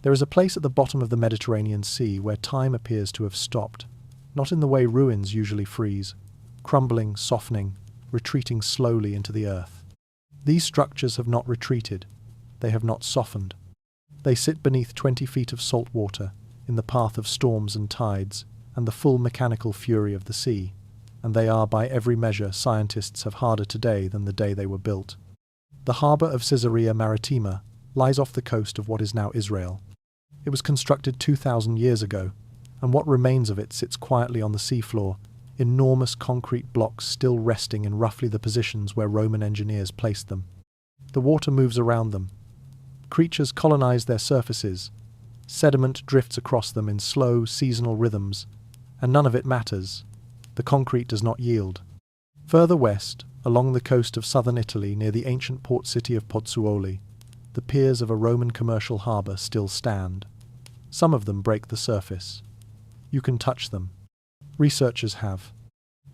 There is a place at the bottom of the Mediterranean Sea where time appears to have stopped, not in the way ruins usually freeze, crumbling, softening, retreating slowly into the earth. These structures have not retreated, they have not softened. They sit beneath 20 feet of salt water, in the path of storms and tides, and the full mechanical fury of the sea, and they are, by every measure scientists have harder today than the day they were built. The harbour of Caesarea Maritima lies off the coast of what is now Israel. It was constructed 2,000 years ago, and what remains of it sits quietly on the seafloor, enormous concrete blocks still resting in roughly the positions where Roman engineers placed them. The water moves around them. Creatures colonize their surfaces. Sediment drifts across them in slow, seasonal rhythms, and none of it matters. The concrete does not yield. Further west, along the coast of southern Italy near the ancient port city of Pozzuoli, the piers of a Roman commercial harbour still stand. Some of them break the surface. You can touch them. Researchers have.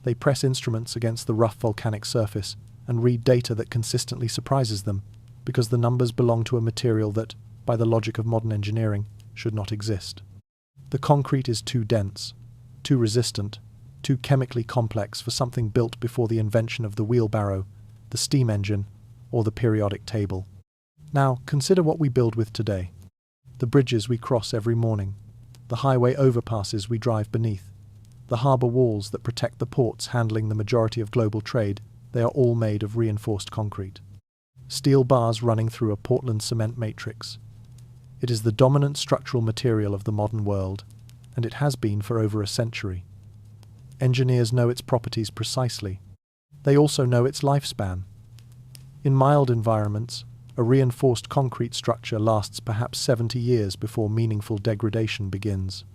They press instruments against the rough volcanic surface and read data that consistently surprises them, because the numbers belong to a material that, by the logic of modern engineering, should not exist. The concrete is too dense, too resistant, too chemically complex for something built before the invention of the wheelbarrow, the steam engine, or the periodic table. Now, consider what we build with today. The bridges we cross every morning, the highway overpasses we drive beneath, the harbour walls that protect the ports handling the majority of global trade, they are all made of reinforced concrete. Steel bars running through a Portland cement matrix. It is the dominant structural material of the modern world, and it has been for over a century. Engineers know its properties precisely. They also know its lifespan. In mild environments, a reinforced concrete structure lasts perhaps 70 years before meaningful degradation begins.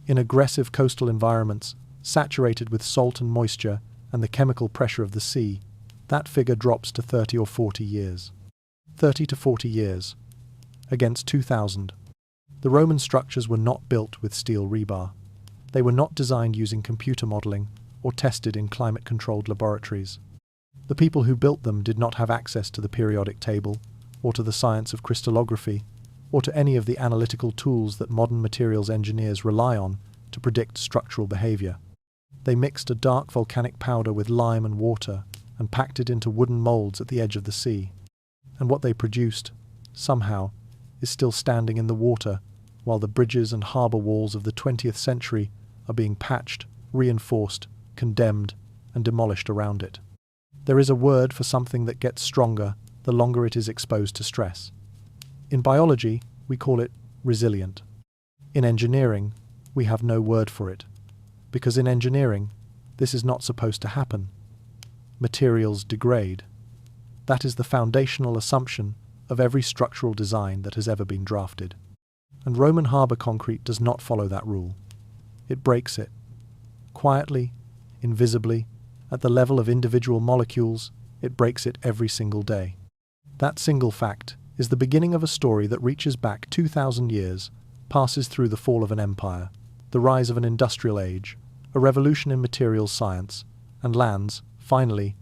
In aggressive coastal environments, saturated with salt and moisture and the chemical pressure of the sea, that figure drops to 30 or 40 years. 30 to 40 years, against 2,000. The Roman structures were not built with steel rebar. They were not designed using computer modelling or tested in climate-controlled laboratories. The people who built them did not have access to the periodic table, or to the science of crystallography, or to any of the analytical tools that modern materials engineers rely on to predict structural behaviour. They mixed a dark volcanic powder with lime and water and packed it into wooden moulds at the edge of the sea. And what they produced, somehow, is still standing in the water, while the bridges and harbour walls of the 20th century are being patched, reinforced, condemned, and demolished around it. There is a word for something that gets stronger the longer it is exposed to stress. In biology, we call it resilient. In engineering, we have no word for it, because in engineering, this is not supposed to happen. Materials degrade. That is the foundational assumption of every structural design that has ever been drafted. And Roman harbour concrete does not follow that rule. It breaks it. Quietly, invisibly, at the level of individual molecules, it breaks it every single day. That single fact is the beginning of a story that reaches back 2,000 years, passes through the fall of an empire, the rise of an industrial age, a revolution in materials science, and lands, finally,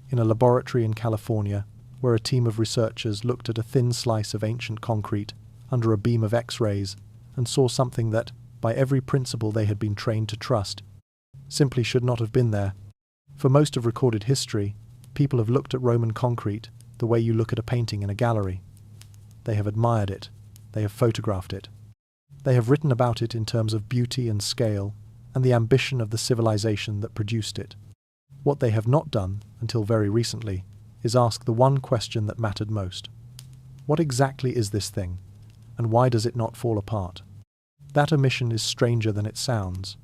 in a laboratory in California, where a team of researchers looked at a thin slice of ancient concrete under a beam of X-rays and saw something that, by every principle they had been trained to trust, simply should not have been there. For most of recorded history, people have looked at Roman concrete the way you look at a painting in a gallery. They have admired it. They have photographed it. They have written about it in terms of beauty and scale and the ambition of the civilization that produced it. What they have not done, until very recently, is ask the one question that mattered most. What exactly is this thing, and why does it not fall apart? That omission is stranger than it sounds.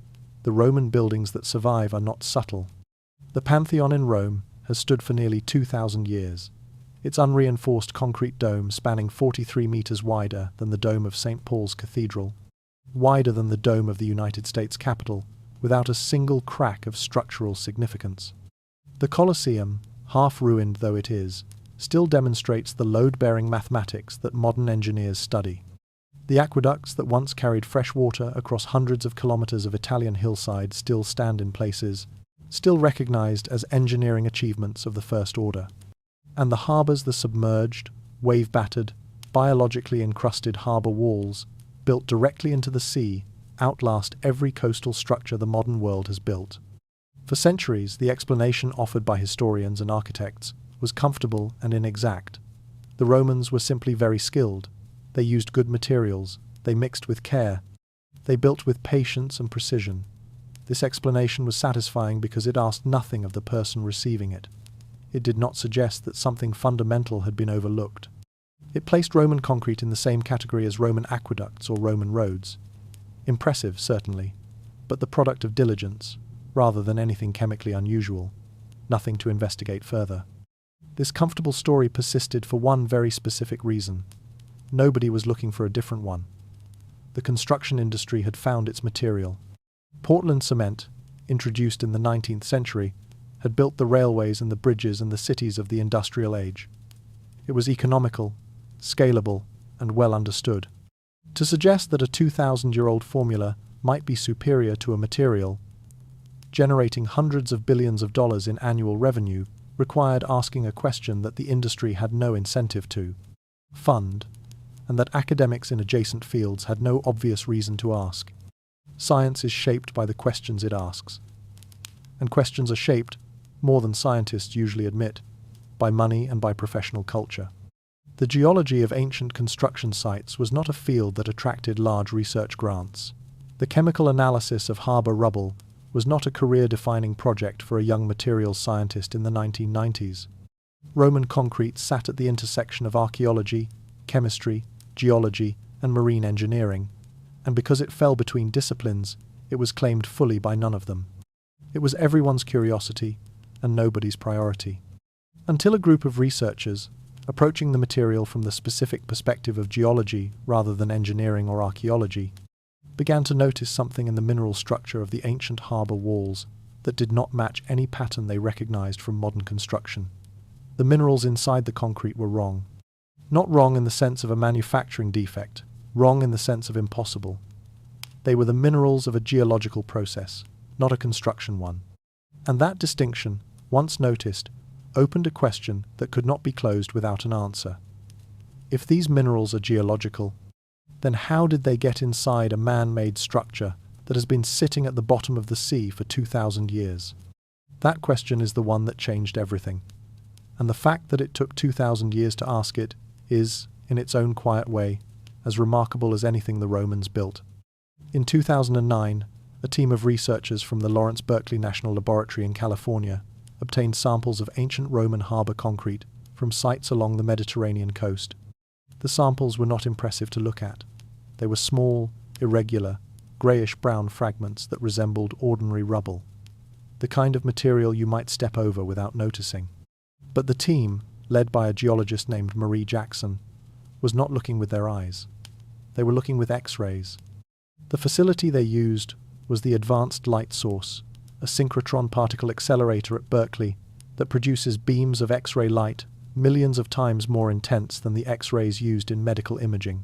The Roman buildings that survive are not subtle. The Pantheon in Rome has stood for nearly 2,000 years. Its unreinforced concrete dome spanning 43 metres wider than the dome of St. Paul's Cathedral, wider than the dome of the United States Capitol, without a single crack of structural significance. The Colosseum, half-ruined though it is, still demonstrates the load-bearing mathematics that modern engineers study. The aqueducts that once carried fresh water across hundreds of kilometres of Italian hillside still stand in places, still recognised as engineering achievements of the first order. And the harbours the submerged, wave-battered, biologically encrusted harbour walls, built directly into the sea, outlast every coastal structure the modern world has built. For centuries, the explanation offered by historians and architects was comfortable and inexact. The Romans were simply very skilled. They used good materials. They mixed with care. They built with patience and precision. This explanation was satisfying because it asked nothing of the person receiving it. It did not suggest that something fundamental had been overlooked. It placed Roman concrete in the same category as Roman aqueducts or Roman roads. Impressive, certainly, but the product of diligence, rather than anything chemically unusual. Nothing to investigate further. This comfortable story persisted for one very specific reason. Nobody was looking for a different one. The construction industry had found its material. Portland cement, introduced in the 19th century, had built the railways and the bridges and the cities of the industrial age. It was economical, scalable, and well understood. To suggest that a 2,000-year-old formula might be superior to a material, generating hundreds of billions of dollars in annual revenue, required asking a question that the industry had no incentive to fund, and that academics in adjacent fields had no obvious reason to ask. Science is shaped by the questions it asks. And questions are shaped, more than scientists usually admit, by money and by professional culture. The geology of ancient construction sites was not a field that attracted large research grants. The chemical analysis of harbour rubble was not a career-defining project for a young materials scientist in the 1990s. Roman concrete sat at the intersection of archaeology, chemistry, geology, and marine engineering, and because it fell between disciplines, it was claimed fully by none of them. It was everyone's curiosity and nobody's priority. Until a group of researchers, approaching the material from the specific perspective of geology rather than engineering or archaeology, began to notice something in the mineral structure of the ancient harbour walls that did not match any pattern they recognized from modern construction. The minerals inside the concrete were wrong. Not wrong in the sense of a manufacturing defect, wrong in the sense of impossible. They were the minerals of a geological process, not a construction one. And that distinction, once noticed, opened a question that could not be closed without an answer. If these minerals are geological, then how did they get inside a man-made structure that has been sitting at the bottom of the sea for 2,000 years? That question is the one that changed everything. And the fact that it took 2,000 years to ask it is, in its own quiet way, as remarkable as anything the Romans built. In 2009, a team of researchers from the Lawrence Berkeley National Laboratory in California obtained samples of ancient Roman harbour concrete from sites along the Mediterranean coast. The samples were not impressive to look at. They were small, irregular, greyish-brown fragments that resembled ordinary rubble, the kind of material you might step over without noticing. But the team, led by a geologist named Marie Jackson, was not looking with their eyes. They were looking with X-rays. The facility they used was the Advanced Light Source, a synchrotron particle accelerator at Berkeley that produces beams of X-ray light millions of times more intense than the X-rays used in medical imaging.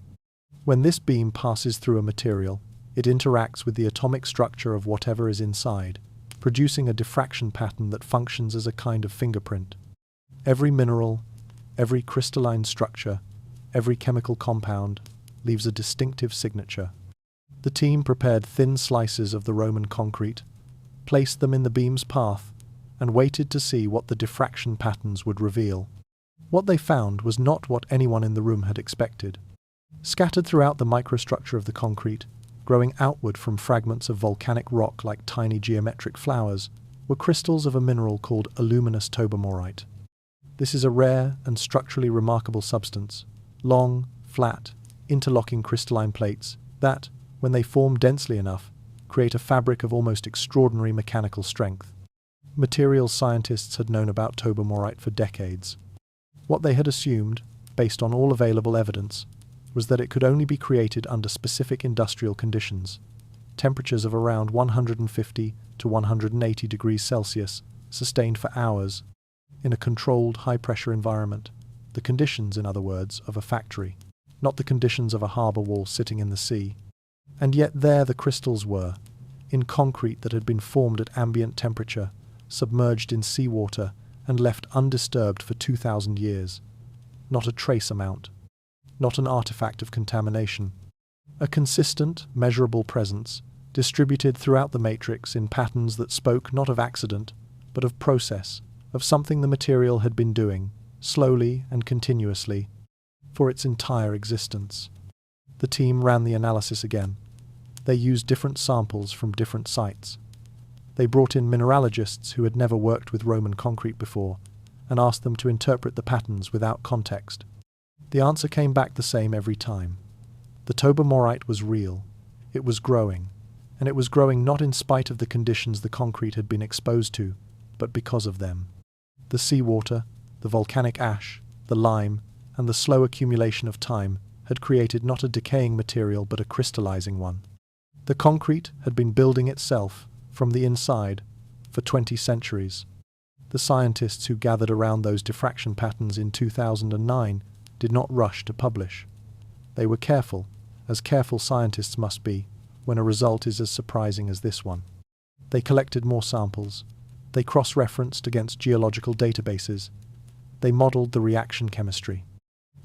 When this beam passes through a material, it interacts with the atomic structure of whatever is inside, producing a diffraction pattern that functions as a kind of fingerprint. Every mineral, every crystalline structure, every chemical compound leaves a distinctive signature. The team prepared thin slices of the Roman concrete, placed them in the beam's path, and waited to see what the diffraction patterns would reveal. What they found was not what anyone in the room had expected. Scattered throughout the microstructure of the concrete, growing outward from fragments of volcanic rock like tiny geometric flowers, were crystals of a mineral called aluminous tobermorite. This is a rare and structurally remarkable substance, long, flat, interlocking crystalline plates that, when they form densely enough, create a fabric of almost extraordinary mechanical strength. Materials scientists had known about tobermorite for decades. What they had assumed, based on all available evidence, was that it could only be created under specific industrial conditions, temperatures of around 150 to 180 degrees Celsius, sustained for hours, in a controlled high-pressure environment, the conditions, in other words, of a factory, not the conditions of a harbour wall sitting in the sea. And yet there the crystals were, in concrete that had been formed at ambient temperature, submerged in seawater, and left undisturbed for 2,000 years. Not a trace amount. not an artifact of contamination. A consistent, measurable presence, distributed throughout the matrix in patterns that spoke not of accident, but of process, of something the material had been doing, slowly and continuously, for its entire existence. The team ran the analysis again. They used different samples from different sites. They brought in mineralogists who had never worked with Roman concrete before, and asked them to interpret the patterns without context. The answer came back the same every time. The tobermorite was real. It was growing, and it was growing not in spite of the conditions the concrete had been exposed to, but because of them. The seawater, the volcanic ash, the lime, and the slow accumulation of time had created not a decaying material but a crystallizing one. The concrete had been building itself, from the inside, for 20 centuries. The scientists who gathered around those diffraction patterns in 2009 did not rush to publish. They were careful, as careful scientists must be, when a result is as surprising as this one. They collected more samples. They cross-referenced against geological databases. They modeled the reaction chemistry.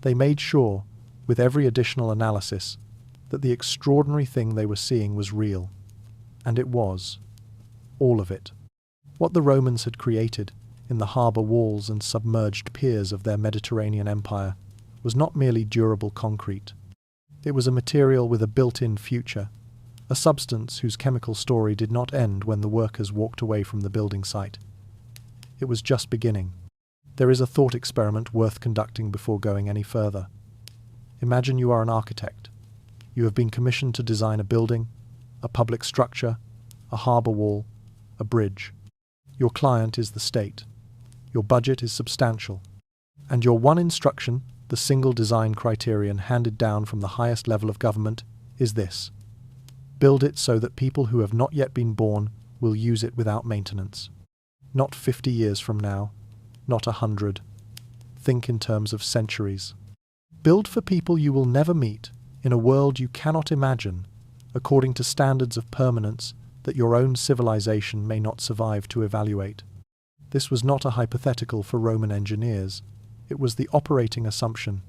They made sure, with every additional analysis, that the extraordinary thing they were seeing was real. And it was. All of it. What the Romans had created, in the harbour walls and submerged piers of their Mediterranean empire, was not merely durable concrete. It was a material with a built-in future, a substance whose chemical story did not end when the workers walked away from the building site. It was just beginning. There is a thought experiment worth conducting before going any further. Imagine you are an architect. You have been commissioned to design a building, a public structure, a harbour wall, a bridge. Your client is the state. Your budget is substantial. And your one instruction, the single design criterion handed down from the highest level of government, is this: build it so that people who have not yet been born will use it without maintenance. Not 50 years from now, not 100. Think in terms of centuries. Build for people you will never meet, in a world you cannot imagine, according to standards of permanence that your own civilization may not survive to evaluate. This was not a hypothetical for Roman engineers. It was the operating assumption.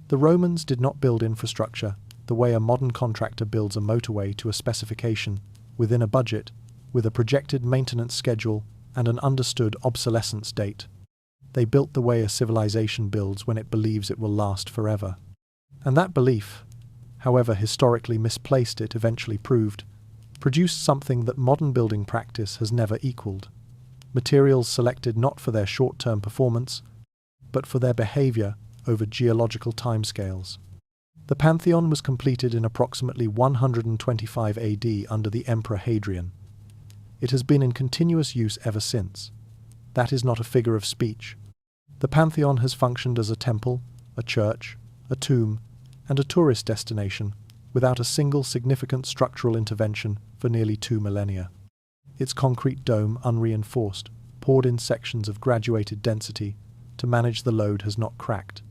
The Romans did not build infrastructure the way a modern contractor builds a motorway to a specification, within a budget, with a projected maintenance schedule and an understood obsolescence date. They built the way a civilization builds when it believes it will last forever. And that belief, however historically misplaced it eventually proved, produced something that modern building practice has never equaled. Materials selected not for their short-term performance, but for their behavior over geological timescales. The Pantheon was completed in approximately 125 AD under the Emperor Hadrian. It has been in continuous use ever since. That is not a figure of speech. The Pantheon has functioned as a temple, a church, a tomb, and a tourist destination without a single significant structural intervention for nearly 2 millennia. Its concrete dome, unreinforced, poured in sections of graduated density to manage the load, has not cracked.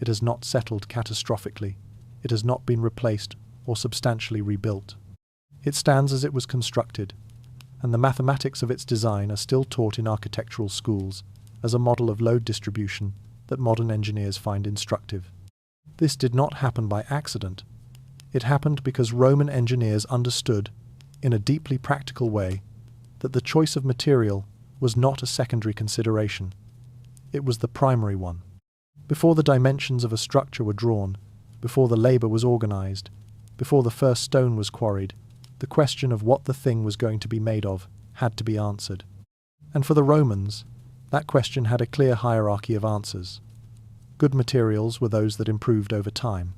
It has not settled catastrophically. It has not been replaced or substantially rebuilt. It stands as it was constructed, and the mathematics of its design are still taught in architectural schools as a model of load distribution that modern engineers find instructive. This did not happen by accident. It happened because Roman engineers understood, in a deeply practical way, that the choice of material was not a secondary consideration. It was the primary one. Before the dimensions of a structure were drawn, before the labour was organised, before the first stone was quarried, the question of what the thing was going to be made of had to be answered. And for the Romans, that question had a clear hierarchy of answers. Good materials were those that improved over time.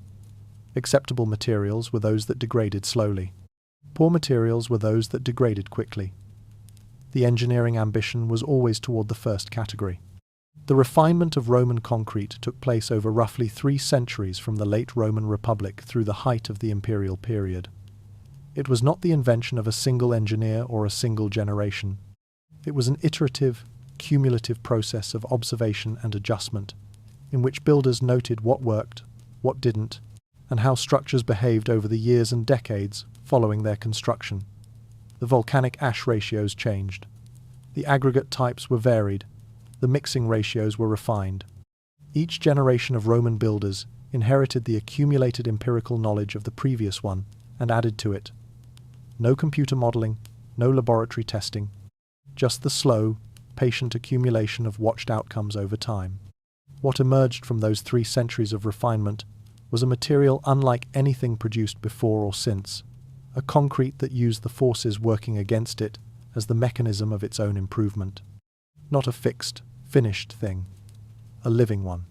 Acceptable materials were those that degraded slowly. Poor materials were those that degraded quickly. The engineering ambition was always toward the first category. The refinement of Roman concrete took place over roughly 3 centuries from the late Roman Republic through the height of the imperial period. It was not the invention of a single engineer or a single generation. It was an iterative, cumulative process of observation and adjustment, in which builders noted what worked, what didn't, and how structures behaved over the years and decades following their construction. The volcanic ash ratios changed. The aggregate types were varied. The mixing ratios were refined. Each generation of Roman builders inherited the accumulated empirical knowledge of the previous one and added to it. No computer modeling, no laboratory testing, just the slow, patient accumulation of watched outcomes over time. What emerged from those 3 centuries of refinement was a material unlike anything produced before or since, a concrete that used the forces working against it as the mechanism of its own improvement. Not a fixed, finished thing, a living one.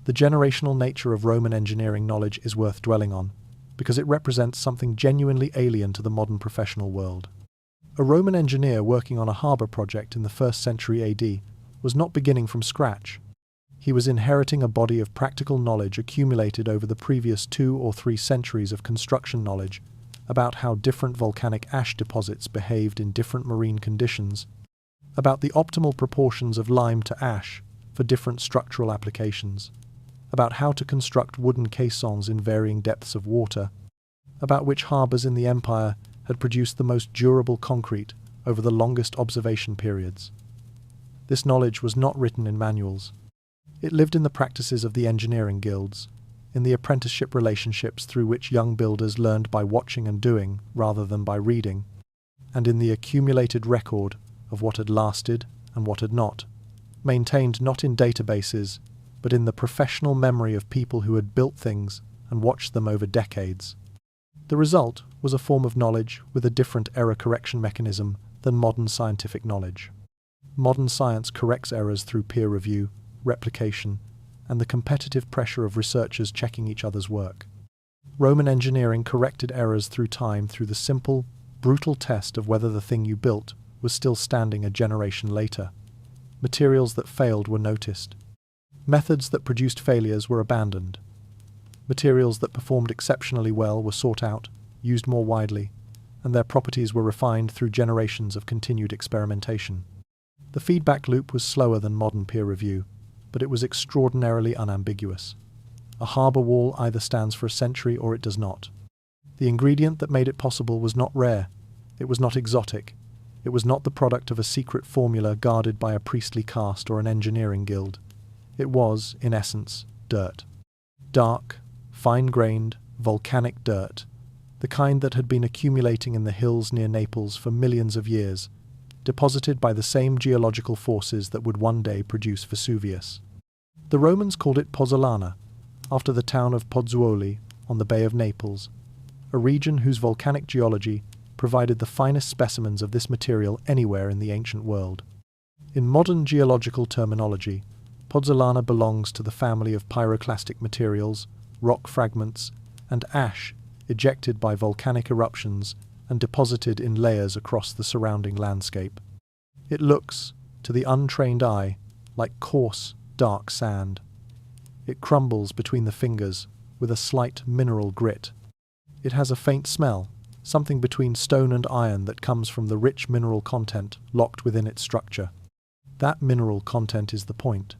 The generational nature of Roman engineering knowledge is worth dwelling on, because it represents something genuinely alien to the modern professional world. A Roman engineer working on a harbour project in the 1st century AD was not beginning from scratch. He was inheriting a body of practical knowledge accumulated over the previous 2 or 3 centuries of construction knowledge about how different volcanic ash deposits behaved in different marine conditions, about the optimal proportions of lime to ash for different structural applications, about how to construct wooden caissons in varying depths of water, about which harbours in the empire had produced the most durable concrete over the longest observation periods. This knowledge was not written in manuals. It lived in the practices of the engineering guilds, in the apprenticeship relationships through which young builders learned by watching and doing rather than by reading, and in the accumulated record of what had lasted and what had not, maintained not in databases, but in the professional memory of people who had built things and watched them over decades. The result was a form of knowledge with a different error correction mechanism than modern scientific knowledge. Modern science corrects errors through peer review, replication, and the competitive pressure of researchers checking each other's work. Roman engineering corrected errors through time through the simple, brutal test of whether the thing you built was still standing a generation later. Materials that failed were noticed. Methods that produced failures were abandoned. Materials that performed exceptionally well were sought out, used more widely, and their properties were refined through generations of continued experimentation. The feedback loop was slower than modern peer review, but it was extraordinarily unambiguous. A harbour wall either stands for a century or it does not. The ingredient that made it possible was not rare, it was not exotic, it was not the product of a secret formula guarded by a priestly caste or an engineering guild. It was, in essence, dirt. Dark, fine-grained, volcanic dirt, the kind that had been accumulating in the hills near Naples for millions of years, deposited by the same geological forces that would one day produce Vesuvius. The Romans called it pozzolana, after the town of Pozzuoli on the Bay of Naples, a region whose volcanic geology provided the finest specimens of this material anywhere in the ancient world. In modern geological terminology, pozzolana belongs to the family of pyroclastic materials, rock fragments, and ash ejected by volcanic eruptions and deposited in layers across the surrounding landscape. It looks, to the untrained eye, like coarse, dark sand. It crumbles between the fingers with a slight mineral grit. It has a faint smell, something between stone and iron that comes from the rich mineral content locked within its structure. That mineral content is the point.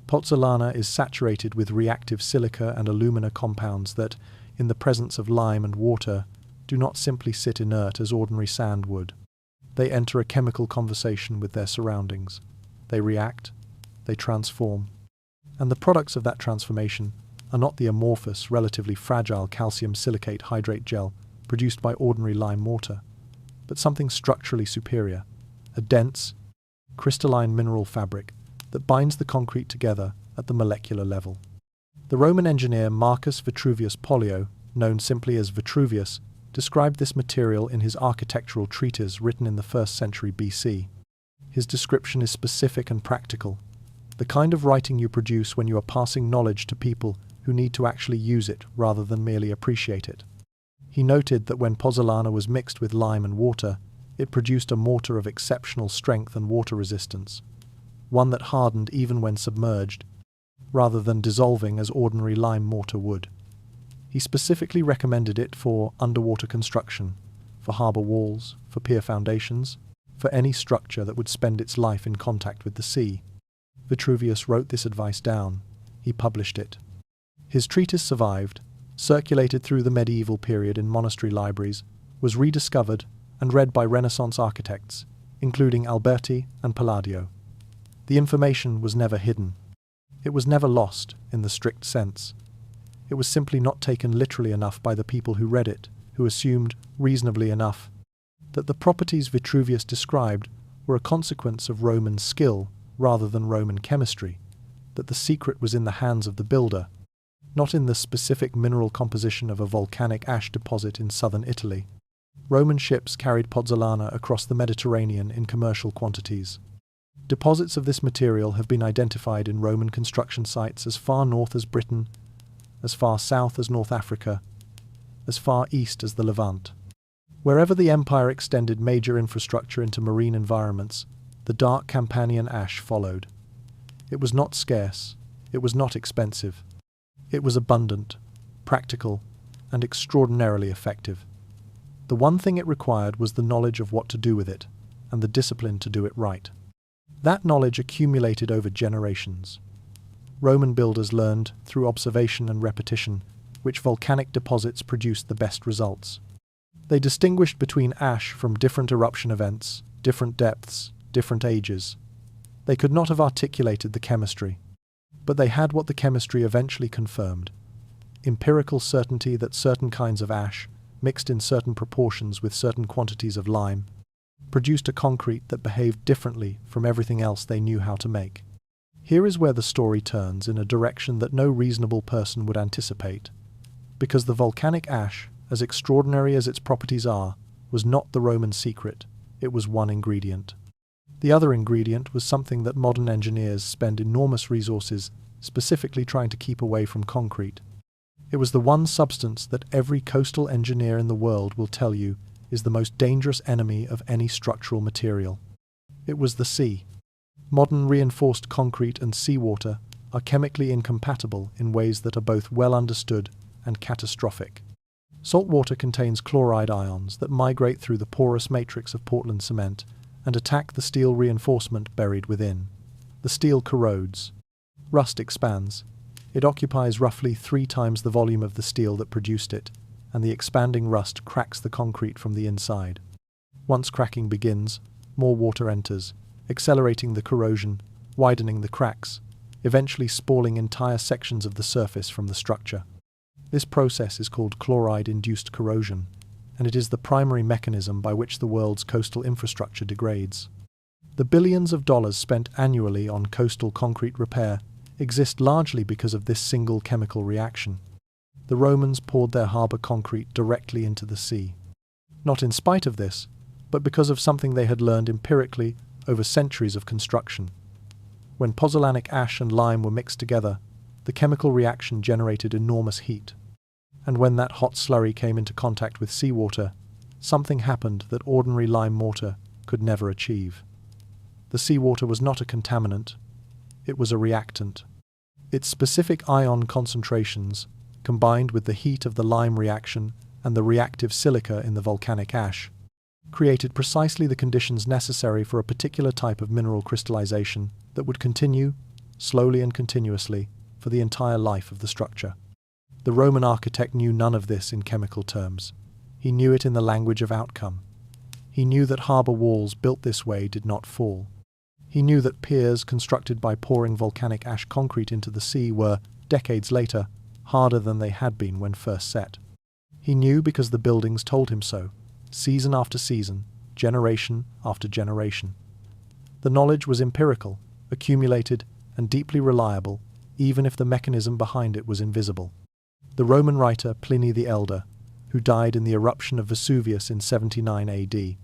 Pozzolana is saturated with reactive silica and alumina compounds that, in the presence of lime and water, do not simply sit inert as ordinary sand would. They enter a chemical conversation with their surroundings. They react, they transform. And the products of that transformation are not the amorphous, relatively fragile calcium silicate hydrate gel produced by ordinary lime mortar, but something structurally superior, a dense, crystalline mineral fabric that binds the concrete together at the molecular level. The Roman engineer Marcus Vitruvius Pollio, known simply as Vitruvius, described this material in his architectural treatise written in the 1st century BC. His description is specific and practical, the kind of writing you produce when you are passing knowledge to people who need to actually use it rather than merely appreciate it. He noted that when pozzolana was mixed with lime and water, it produced a mortar of exceptional strength and water resistance, one that hardened even when submerged, rather than dissolving as ordinary lime mortar would. He specifically recommended it for underwater construction, for harbour walls, for pier foundations, for any structure that would spend its life in contact with the sea. Vitruvius wrote this advice down. He published it. His treatise survived, circulated through the medieval period in monastery libraries, was rediscovered and read by Renaissance architects, including Alberti and Palladio. The information was never hidden. It was never lost in the strict sense. It was simply not taken literally enough by the people who read it, who assumed, reasonably enough, that the properties Vitruvius described were a consequence of Roman skill rather than Roman chemistry, that the secret was in the hands of the builder, not in the specific mineral composition of a volcanic ash deposit in southern Italy. Roman ships carried pozzolana across the Mediterranean in commercial quantities. Deposits of this material have been identified in Roman construction sites as far north as Britain, as far south as North Africa, as far east as the Levant. Wherever the empire extended major infrastructure into marine environments, the dark Campanian ash followed. It was not scarce, it was not expensive. It was abundant, practical, and extraordinarily effective. The one thing it required was the knowledge of what to do with it, and the discipline to do it right. That knowledge accumulated over generations. Roman builders learned, through observation and repetition, which volcanic deposits produced the best results. They distinguished between ash from different eruption events, different depths, different ages. They could not have articulated the chemistry, but they had what the chemistry eventually confirmed: empirical certainty that certain kinds of ash, mixed in certain proportions with certain quantities of lime, produced a concrete that behaved differently from everything else they knew how to make. Here is where the story turns in a direction that no reasonable person would anticipate, because the volcanic ash, as extraordinary as its properties are, was not the Roman secret, it was one ingredient. The other ingredient was something that modern engineers spend enormous resources specifically trying to keep away from concrete. It was the one substance that every coastal engineer in the world will tell you is the most dangerous enemy of any structural material. It was the sea. Modern reinforced concrete and seawater are chemically incompatible in ways that are both well understood and catastrophic. Salt water contains chloride ions that migrate through the porous matrix of Portland cement and attack the steel reinforcement buried within. The steel corrodes. Rust expands. It occupies roughly 3 times the volume of the steel that produced it, and the expanding rust cracks the concrete from the inside. Once cracking begins, more water enters, accelerating the corrosion, widening the cracks, eventually spalling entire sections of the surface from the structure. This process is called chloride-induced corrosion, and it is the primary mechanism by which the world's coastal infrastructure degrades. The billions of dollars spent annually on coastal concrete repair exist largely because of this single chemical reaction. The Romans poured their harbour concrete directly into the sea. Not in spite of this, but because of something they had learned empirically over centuries of construction. When pozzolanic ash and lime were mixed together, the chemical reaction generated enormous heat. And when that hot slurry came into contact with seawater, something happened that ordinary lime mortar could never achieve. The seawater was not a contaminant, it was a reactant. Its specific ion concentrations, combined with the heat of the lime reaction and the reactive silica in the volcanic ash, created precisely the conditions necessary for a particular type of mineral crystallization that would continue, slowly and continuously, for the entire life of the structure. The Roman architect knew none of this in chemical terms. He knew it in the language of outcome. He knew that harbour walls built this way did not fall. He knew that piers constructed by pouring volcanic ash concrete into the sea were, decades later, harder than they had been when first set. He knew because the buildings told him so, season after season, generation after generation. The knowledge was empirical, accumulated, and deeply reliable, even if the mechanism behind it was invisible. The Roman writer Pliny the Elder, who died in the eruption of Vesuvius in 79 AD,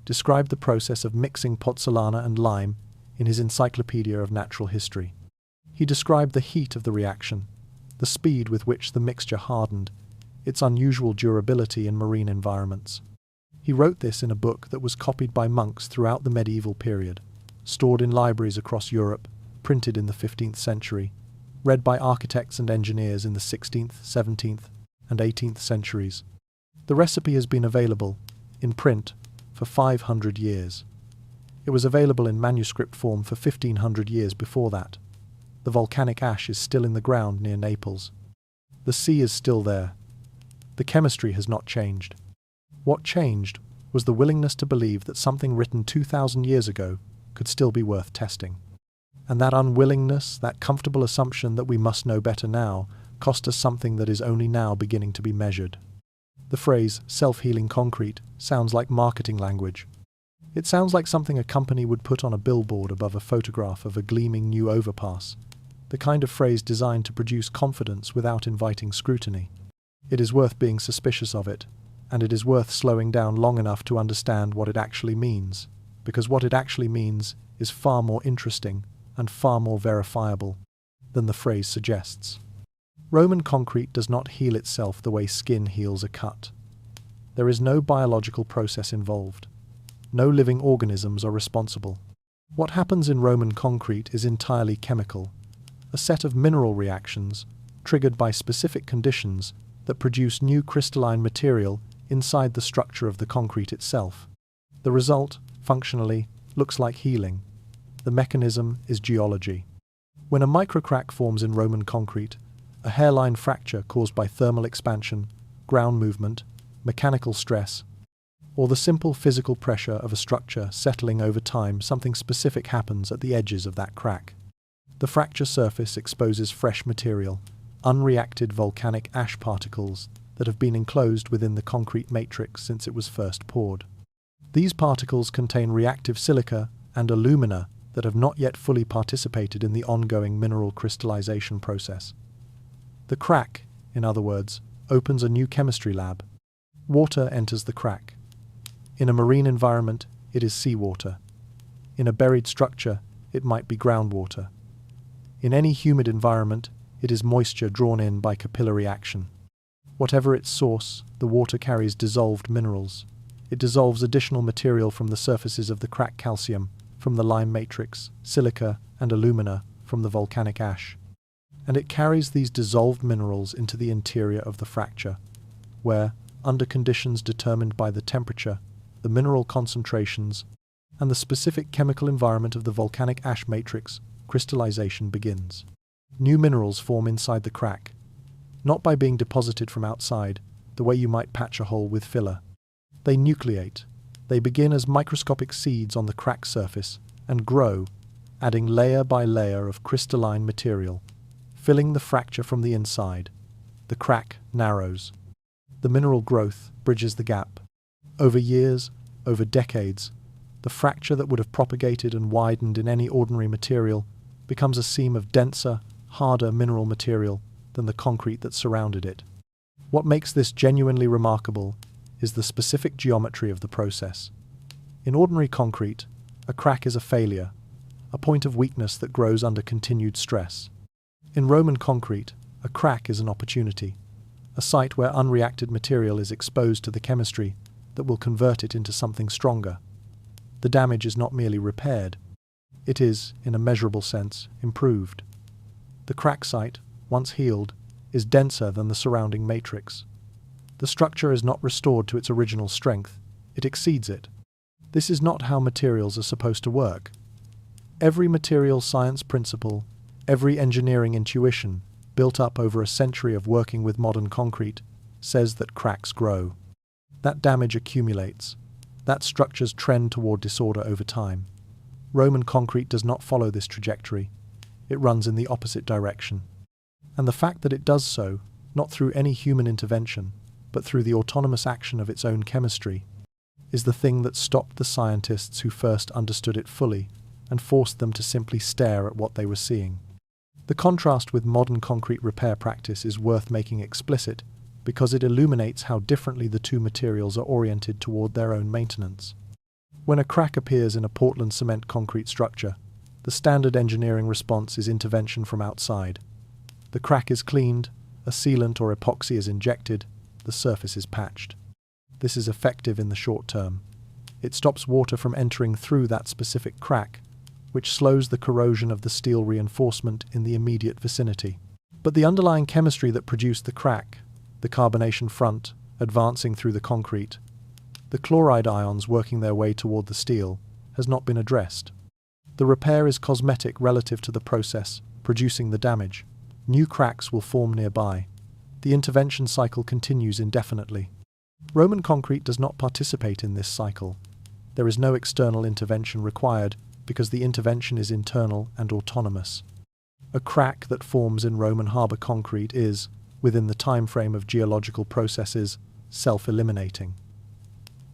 described the process of mixing pozzolana and lime in his Encyclopedia of Natural History. He described the heat of the reaction, the speed with which the mixture hardened, its unusual durability in marine environments. He wrote this in a book that was copied by monks throughout the medieval period, stored in libraries across Europe, printed in the 15th century, read by architects and engineers in the 16th, 17th, and 18th centuries. The recipe has been available, in print, for 500 years. It was available in manuscript form for 1500 years before that. The volcanic ash is still in the ground near Naples. The sea is still there. The chemistry has not changed. What changed was the willingness to believe that something written 2,000 years ago could still be worth testing. And that unwillingness, that comfortable assumption that we must know better now, cost us something that is only now beginning to be measured. The phrase self-healing concrete sounds like marketing language. It sounds like something a company would put on a billboard above a photograph of a gleaming new overpass, the kind of phrase designed to produce confidence without inviting scrutiny. It is worth being suspicious of it, and it is worth slowing down long enough to understand what it actually means, because what it actually means is far more interesting and far more verifiable than the phrase suggests. Roman concrete does not heal itself the way skin heals a cut. There is no biological process involved. No living organisms are responsible. What happens in Roman concrete is entirely chemical, a set of mineral reactions triggered by specific conditions that produce new crystalline material inside the structure of the concrete itself. The result, functionally, looks like healing. The mechanism is geology. When a microcrack forms in Roman concrete, a hairline fracture caused by thermal expansion, ground movement, mechanical stress, or the simple physical pressure of a structure settling over time, something specific happens at the edges of that crack. The fracture surface exposes fresh material, unreacted volcanic ash particles that have been enclosed within the concrete matrix since it was first poured. These particles contain reactive silica and alumina that have not yet fully participated in the ongoing mineral crystallization process. The crack, in other words, opens a new chemistry lab. Water enters the crack. In a marine environment, it is seawater. In a buried structure, it might be groundwater. In any humid environment, it is moisture drawn in by capillary action. Whatever its source, the water carries dissolved minerals. It dissolves additional material from the surfaces of the crack: calcium from the lime matrix, silica and alumina from the volcanic ash. And it carries these dissolved minerals into the interior of the fracture, where, under conditions determined by the temperature, the mineral concentrations, and the specific chemical environment of the volcanic ash matrix, crystallization begins. New minerals form inside the crack, not by being deposited from outside, the way you might patch a hole with filler. They nucleate. They begin as microscopic seeds on the crack surface and grow, adding layer by layer of crystalline material, filling the fracture from the inside. The crack narrows. The mineral growth bridges the gap. Over years, over decades, the fracture that would have propagated and widened in any ordinary material becomes a seam of denser, harder mineral material than the concrete that surrounded it. What makes this genuinely remarkable is the specific geometry of the process. In ordinary concrete, a crack is a failure, a point of weakness that grows under continued stress. In Roman concrete, a crack is an opportunity, a site where unreacted material is exposed to the chemistry that will convert it into something stronger. The damage is not merely repaired, it is, in a measurable sense, improved. The crack site, once healed, is denser than the surrounding matrix. The structure is not restored to its original strength, it exceeds it. This is not how materials are supposed to work. Every material science principle, every engineering intuition, built up over a century of working with modern concrete, says that cracks grow. That damage accumulates. That structures trend toward disorder over time. Roman concrete does not follow this trajectory. It runs in the opposite direction. And the fact that it does so, not through any human intervention, but through the autonomous action of its own chemistry, is the thing that stopped the scientists who first understood it fully and forced them to simply stare at what they were seeing. The contrast with modern concrete repair practice is worth making explicit because it illuminates how differently the two materials are oriented toward their own maintenance. When a crack appears in a Portland cement concrete structure, the standard engineering response is intervention from outside. The crack is cleaned, a sealant or epoxy is injected, the surface is patched. This is effective in the short term. It stops water from entering through that specific crack, which slows the corrosion of the steel reinforcement in the immediate vicinity. But the underlying chemistry that produced the crack, the carbonation front advancing through the concrete, the chloride ions working their way toward the steel, has not been addressed. The repair is cosmetic relative to the process producing the damage. New cracks will form nearby. The intervention cycle continues indefinitely. Roman concrete does not participate in this cycle. There is no external intervention required because the intervention is internal and autonomous. A crack that forms in Roman harbour concrete is, within the time frame of geological processes, self-eliminating.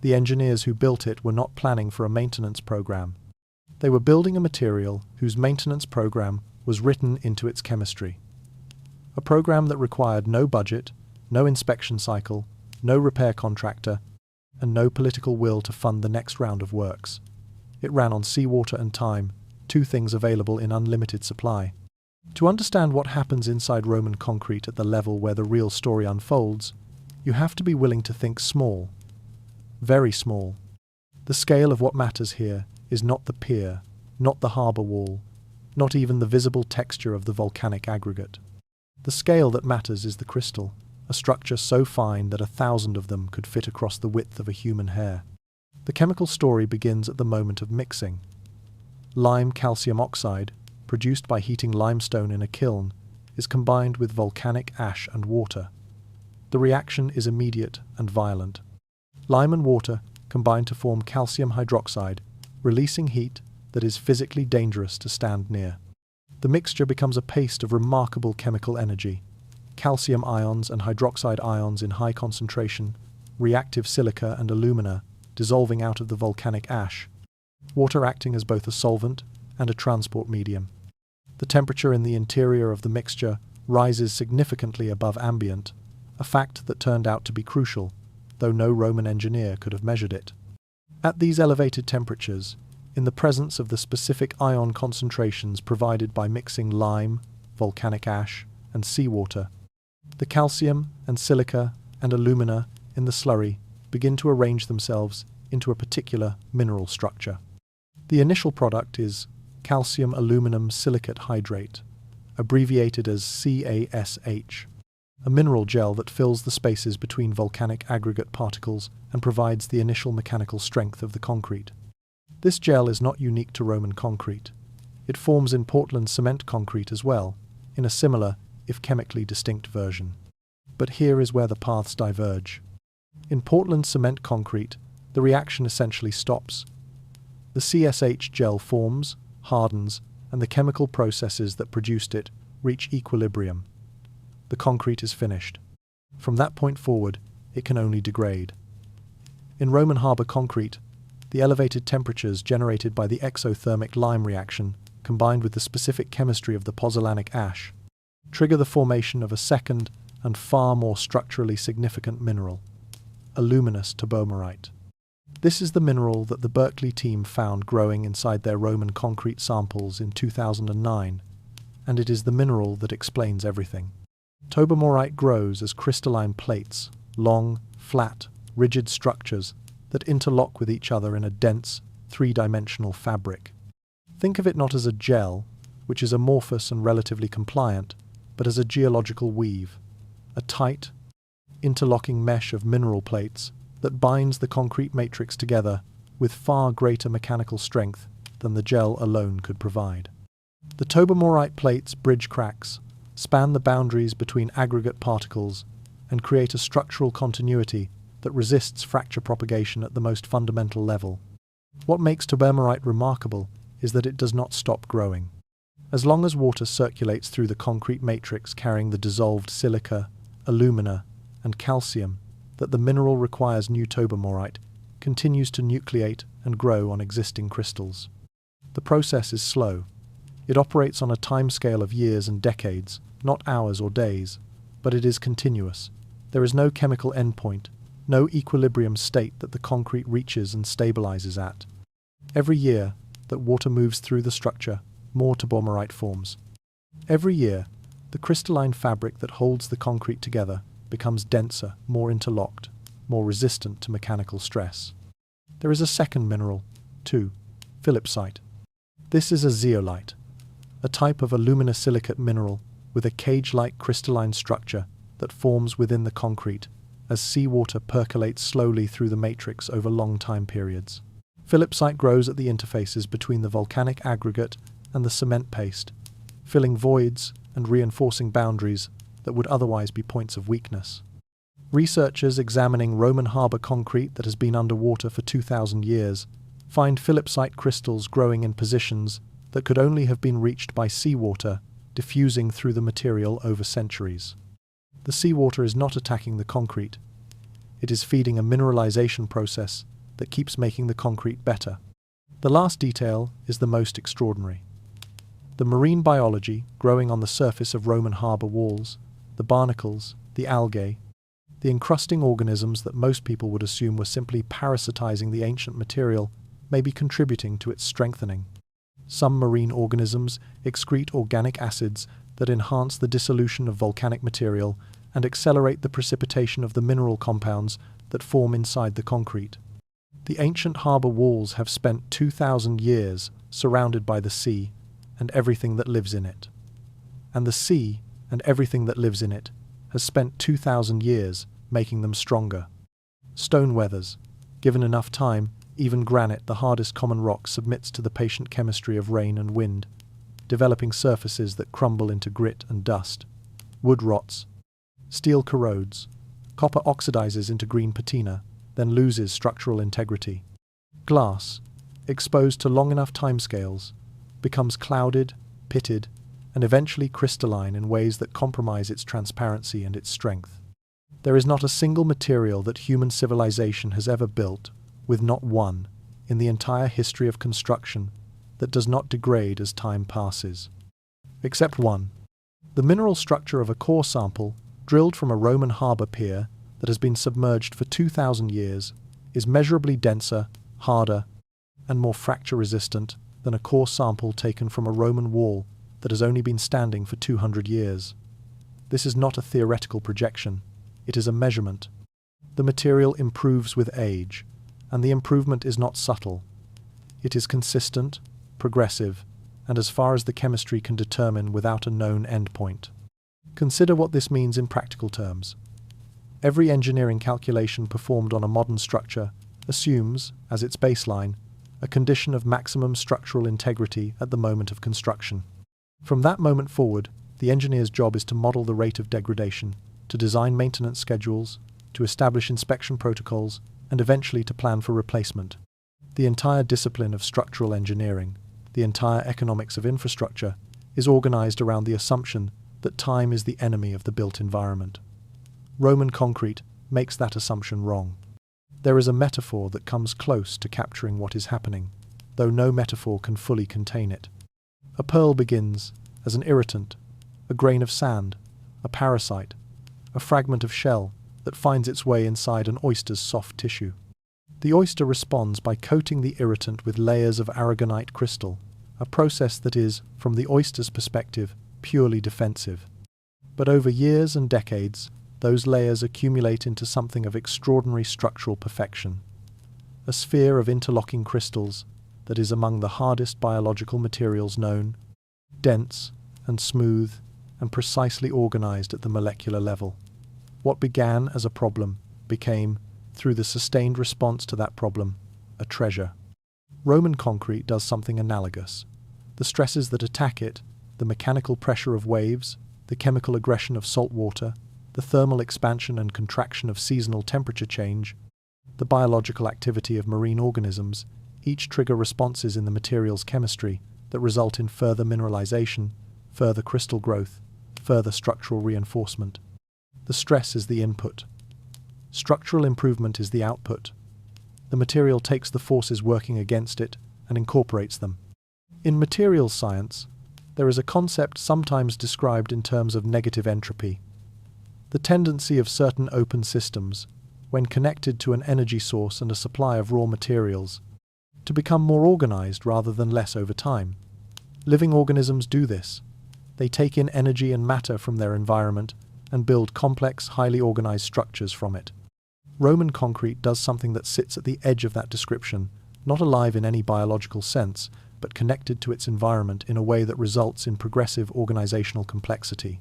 The engineers who built it were not planning for a maintenance program. They were building a material whose maintenance program was written into its chemistry. A program that required no budget, no inspection cycle, no repair contractor, and no political will to fund the next round of works. It ran on seawater and time, two things available in unlimited supply. To understand what happens inside Roman concrete at the level where the real story unfolds, you have to be willing to think small. Very small. The scale of what matters here is not the pier, not the harbour wall, not even the visible texture of the volcanic aggregate. The scale that matters is the crystal, a structure so fine that 1,000 of them could fit across the width of a human hair. The chemical story begins at the moment of mixing. Lime calcium oxide, produced by heating limestone in a kiln, is combined with volcanic ash and water. The reaction is immediate and violent. Lime and water combine to form calcium hydroxide, releasing heat that is physically dangerous to stand near. The mixture becomes a paste of remarkable chemical energy. Calcium ions and hydroxide ions in high concentration, reactive silica and alumina dissolving out of the volcanic ash, water acting as both a solvent and a transport medium. The temperature in the interior of the mixture rises significantly above ambient, a fact that turned out to be crucial, though no Roman engineer could have measured it. At these elevated temperatures, in the presence of the specific ion concentrations provided by mixing lime, volcanic ash, and seawater, the calcium and silica and alumina in the slurry begin to arrange themselves into a particular mineral structure. The initial product is calcium aluminum silicate hydrate, abbreviated as CaSH, a mineral gel that fills the spaces between volcanic aggregate particles and provides the initial mechanical strength of the concrete. This gel is not unique to Roman concrete. It forms in Portland cement concrete as well, in a similar, if chemically distinct version. But here is where the paths diverge. In Portland cement concrete, the reaction essentially stops. The CSH gel forms, hardens, and the chemical processes that produced it reach equilibrium. The concrete is finished. From that point forward, it can only degrade. In Roman harbour concrete, the elevated temperatures generated by the exothermic lime reaction, combined with the specific chemistry of the pozzolanic ash, trigger the formation of a second and far more structurally significant mineral, aluminous turbomerite. This is the mineral that the Berkeley team found growing inside their Roman concrete samples in 2009, and it is the mineral that explains everything. Turbomerite grows as crystalline plates, long, flat, rigid structures that interlock with each other in a dense, three-dimensional fabric. Think of it not as a gel, which is amorphous and relatively compliant, but as a geological weave, a tight, interlocking mesh of mineral plates that binds the concrete matrix together with far greater mechanical strength than the gel alone could provide. The turbomerite plates bridge cracks, span the boundaries between aggregate particles, and create a structural continuity that resists fracture propagation at the most fundamental level. What makes turbomerite remarkable is that it does not stop growing. As long as water circulates through the concrete matrix carrying the dissolved silica, alumina, and calcium that the mineral requires, new turbomerite continues to nucleate and grow on existing crystals. The process is slow. It operates on a timescale of years and decades, not hours or days, but it is continuous. There is no chemical endpoint, no equilibrium state that the concrete reaches and stabilizes at. Every year that water moves through the structure, more turbomerite forms. Every year, the crystalline fabric that holds the concrete together becomes denser, more interlocked, more resistant to mechanical stress. There is a second mineral, too, philipsite. This is a zeolite, a type of aluminosilicate mineral with a cage-like crystalline structure that forms within the concrete as seawater percolates slowly through the matrix over long time periods. Philipsite grows at the interfaces between the volcanic aggregate and the cement paste, filling voids and reinforcing boundaries that would otherwise be points of weakness. Researchers examining Roman harbour concrete that has been underwater for 2,000 years find philipsite crystals growing in positions that could only have been reached by seawater diffusing through the material over centuries. The seawater is not attacking the concrete. It is feeding a mineralization process that keeps making the concrete better. The last detail is the most extraordinary. The marine biology growing on the surface of Roman harbour walls, the barnacles, the algae, the encrusting organisms that most people would assume were simply parasitizing the ancient material, may be contributing to its strengthening. Some marine organisms excrete organic acids that enhance the dissolution of volcanic material and accelerate the precipitation of the mineral compounds that form inside the concrete. The ancient harbour walls have spent 2,000 years surrounded by the sea and everything that lives in it. And the sea and everything that lives in it has spent 2,000 years making them stronger. Stone weathers. Given enough time, even granite, the hardest common rock, submits to the patient chemistry of rain and wind, developing surfaces that crumble into grit and dust. Wood rots. Steel corrodes. Copper oxidizes into green patina, then loses structural integrity. Glass, exposed to long enough timescales, becomes clouded, pitted, and eventually crystalline in ways that compromise its transparency and its strength. There is not a single material that human civilization has ever built, with not one, in the entire history of construction, that does not degrade as time passes. Except one. The mineral structure of a core sample, drilled from a Roman harbour pier that has been submerged for 2,000 years, is measurably denser, harder, and more fracture-resistant than a core sample taken from a Roman wall that has only been standing for 200 years. This is not a theoretical projection. It is a measurement. The material improves with age, and the improvement is not subtle. It is consistent, progressive, and as far as the chemistry can determine, without a known endpoint. Consider what this means in practical terms. Every engineering calculation performed on a modern structure assumes, as its baseline, a condition of maximum structural integrity at the moment of construction. From that moment forward, the engineer's job is to model the rate of degradation, to design maintenance schedules, to establish inspection protocols, and eventually to plan for replacement. The entire discipline of structural engineering, the entire economics of infrastructure, is organized around the assumption that time is the enemy of the built environment. Roman concrete makes that assumption wrong. There is a metaphor that comes close to capturing what is happening, though no metaphor can fully contain it. A pearl begins as an irritant, a grain of sand, a parasite, a fragment of shell that finds its way inside an oyster's soft tissue. The oyster responds by coating the irritant with layers of aragonite crystal, a process that is, from the oyster's perspective, purely defensive. But over years and decades, those layers accumulate into something of extraordinary structural perfection, a sphere of interlocking crystals that is among the hardest biological materials known, dense and smooth and precisely organized at the molecular level. What began as a problem became, through the sustained response to that problem, a treasure. Roman concrete does something analogous. The stresses that attack it, the mechanical pressure of waves, the chemical aggression of salt water, the thermal expansion and contraction of seasonal temperature change, the biological activity of marine organisms, each trigger responses in the material's chemistry that result in further mineralization, further crystal growth, further structural reinforcement. The stress is the input. Structural improvement is the output. The material takes the forces working against it and incorporates them. In materials science, there is a concept sometimes described in terms of negative entropy. The tendency of certain open systems, when connected to an energy source and a supply of raw materials, to become more organized rather than less over time. Living organisms do this. They take in energy and matter from their environment and build complex, highly organized structures from it. Roman concrete does something that sits at the edge of that description, not alive in any biological sense, but connected to its environment in a way that results in progressive organizational complexity.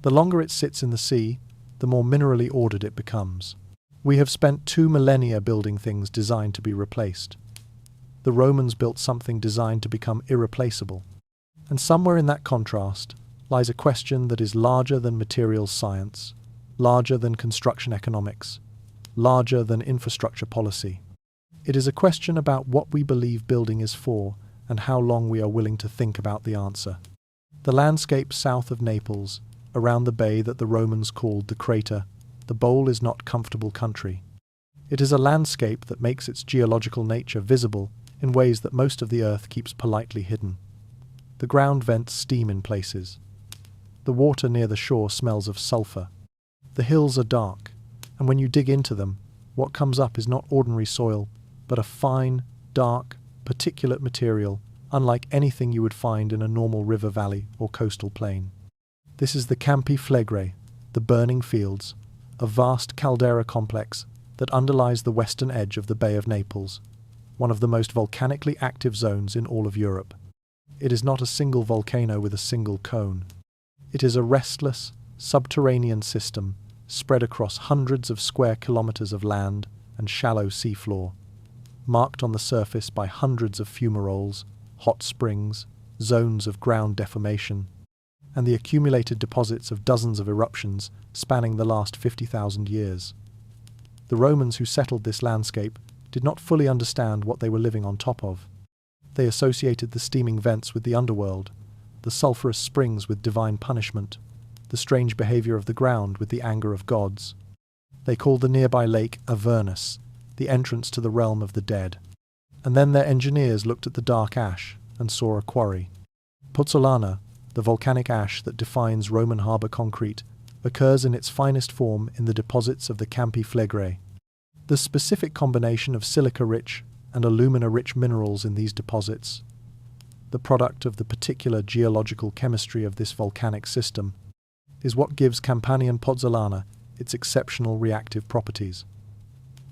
The longer it sits in the sea, the more minerally ordered it becomes. We have spent 2 millennia building things designed to be replaced. The Romans built something designed to become irreplaceable. And somewhere in that contrast lies a question that is larger than materials science, larger than construction economics, larger than infrastructure policy. It is a question about what we believe building is for and how long we are willing to think about the answer. The landscape south of Naples, around the bay that the Romans called the crater, the bowl is not comfortable country. It is a landscape that makes its geological nature visible in ways that most of the earth keeps politely hidden. The ground vents steam in places. The water near the shore smells of sulphur. The hills are dark, and when you dig into them, what comes up is not ordinary soil, but a fine, dark, particulate material unlike anything you would find in a normal river valley or coastal plain. This is the Campi Flegrei, the burning fields, a vast caldera complex that underlies the western edge of the Bay of Naples, one of the most volcanically active zones in all of Europe. It is not a single volcano with a single cone. It is a restless, subterranean system spread across hundreds of square kilometers of land and shallow seafloor, marked on the surface by hundreds of fumaroles, hot springs, zones of ground deformation, and the accumulated deposits of dozens of eruptions spanning the last 50,000 years. The Romans who settled this landscape did not fully understand what they were living on top of. They associated the steaming vents with the underworld, the sulphurous springs with divine punishment, the strange behavior of the ground with the anger of gods. They called the nearby lake Avernus, the entrance to the realm of the dead. And then their engineers looked at the dark ash and saw a quarry. Pozzolana, the volcanic ash that defines Roman harbour concrete, occurs in its finest form in the deposits of the Campi Flegrei. The specific combination of silica-rich and alumina-rich minerals in these deposits, the product of the particular geological chemistry of this volcanic system, is what gives Campanian pozzolana its exceptional reactive properties.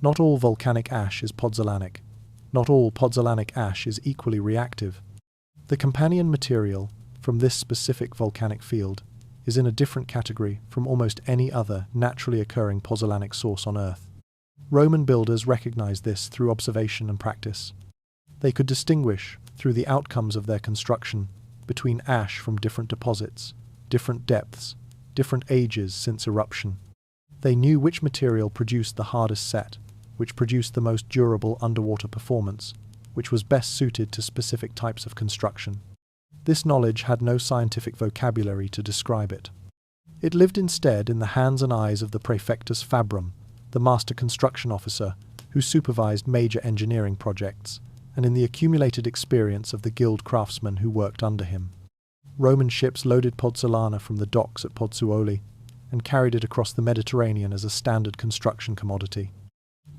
Not all volcanic ash is pozzolanic. Not all pozzolanic ash is equally reactive. The Campanian material from this specific volcanic field is in a different category from almost any other naturally occurring pozzolanic source on Earth. Roman builders recognized this through observation and practice. They could distinguish, through the outcomes of their construction, between ash from different deposits, different depths, different ages since eruption. They knew which material produced the hardest set, which produced the most durable underwater performance, which was best suited to specific types of construction. This knowledge had no scientific vocabulary to describe it. It lived instead in the hands and eyes of the praefectus fabrum, the master construction officer, who supervised major engineering projects, and in the accumulated experience of the guild craftsmen who worked under him. Roman ships loaded pozzolana from the docks at Pozzuoli and carried it across the Mediterranean as a standard construction commodity.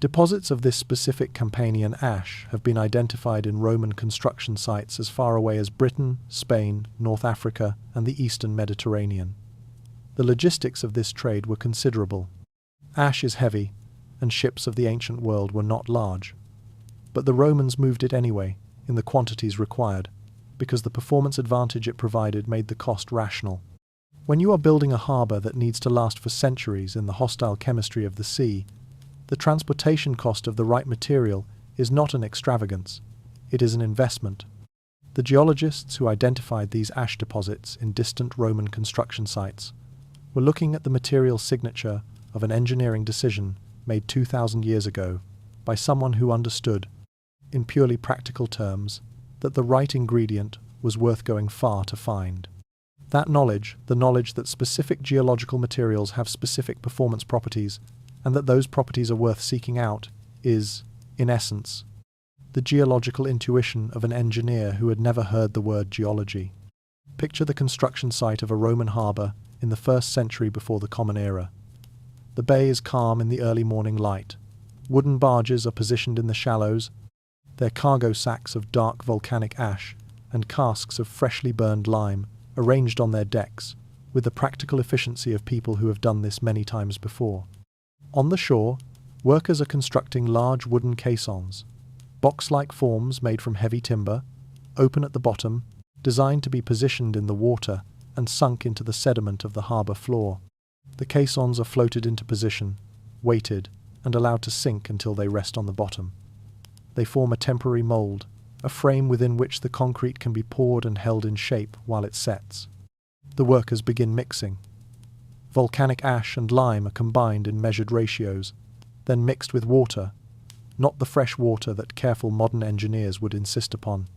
Deposits of this specific Campanian ash have been identified in Roman construction sites as far away as Britain, Spain, North Africa, and the eastern Mediterranean. The logistics of this trade were considerable. Ash is heavy, and ships of the ancient world were not large. But the Romans moved it anyway, in the quantities required, because the performance advantage it provided made the cost rational. When you are building a harbour that needs to last for centuries in the hostile chemistry of the sea, the transportation cost of the right material is not an extravagance, it is an investment. The geologists who identified these ash deposits in distant Roman construction sites were looking at the material signature of an engineering decision made 2,000 years ago by someone who understood, in purely practical terms, that the right ingredient was worth going far to find. That knowledge, the knowledge that specific geological materials have specific performance properties, and that those properties are worth seeking out, is, in essence, the geological intuition of an engineer who had never heard the word geology. Picture the construction site of a Roman harbour in the 1st century before the Common Era. The bay is calm in the early morning light. Wooden barges are positioned in the shallows, their cargo sacks of dark volcanic ash and casks of freshly burned lime arranged on their decks, with the practical efficiency of people who have done this many times before. On the shore, workers are constructing large wooden caissons, box-like forms made from heavy timber, open at the bottom, designed to be positioned in the water and sunk into the sediment of the harbour floor. The caissons are floated into position, weighted, and allowed to sink until they rest on the bottom. They form a temporary mould, a frame within which the concrete can be poured and held in shape while it sets. The workers begin mixing. Volcanic ash and lime are combined in measured ratios, then mixed with water, not the fresh water that careful modern engineers would insist upon,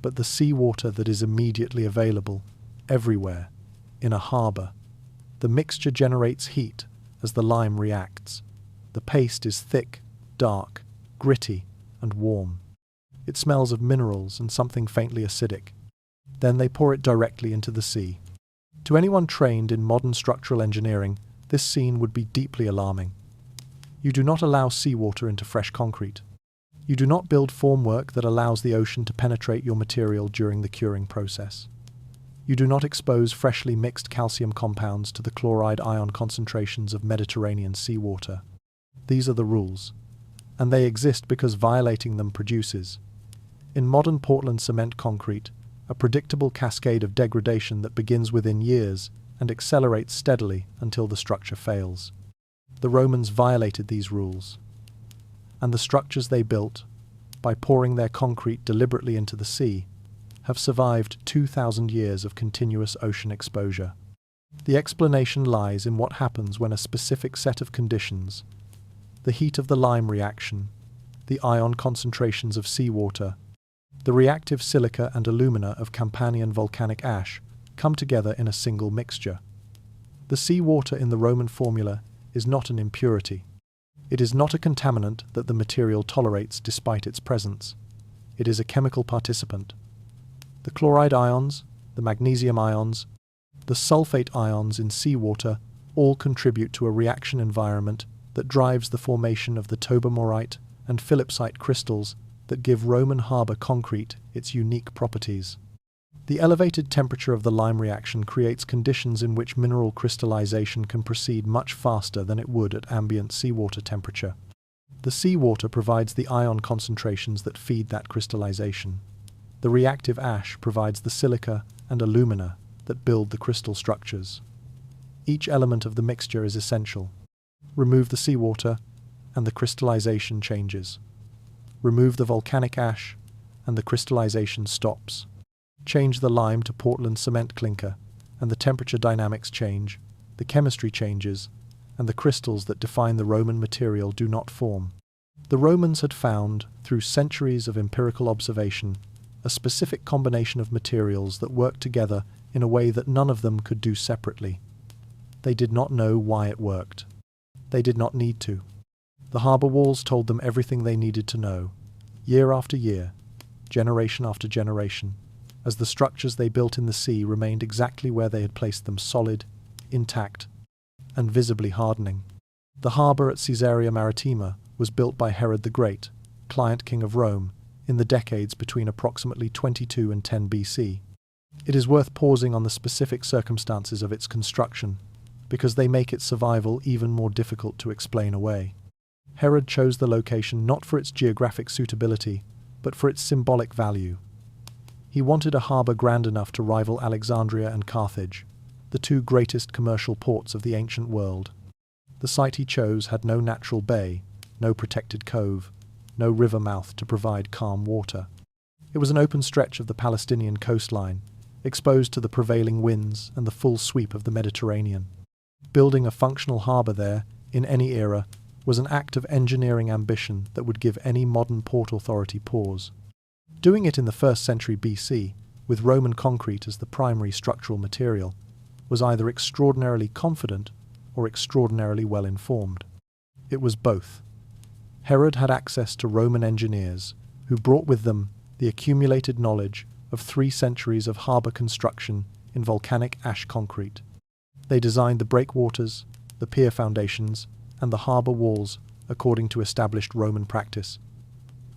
but the sea water that is immediately available, everywhere, in a harbour. The mixture generates heat as the lime reacts. The paste is thick, dark, gritty, and warm. It smells of minerals and something faintly acidic. Then they pour it directly into the sea. To anyone trained in modern structural engineering, this scene would be deeply alarming. You do not allow seawater into fresh concrete. You do not build formwork that allows the ocean to penetrate your material during the curing process. You do not expose freshly mixed calcium compounds to the chloride ion concentrations of Mediterranean seawater. These are the rules, and they exist because violating them produces, in modern Portland cement concrete, a predictable cascade of degradation that begins within years and accelerates steadily until the structure fails. The Romans violated these rules, and the structures they built, by pouring their concrete deliberately into the sea, have survived 2,000 years of continuous ocean exposure. The explanation lies in what happens when a specific set of conditions, the heat of the lime reaction, the ion concentrations of seawater, the reactive silica and alumina of Campanian volcanic ash, come together in a single mixture. The seawater in the Roman formula is not an impurity. It is not a contaminant that the material tolerates despite its presence. It is a chemical participant. The chloride ions, the magnesium ions, the sulfate ions in seawater all contribute to a reaction environment that drives the formation of the tobermorite and phillipsite crystals that give Roman harbour concrete its unique properties. The elevated temperature of the lime reaction creates conditions in which mineral crystallization can proceed much faster than it would at ambient seawater temperature. The seawater provides the ion concentrations that feed that crystallization. The reactive ash provides the silica and alumina that build the crystal structures. Each element of the mixture is essential. Remove the seawater, and the crystallization changes. Remove the volcanic ash, and the crystallization stops. Change the lime to Portland cement clinker, and the temperature dynamics change, the chemistry changes, and the crystals that define the Roman material do not form. The Romans had found, through centuries of empirical observation, a specific combination of materials that worked together in a way that none of them could do separately. They did not know why it worked. They did not need to. The harbour walls told them everything they needed to know, year after year, generation after generation, as the structures they built in the sea remained exactly where they had placed them, solid, intact, and visibly hardening. The harbour at Caesarea Maritima was built by Herod the Great, client king of Rome, in the decades between approximately 22 and 10 BC. It is worth pausing on the specific circumstances of its construction, because they make its survival even more difficult to explain away. Herod chose the location not for its geographic suitability, but for its symbolic value. He wanted a harbour grand enough to rival Alexandria and Carthage, the two greatest commercial ports of the ancient world. The site he chose had no natural bay, no protected cove, no river mouth to provide calm water. It was an open stretch of the Palestinian coastline, exposed to the prevailing winds and the full sweep of the Mediterranean. Building a functional harbour there, in any era, was an act of engineering ambition that would give any modern port authority pause. Doing it in the 1st century BC, with Roman concrete as the primary structural material, was either extraordinarily confident or extraordinarily well informed. It was both. Herod had access to Roman engineers, who brought with them the accumulated knowledge of 3 centuries of harbour construction in volcanic ash concrete. They designed the breakwaters, the pier foundations, and the harbour walls according to established Roman practice.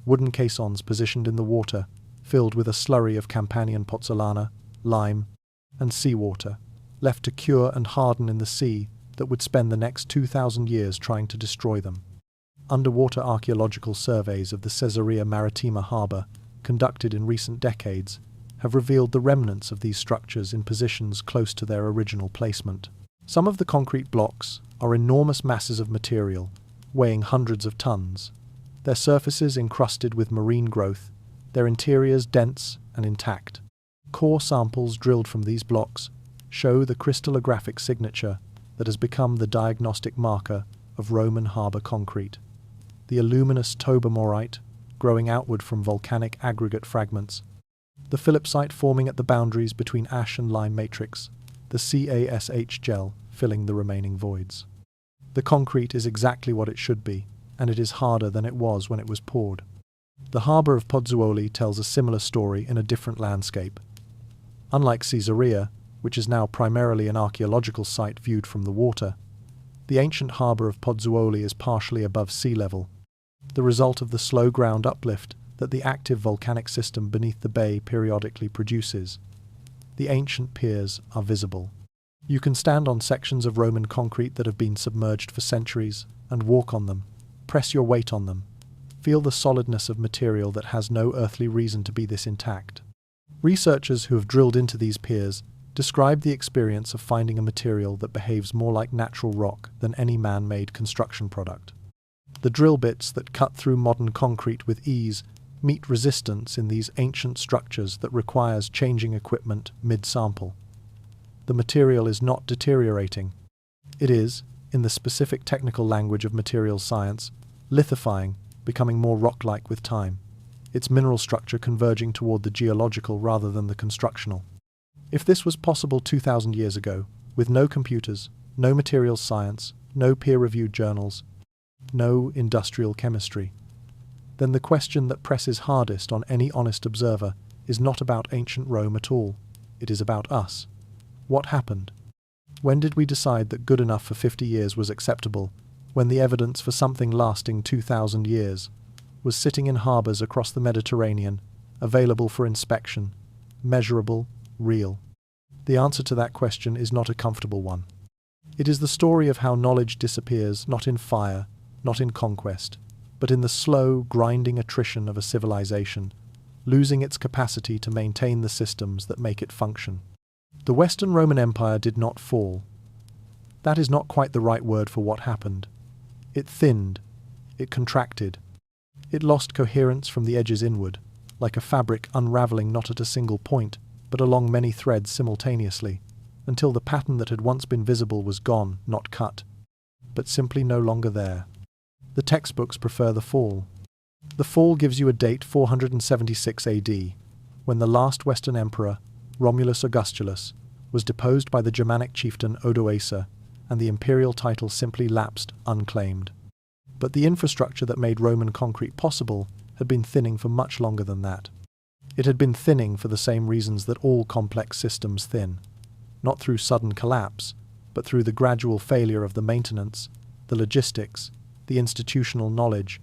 Wooden caissons positioned in the water, filled with a slurry of Campanian pozzolana, lime, and seawater, left to cure and harden in the sea that would spend the next 2,000 years trying to destroy them. Underwater archaeological surveys of the Caesarea Maritima harbour, conducted in recent decades, have revealed the remnants of these structures in positions close to their original placement. Some of the concrete blocks are enormous masses of material, weighing hundreds of tons, their surfaces encrusted with marine growth, their interiors dense and intact. Core samples drilled from these blocks show the crystallographic signature that has become the diagnostic marker of Roman harbour concrete. The aluminous tobermorite, growing outward from volcanic aggregate fragments, The phillipsite forming at the boundaries between ash and lime matrix, the CaSH gel filling the remaining voids. The concrete is exactly what it should be, and it is harder than it was when it was poured. The harbour of Pozzuoli tells a similar story in a different landscape. Unlike Caesarea, which is now primarily an archaeological site viewed from the water, the ancient harbour of Pozzuoli is partially above sea level, the result of the slow ground uplift that the active volcanic system beneath the bay periodically produces. The ancient piers are visible. You can stand on sections of Roman concrete that have been submerged for centuries and walk on them, press your weight on them, feel the solidness of material that has no earthly reason to be this intact. Researchers who have drilled into these piers describe the experience of finding a material that behaves more like natural rock than any man-made construction product. The drill bits that cut through modern concrete with ease meet resistance in these ancient structures that requires changing equipment mid-sample. The material is not deteriorating. It is, in the specific technical language of materials science, lithifying, becoming more rock-like with time, its mineral structure converging toward the geological rather than the constructional. If this was possible 2,000 years ago, with no computers, no materials science, no peer-reviewed journals, no industrial chemistry, then the question that presses hardest on any honest observer is not about ancient Rome at all. It is about us. What happened? When did we decide that good enough for 50 years was acceptable, when the evidence for something lasting 2,000 years was sitting in harbours across the Mediterranean, available for inspection, measurable, real? The answer to that question is not a comfortable one. It is the story of how knowledge disappears not in fire, not in conquest, but in the slow, grinding attrition of a civilization, losing its capacity to maintain the systems that make it function. The Western Roman Empire did not fall. That is not quite the right word for what happened. It thinned. It contracted. It lost coherence from the edges inward, like a fabric unravelling not at a single point, but along many threads simultaneously, until the pattern that had once been visible was gone, not cut, but simply no longer there. The textbooks prefer the fall. The fall gives you a date 476 AD, when the last Western emperor, Romulus Augustulus, was deposed by the Germanic chieftain Odoacer, and the imperial title simply lapsed unclaimed. But the infrastructure that made Roman concrete possible had been thinning for much longer than that. It had been thinning for the same reasons that all complex systems thin, not through sudden collapse, but through the gradual failure of the maintenance, the logistics, the institutional knowledge,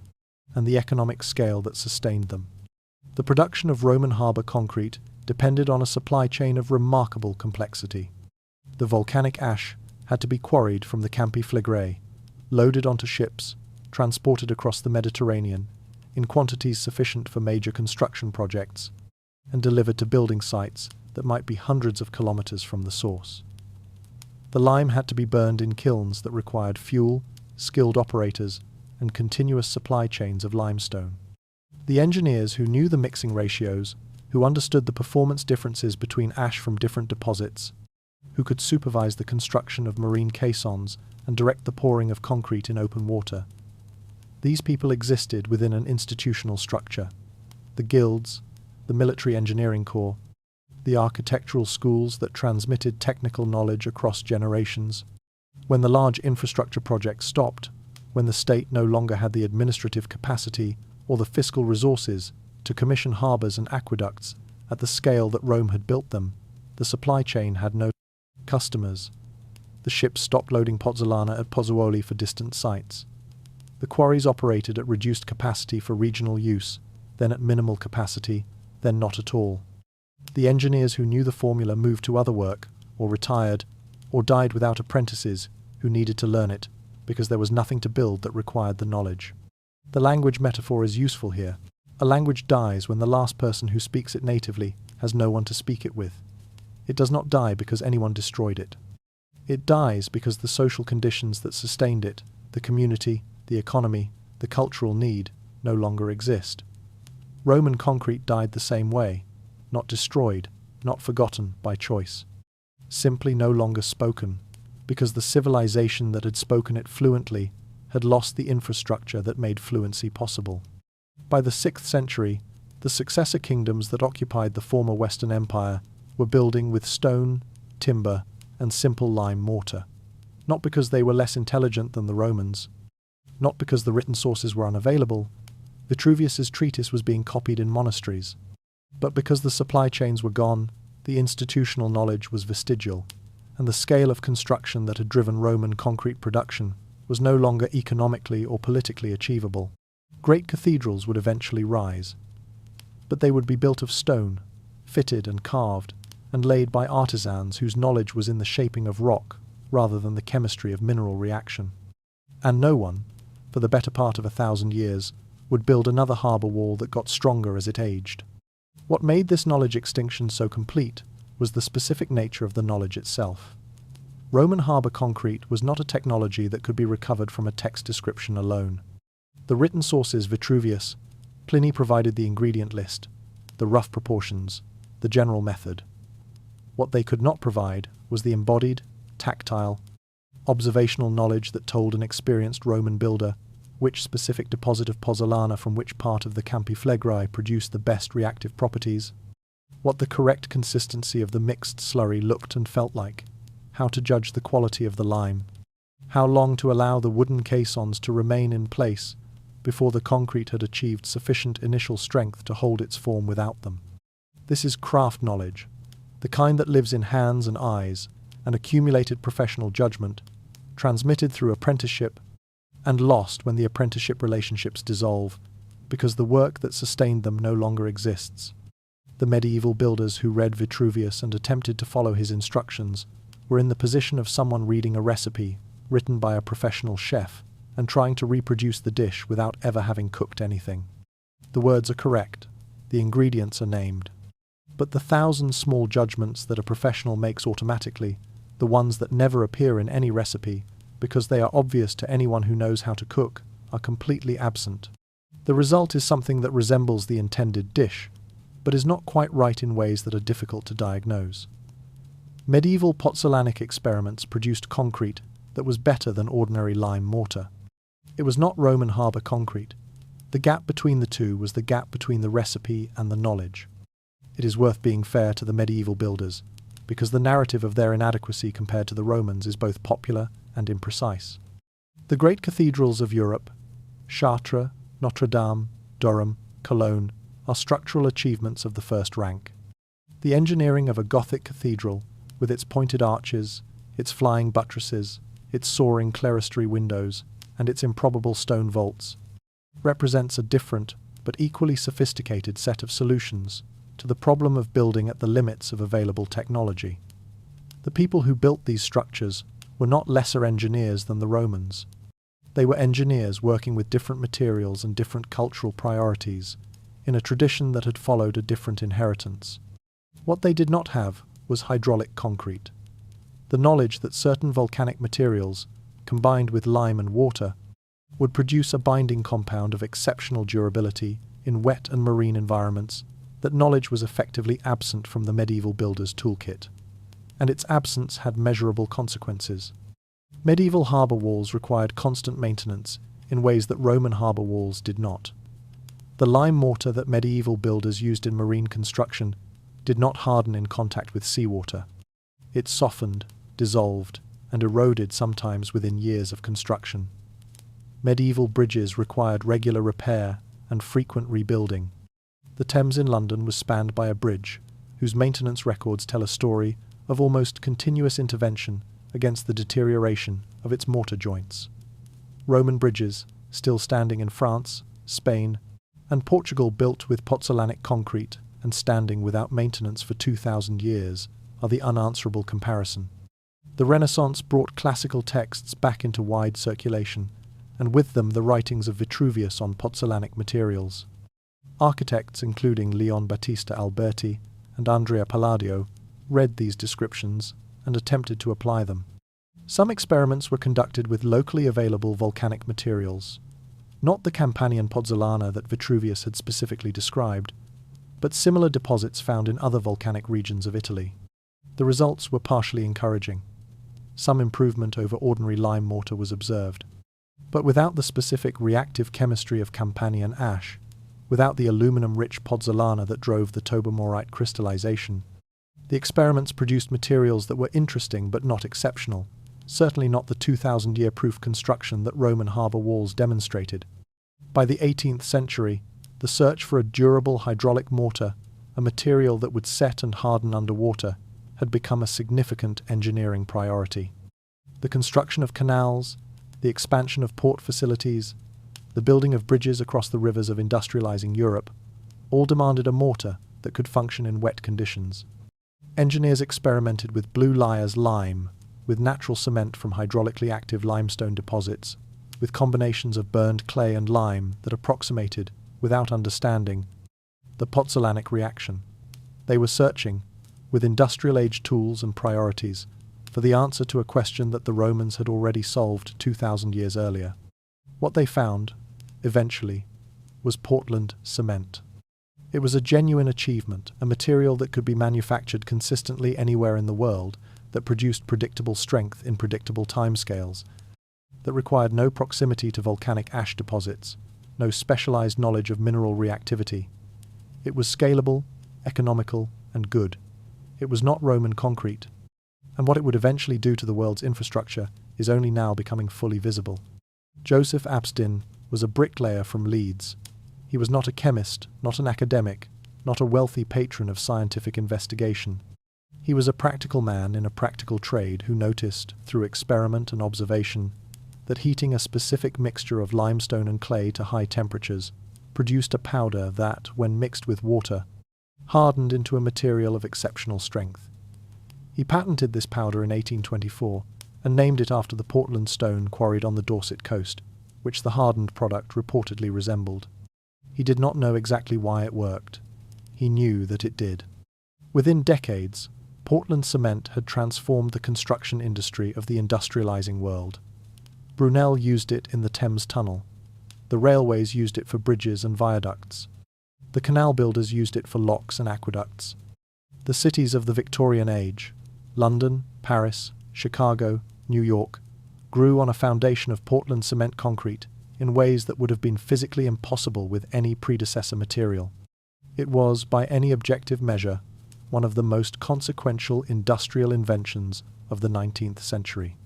and the economic scale that sustained them. The production of Roman harbour concrete depended on a supply chain of remarkable complexity. The volcanic ash had to be quarried from the Campi Flegrei, loaded onto ships, transported across the Mediterranean, in quantities sufficient for major construction projects, and delivered to building sites that might be hundreds of kilometres from the source. The lime had to be burned in kilns that required fuel, skilled operators, and continuous supply chains of limestone. The engineers who knew the mixing ratios, who understood the performance differences between ash from different deposits, who could supervise the construction of marine caissons and direct the pouring of concrete in open water. These people existed within an institutional structure: the guilds, the military engineering corps, the architectural schools that transmitted technical knowledge across generations. When the large infrastructure projects stopped, when the state no longer had the administrative capacity or the fiscal resources to commission harbours and aqueducts at the scale that Rome had built them, the supply chain had no customers. The ships stopped loading pozzolana at Pozzuoli for distant sites. The quarries operated at reduced capacity for regional use, then at minimal capacity, then not at all. The engineers who knew the formula moved to other work, or retired, or died without apprentices who needed to learn it, because there was nothing to build that required the knowledge. The language metaphor is useful here. A language dies when the last person who speaks it natively has no one to speak it with. It does not die because anyone destroyed it. It dies because the social conditions that sustained it, the community, the economy, the cultural need, no longer exist. Roman concrete died the same way, not destroyed, not forgotten by choice. Simply no longer spoken, because the civilization that had spoken it fluently had lost the infrastructure that made fluency possible. By the 6th century, the The successor kingdoms that occupied the former Western Empire were building with stone, timber, and simple lime mortar. Not because they were less intelligent than the Romans, not because the written sources were unavailable, Vitruvius's treatise was being copied in monasteries, but because the supply chains were gone, the institutional knowledge was vestigial, and the scale of construction that had driven Roman concrete production was no longer economically or politically achievable. Great cathedrals would eventually rise, but they would be built of stone, fitted and carved, and laid by artisans whose knowledge was in the shaping of rock rather than the chemistry of mineral reaction. And no one, for the better part of 1,000 years, would build another harbour wall that got stronger as it aged. What made this knowledge extinction so complete was the specific nature of the knowledge itself. Roman harbour concrete was not a technology that could be recovered from a text description alone. The written sources Vitruvius, Pliny provided the ingredient list, the rough proportions, the general method. What they could not provide was the embodied, tactile, observational knowledge that told an experienced Roman builder which specific deposit of pozzolana from which part of the Campi Flegrae produced the best reactive properties, what the correct consistency of the mixed slurry looked and felt like, how to judge the quality of the lime, how long to allow the wooden caissons to remain in place before the concrete had achieved sufficient initial strength to hold its form without them. This is craft knowledge, the kind that lives in hands and eyes, and accumulated professional judgment, transmitted through apprenticeship, and lost when the apprenticeship relationships dissolve, because the work that sustained them no longer exists. The medieval builders who read Vitruvius and attempted to follow his instructions were in the position of someone reading a recipe written by a professional chef and trying to reproduce the dish without ever having cooked anything. The words are correct, the ingredients are named. But the 1,000 small judgments that a professional makes automatically, the ones that never appear in any recipe, because they are obvious to anyone who knows how to cook, are completely absent. The result is something that resembles the intended dish, but is not quite right in ways that are difficult to diagnose. Medieval pozzolanic experiments produced concrete that was better than ordinary lime mortar. It was not Roman harbour concrete. The gap between the two was the gap between the recipe and the knowledge. It is worth being fair to the medieval builders, because the narrative of their inadequacy compared to the Romans is both popular and imprecise. The great cathedrals of Europe, Chartres, Notre Dame, Durham, Cologne, are structural achievements of the first rank. The engineering of a Gothic cathedral, with its pointed arches, its flying buttresses, its soaring clerestory windows, and its improbable stone vaults, represents a different but equally sophisticated set of solutions to the problem of building at the limits of available technology. The people who built these structures were not lesser engineers than the Romans. They were engineers working with different materials and different cultural priorities, in a tradition that had followed a different inheritance. What they did not have was hydraulic concrete. The knowledge that certain volcanic materials, combined with lime and water, would produce a binding compound of exceptional durability in wet and marine environments, that knowledge was effectively absent from the medieval builder's toolkit, and its absence had measurable consequences. Medieval harbour walls required constant maintenance in ways that Roman harbour walls did not. The lime mortar that medieval builders used in marine construction did not harden in contact with seawater. It softened, dissolved, and eroded sometimes within years of construction. Medieval bridges required regular repair and frequent rebuilding. The Thames in London was spanned by a bridge, whose maintenance records tell a story of almost continuous intervention against the deterioration of its mortar joints. Roman bridges, still standing in France, Spain, and Portugal, built with pozzolanic concrete and standing without maintenance for 2,000 years, are the unanswerable comparison. The Renaissance brought classical texts back into wide circulation, and with them the writings of Vitruvius on pozzolanic materials. Architects including Leon Battista Alberti and Andrea Palladio read these descriptions and attempted to apply them. Some experiments were conducted with locally available volcanic materials, not the Campanian pozzolana that Vitruvius had specifically described, but similar deposits found in other volcanic regions of Italy. The results were partially encouraging. Some improvement over ordinary lime mortar was observed, but without the specific reactive chemistry of Campanian ash, without the aluminum-rich pozzolana that drove the tobermorite crystallization. The experiments produced materials that were interesting but not exceptional, certainly not the 2,000-year proof construction that Roman harbour walls demonstrated. By the 18th century, the search for a durable hydraulic mortar, a material that would set and harden underwater, had become a significant engineering priority. The construction of canals, the expansion of port facilities, the building of bridges across the rivers of industrializing Europe, all demanded a mortar that could function in wet conditions. Engineers experimented with blue liar's lime, with natural cement from hydraulically active limestone deposits, with combinations of burned clay and lime that approximated, without understanding, the pozzolanic reaction. They were searching, with industrial-age tools and priorities, for the answer to a question that the Romans had already solved 2,000 years earlier. What they found, eventually, was Portland cement. It was a genuine achievement, a material that could be manufactured consistently anywhere in the world, that produced predictable strength in predictable timescales, that required no proximity to volcanic ash deposits, no specialized knowledge of mineral reactivity. It was scalable, economical, and good. It was not Roman concrete, and what it would eventually do to the world's infrastructure is only now becoming fully visible. Joseph Abstin was a bricklayer from Leeds. He was not a chemist, not an academic, not a wealthy patron of scientific investigation. He was a practical man in a practical trade who noticed, through experiment and observation, that heating a specific mixture of limestone and clay to high temperatures produced a powder that, when mixed with water, hardened into a material of exceptional strength. He patented this powder in 1824 and named it after the Portland stone quarried on the Dorset coast, which the hardened product reportedly resembled. He did not know exactly why it worked. He knew that it did. Within decades, Portland cement had transformed the construction industry of the industrializing world. Brunel used it in the Thames Tunnel. The railways used it for bridges and viaducts. The canal builders used it for locks and aqueducts. The cities of the Victorian age, London, Paris, Chicago, New York, grew on a foundation of Portland cement concrete in ways that would have been physically impossible with any predecessor material. It was, by any objective measure, one of the most consequential industrial inventions of the 19th century.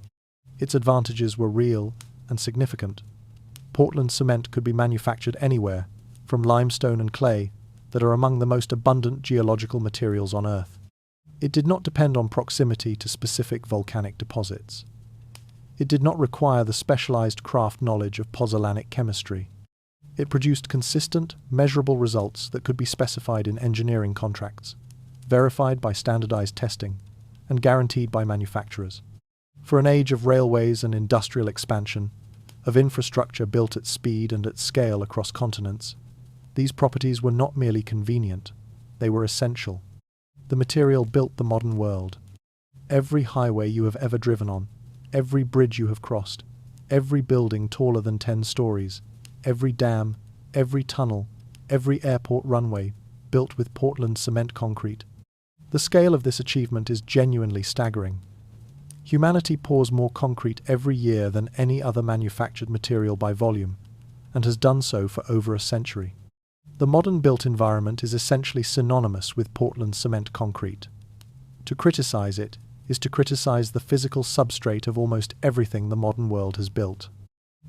Its advantages were real and significant. Portland cement could be manufactured anywhere, from limestone and clay, that are among the most abundant geological materials on Earth. It did not depend on proximity to specific volcanic deposits. It did not require the specialized craft knowledge of pozzolanic chemistry. It produced consistent, measurable results that could be specified in engineering contracts, verified by standardized testing, and guaranteed by manufacturers. For an age of railways and industrial expansion, of infrastructure built at speed and at scale across continents, these properties were not merely convenient, they were essential. The material built the modern world. Every highway you have ever driven on, every bridge you have crossed, every building taller than 10 stories, every dam, every tunnel, every airport runway, built with Portland cement concrete. The scale of this achievement is genuinely staggering. Humanity pours more concrete every year than any other manufactured material by volume, and has done so for over a century. The modern built environment is essentially synonymous with Portland cement concrete. To criticize it is to criticize the physical substrate of almost everything the modern world has built.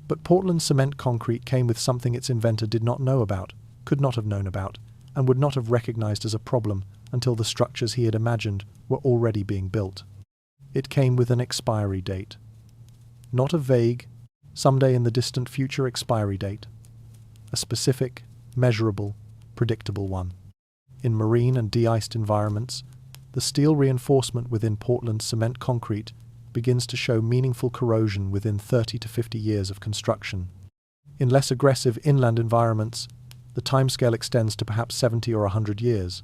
But Portland cement concrete came with something its inventor did not know about, could not have known about, and would not have recognized as a problem until the structures he had imagined were already being built. It came with an expiry date. Not a vague, someday in the distant future expiry date. A specific, measurable, predictable one. In marine and de-iced environments, the steel reinforcement within Portland cement concrete begins to show meaningful corrosion within 30 to 50 years of construction. In less aggressive inland environments, the timescale extends to perhaps 70 or 100 years.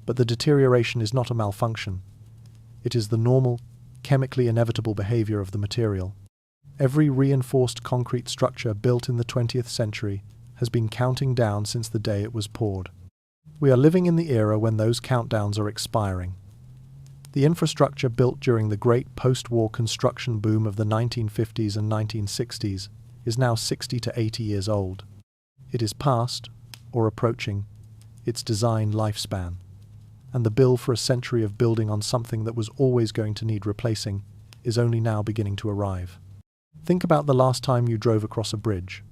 But the deterioration is not a malfunction. It is the normal, chemically inevitable behavior of the material. Every reinforced concrete structure built in the 20th century has been counting down since the day it was poured. We are living in the era when those countdowns are expiring. The infrastructure built during the great post-war construction boom of the 1950s and 1960s is now 60 to 80 years old. It is past, or approaching, its design lifespan, and the bill for a century of building on something that was always going to need replacing is only now beginning to arrive. Think about the last time you drove across a bridge.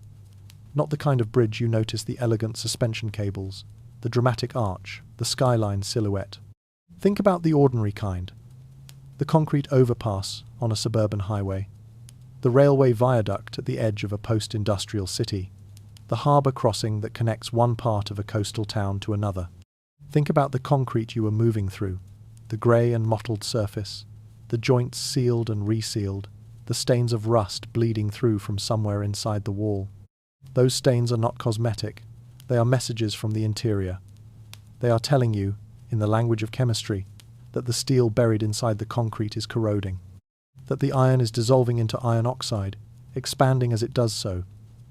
Not the kind of bridge you notice the elegant suspension cables, the dramatic arch, the skyline silhouette. Think about the ordinary kind. The concrete overpass on a suburban highway, the railway viaduct at the edge of a post-industrial city, the harbour crossing that connects one part of a coastal town to another. Think about the concrete you were moving through, the grey and mottled surface, the joints sealed and resealed, the stains of rust bleeding through from somewhere inside the wall. Those stains are not cosmetic, they are messages from the interior. They are telling you, in the language of chemistry, that the steel buried inside the concrete is corroding, that the iron is dissolving into iron oxide, expanding as it does so,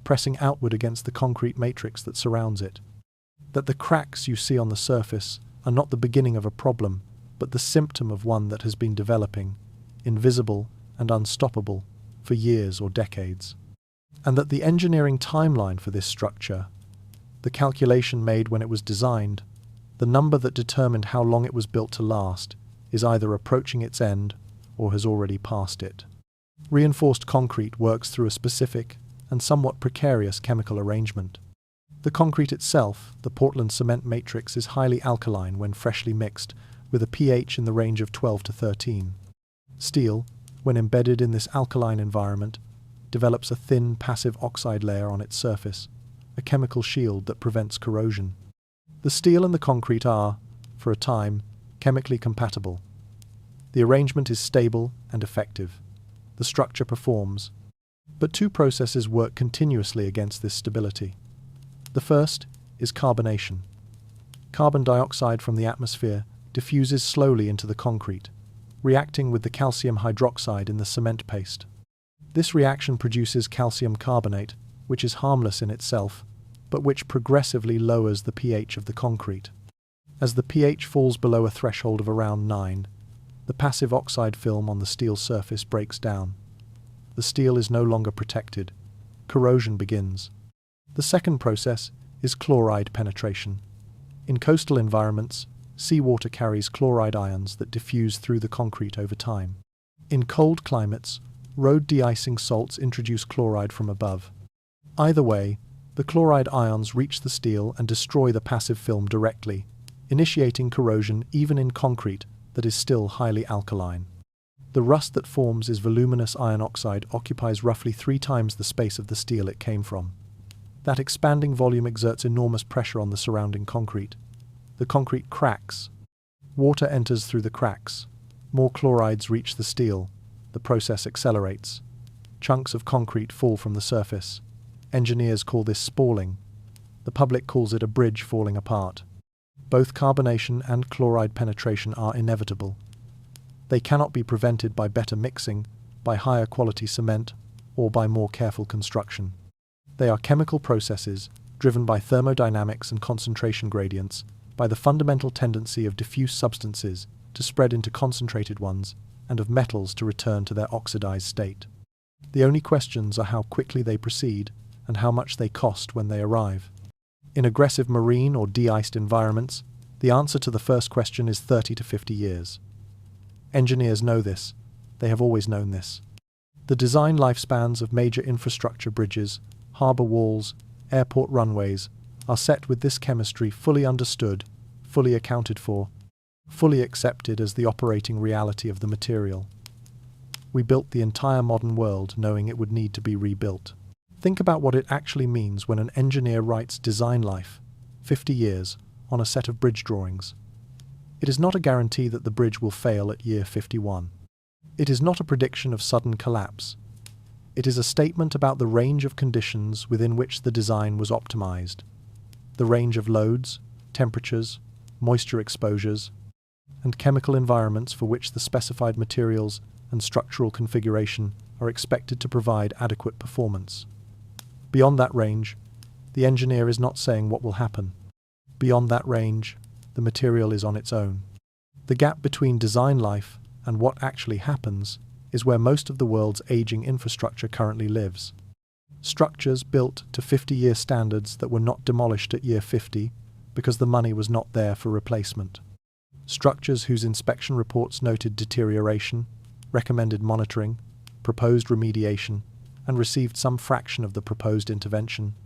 pressing outward against the concrete matrix that surrounds it, that the cracks you see on the surface are not the beginning of a problem, but the symptom of one that has been developing, invisible and unstoppable, for years or decades. And that the engineering timeline for this structure, the calculation made when it was designed, the number that determined how long it was built to last, is either approaching its end or has already passed it. Reinforced concrete works through a specific and somewhat precarious chemical arrangement. The concrete itself, the Portland cement matrix, is highly alkaline when freshly mixed, with a pH in the range of 12 to 13. Steel, when embedded in this alkaline environment, develops a thin passive oxide layer on its surface, a chemical shield that prevents corrosion. The steel and the concrete are, for a time, chemically compatible. The arrangement is stable and effective. The structure performs. But two processes work continuously against this stability. The first is carbonation. Carbon dioxide from the atmosphere diffuses slowly into the concrete, reacting with the calcium hydroxide in the cement paste. This reaction produces calcium carbonate, which is harmless in itself, but which progressively lowers the pH of the concrete. As the pH falls below a threshold of around 9, the passive oxide film on the steel surface breaks down. The steel is no longer protected. Corrosion begins. The second process is chloride penetration. In coastal environments, seawater carries chloride ions that diffuse through the concrete over time. In cold climates, road de-icing salts introduce chloride from above. Either way, the chloride ions reach the steel and destroy the passive film directly, initiating corrosion even in concrete that is still highly alkaline. The rust that forms is voluminous iron oxide occupies roughly 3 times the space of the steel it came from. That expanding volume exerts enormous pressure on the surrounding concrete. The concrete cracks. Water enters through the cracks. More chlorides reach the steel. The process accelerates. Chunks of concrete fall from the surface. Engineers call this spalling. The public calls it a bridge falling apart. Both carbonation and chloride penetration are inevitable. They cannot be prevented by better mixing, by higher quality cement, or by more careful construction. They are chemical processes driven by thermodynamics and concentration gradients, by the fundamental tendency of diffuse substances to spread into concentrated ones, and of metals to return to their oxidized state. The only questions are how quickly they proceed and how much they cost when they arrive. In aggressive marine or de-iced environments, the answer to the first question is 30 to 50 years. Engineers know this. They have always known this. The design lifespans of major infrastructure bridges, harbour walls, airport runways are set with this chemistry fully understood, fully accounted for, fully accepted as the operating reality of the material. We built the entire modern world knowing it would need to be rebuilt. Think about what it actually means when an engineer writes design life, 50 years, on a set of bridge drawings. It is not a guarantee that the bridge will fail at year 51. It is not a prediction of sudden collapse. It is a statement about the range of conditions within which the design was optimized, the range of loads, temperatures, moisture exposures, and chemical environments for which the specified materials and structural configuration are expected to provide adequate performance. Beyond that range, the engineer is not saying what will happen. Beyond that range, the material is on its own. The gap between design life and what actually happens is where most of the world's aging infrastructure currently lives. Structures built to 50-year standards that were not demolished at year 50 because the money was not there for replacement. Structures whose inspection reports noted deterioration, recommended monitoring, proposed remediation, and received some fraction of the proposed intervention,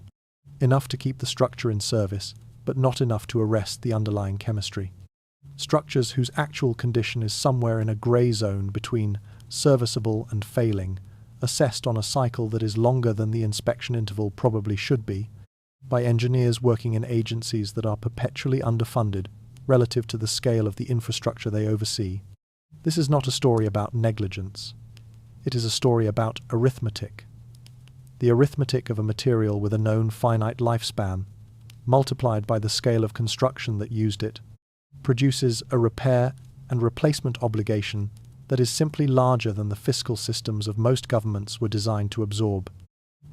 enough to keep the structure in service, but not enough to arrest the underlying chemistry. Structures whose actual condition is somewhere in a grey zone between serviceable and failing, assessed on a cycle that is longer than the inspection interval probably should be, by engineers working in agencies that are perpetually underfunded relative to the scale of the infrastructure they oversee. This is not a story about negligence. It is a story about arithmetic. The arithmetic of a material with a known finite lifespan, multiplied by the scale of construction that used it, produces a repair and replacement obligation that is simply larger than the fiscal systems of most governments were designed to absorb.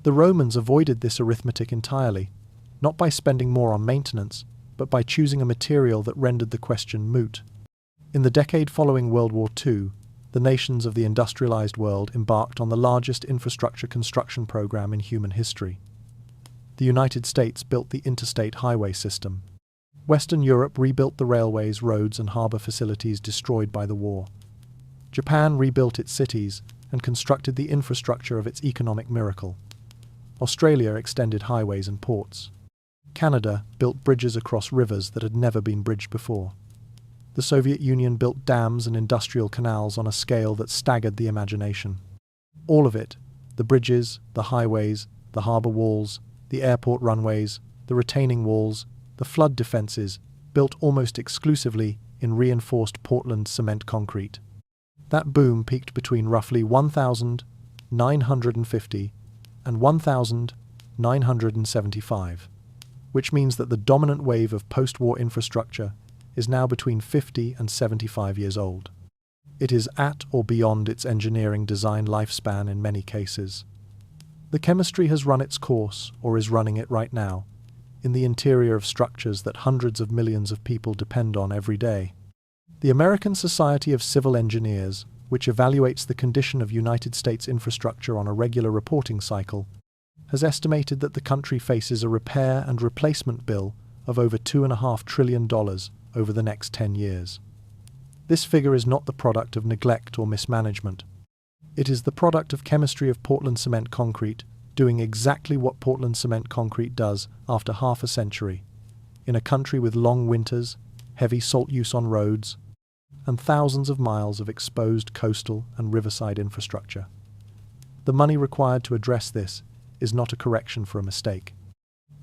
The Romans avoided this arithmetic entirely, not by spending more on maintenance, but by choosing a material that rendered the question moot. In the decade following World War II, the nations of the industrialized world embarked on the largest infrastructure construction program in human history. The United States built the interstate highway system. Western Europe rebuilt the railways, roads, and harbor facilities destroyed by the war. Japan rebuilt its cities and constructed the infrastructure of its economic miracle. Australia extended highways and ports. Canada built bridges across rivers that had never been bridged before. The Soviet Union built dams and industrial canals on a scale that staggered the imagination. All of it, the bridges, the highways, the harbour walls, the airport runways, the retaining walls, the flood defences, built almost exclusively in reinforced Portland cement concrete. That boom peaked between roughly 1,950 and 1,975, which means that the dominant wave of post-war infrastructure is now between 50 and 75 years old. It is at or beyond its engineering design lifespan in many cases. The chemistry has run its course, or is running it right now, in the interior of structures that hundreds of millions of people depend on every day. The American Society of Civil Engineers, which evaluates the condition of United States infrastructure on a regular reporting cycle, has estimated that the country faces a repair and replacement bill of over $2.5 trillion over the next 10 years. This figure is not the product of neglect or mismanagement. It is the product of chemistry of Portland cement concrete doing exactly what Portland cement concrete does after half a century, in a country with long winters, heavy salt use on roads, and thousands of miles of exposed coastal and riverside infrastructure. The money required to address this is not a correction for a mistake.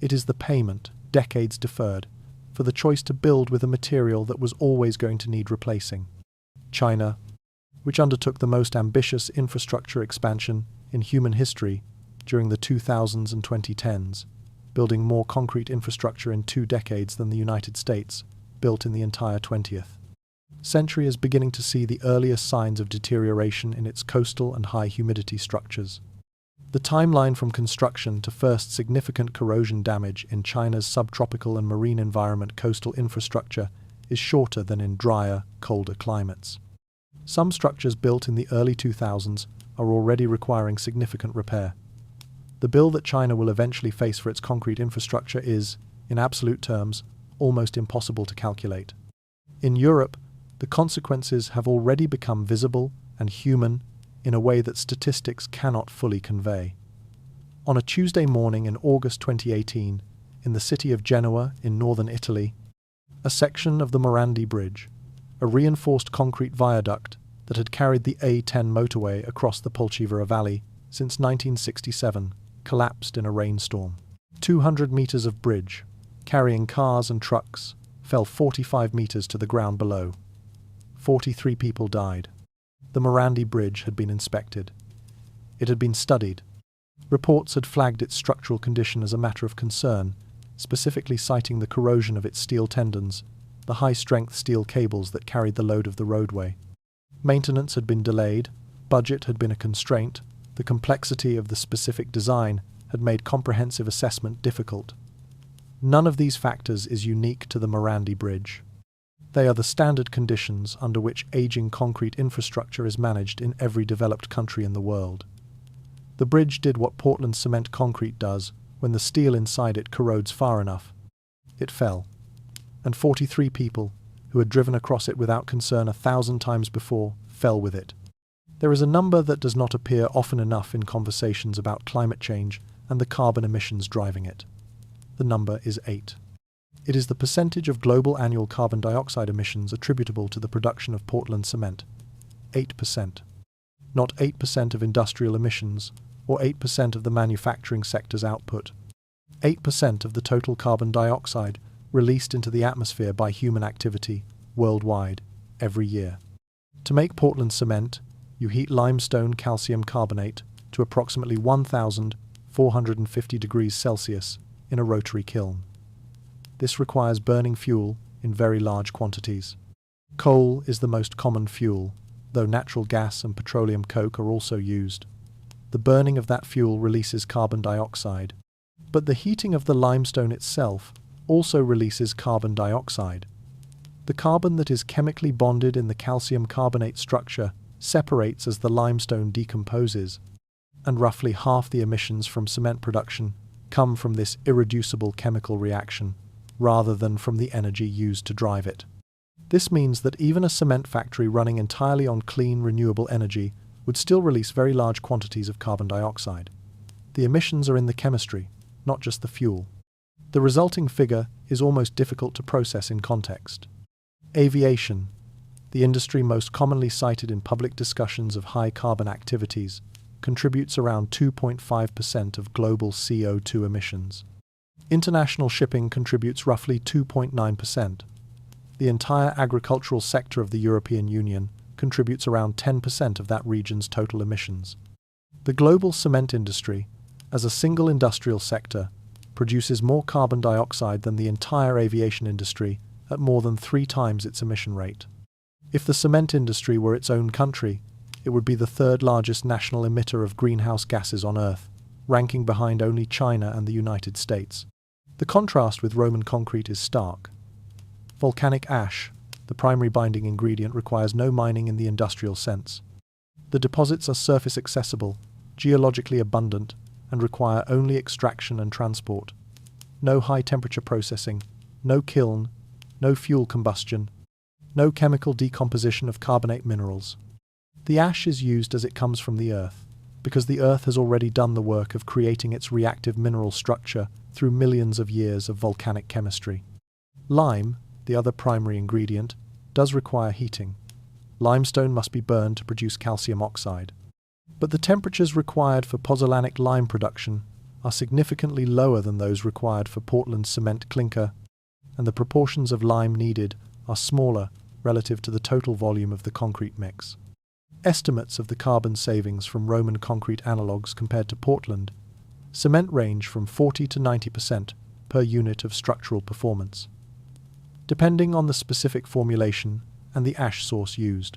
It is the payment, decades deferred, for the choice to build with a material that was always going to need replacing. China, which undertook the most ambitious infrastructure expansion in human history during the 2000s and 2010s, building more concrete infrastructure in 2 decades than the United States, built in the entire 20th century, is beginning to see the earliest signs of deterioration in its coastal and high humidity structures. The timeline from construction to first significant corrosion damage in China's subtropical and marine environment coastal infrastructure is shorter than in drier, colder climates. Some structures built in the early 2000s are already requiring significant repair. The bill that China will eventually face for its concrete infrastructure is, in absolute terms, almost impossible to calculate. In Europe, the consequences have already become visible and human in a way that statistics cannot fully convey. On a Tuesday morning in August 2018, in the city of Genoa in northern Italy, a section of the Morandi Bridge, a reinforced concrete viaduct that had carried the A10 motorway across the Polcivera Valley since 1967, collapsed in a rainstorm. 200 meters of bridge, carrying cars and trucks, fell 45 meters to the ground below. 43 people died. The Morandi Bridge had been inspected. It had been studied. Reports had flagged its structural condition as a matter of concern, specifically citing the corrosion of its steel tendons, the high-strength steel cables that carried the load of the roadway. Maintenance had been delayed, budget had been a constraint, the complexity of the specific design had made comprehensive assessment difficult. None of these factors is unique to the Morandi Bridge. They are the standard conditions under which aging concrete infrastructure is managed in every developed country in the world. The bridge did what Portland cement concrete does when the steel inside it corrodes far enough. It fell, and 43 people, who had driven across it without concern 1,000 times before, fell with it. There is a number that does not appear often enough in conversations about climate change and the carbon emissions driving it. The number is 8. It is the percentage of global annual carbon dioxide emissions attributable to the production of Portland cement. 8%. Not 8% of industrial emissions, or 8% of the manufacturing sector's output. 8% of the total carbon dioxide released into the atmosphere by human activity worldwide every year. To make Portland cement, you heat limestone calcium carbonate to approximately 1,450 degrees Celsius in a rotary kiln. This requires burning fuel in very large quantities. Coal is the most common fuel, though natural gas and petroleum coke are also used. The burning of that fuel releases carbon dioxide, but the heating of the limestone itself also releases carbon dioxide. The carbon that is chemically bonded in the calcium carbonate structure separates as the limestone decomposes, and roughly half the emissions from cement production come from this irreducible chemical reaction, rather than from the energy used to drive it. This means that even a cement factory running entirely on clean, renewable energy would still release very large quantities of carbon dioxide. The emissions are in the chemistry, not just the fuel. The resulting figure is almost difficult to process in context. Aviation, the industry most commonly cited in public discussions of high carbon activities, contributes around 2.5% of global CO2 emissions. International shipping contributes roughly 2.9%. The entire agricultural sector of the European Union contributes around 10% of that region's total emissions. The global cement industry, as a single industrial sector, produces more carbon dioxide than the entire aviation industry at more than 3 times its emission rate. If the cement industry were its own country, it would be the third largest national emitter of greenhouse gases on Earth, ranking behind only China and the United States. The contrast with Roman concrete is stark. Volcanic ash, the primary binding ingredient, requires no mining in the industrial sense. The deposits are surface accessible, geologically abundant, and require only extraction and transport. No high-temperature processing, no kiln, no fuel combustion, no chemical decomposition of carbonate minerals. The ash is used as it comes from the earth, because the earth has already done the work of creating its reactive mineral structure through millions of years of volcanic chemistry. Lime, the other primary ingredient, does require heating. Limestone must be burned to produce calcium oxide. But the temperatures required for pozzolanic lime production are significantly lower than those required for Portland cement clinker, and the proportions of lime needed are smaller relative to the total volume of the concrete mix. Estimates of the carbon savings from Roman concrete analogues compared to Portland cement range from 40 to 90% per unit of structural performance, depending on the specific formulation and the ash source used.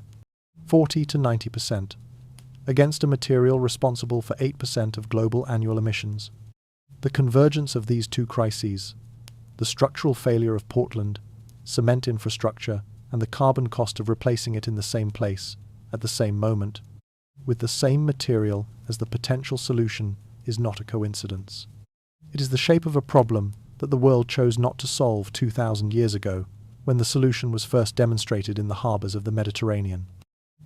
40 to 90%, against a material responsible for 8% of global annual emissions. The convergence of these two crises, the structural failure of Portland, cement infrastructure, and the carbon cost of replacing it in the same place, at the same moment, with the same material as the potential solution, is not a coincidence. It is the shape of a problem that the world chose not to solve 2,000 years ago, when the solution was first demonstrated in the harbours of the Mediterranean.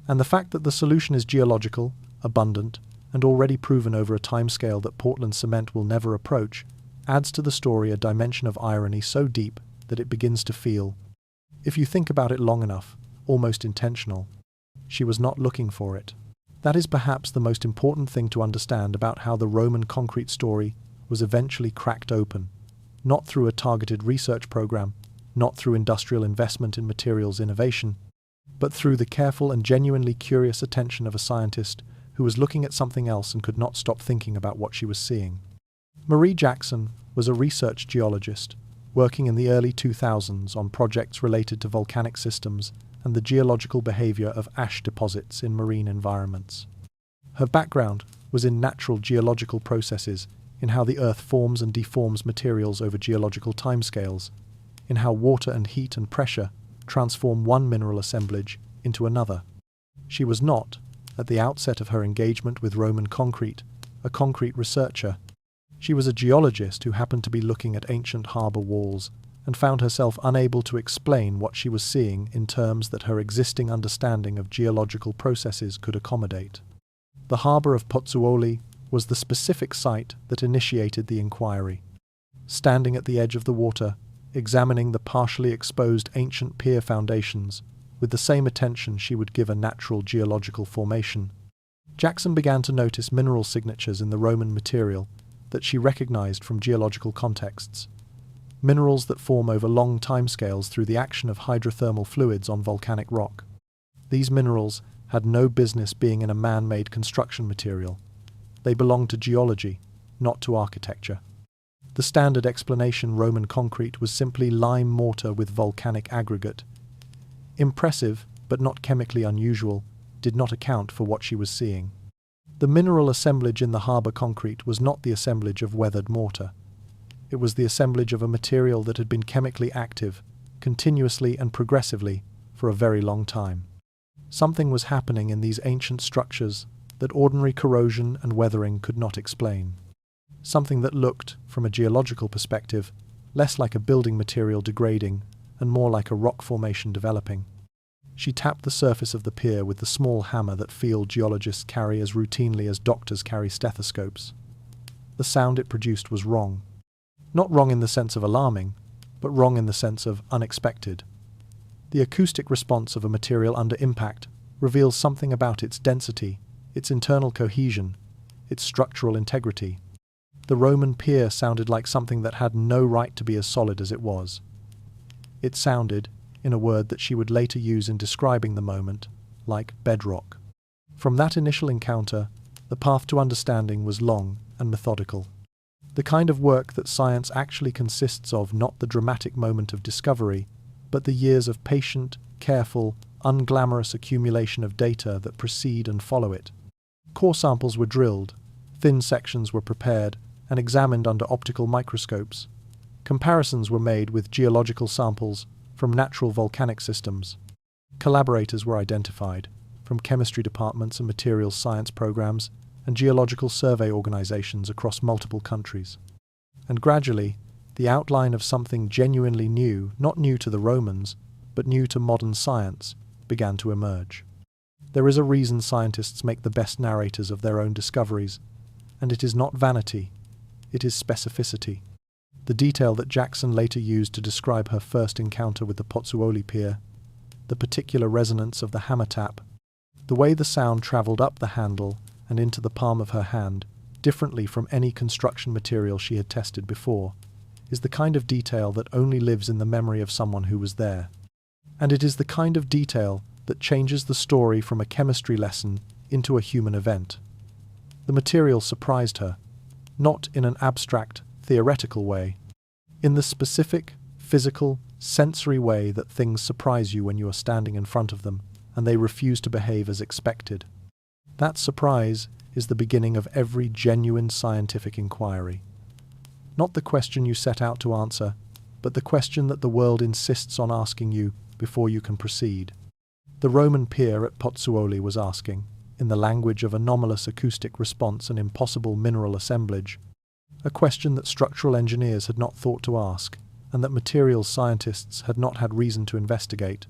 And the fact that the solution is geological, abundant, and already proven over a timescale that Portland cement will never approach, adds to the story a dimension of irony so deep that it begins to feel, if you think about it long enough, almost intentional. She was not looking for it. That is perhaps the most important thing to understand about how the Roman concrete story was eventually cracked open, not through a targeted research program, not through industrial investment in materials innovation, but through the careful and genuinely curious attention of a scientist who was looking at something else and could not stop thinking about what she was seeing. Marie Jackson was a research geologist, working in the early 2000s on projects related to volcanic systems and the geological behavior of ash deposits in marine environments. Her background was in natural geological processes, in how the earth forms and deforms materials over geological timescales, in how water and heat and pressure transform one mineral assemblage into another. She was not, at the outset of her engagement with Roman concrete, a concrete researcher. She was a geologist who happened to be looking at ancient harbour walls and found herself unable to explain what she was seeing in terms that her existing understanding of geological processes could accommodate. The harbour of Pozzuoli was the specific site that initiated the inquiry. Standing at the edge of the water, examining the partially exposed ancient pier foundations with the same attention she would give a natural geological formation, Jackson began to notice mineral signatures in the Roman material that she recognized from geological contexts. Minerals that form over long timescales through the action of hydrothermal fluids on volcanic rock. These minerals had no business being in a man-made construction material. They belonged to geology, not to architecture. The standard explanation Roman concrete was simply lime mortar with volcanic aggregate. Impressive, but not chemically unusual, did not account for what she was seeing. The mineral assemblage in the harbour concrete was not the assemblage of weathered mortar. It was the assemblage of a material that had been chemically active, continuously and progressively, for a very long time. Something was happening in these ancient structures that ordinary corrosion and weathering could not explain. Something that looked, from a geological perspective, less like a building material degrading and more like a rock formation developing. She tapped the surface of the pier with the small hammer that field geologists carry as routinely as doctors carry stethoscopes. The sound it produced was wrong. Not wrong in the sense of alarming, but wrong in the sense of unexpected. The acoustic response of a material under impact reveals something about its density, its internal cohesion, its structural integrity. The Roman pier sounded like something that had no right to be as solid as it was. It sounded, in a word that she would later use in describing the moment, like bedrock. From that initial encounter, the path to understanding was long and methodical. The kind of work that science actually consists of, not the dramatic moment of discovery, but the years of patient, careful, unglamorous accumulation of data that precede and follow it. Core samples were drilled, thin sections were prepared and examined under optical microscopes. Comparisons were made with geological samples from natural volcanic systems. Collaborators were identified from chemistry departments and materials science programs and geological survey organizations across multiple countries. And gradually, the outline of something genuinely new, not new to the Romans, but new to modern science, began to emerge. There is a reason scientists make the best narrators of their own discoveries, and it is not vanity, it is specificity. The detail that Jackson later used to describe her first encounter with the Pozzuoli pier, the particular resonance of the hammer tap, the way the sound travelled up the handle and into the palm of her hand, differently from any construction material she had tested before, is the kind of detail that only lives in the memory of someone who was there. And it is the kind of detail that changes the story from a chemistry lesson into a human event. The material surprised her, not in an abstract, theoretical way, in the specific, physical, sensory way that things surprise you when you are standing in front of them and they refuse to behave as expected. That surprise is the beginning of every genuine scientific inquiry. Not the question you set out to answer, but the question that the world insists on asking you before you can proceed. The Roman pier at Pozzuoli was asking, in the language of anomalous acoustic response and impossible mineral assemblage, a question that structural engineers had not thought to ask, and that materials scientists had not had reason to investigate.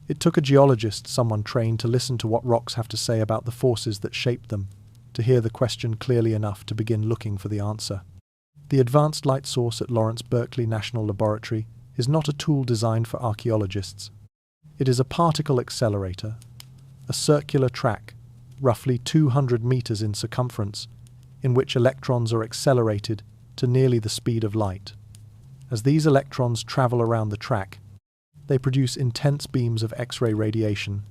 It took a geologist, someone trained to listen to what rocks have to say about the forces that shape them, to hear the question clearly enough to begin looking for the answer. The Advanced Light Source at Lawrence Berkeley National Laboratory is not a tool designed for archaeologists. It is a particle accelerator, a circular track, roughly 200 meters in circumference, in which electrons are accelerated to nearly the speed of light. As these electrons travel around the track, they produce intense beams of X-ray radiation,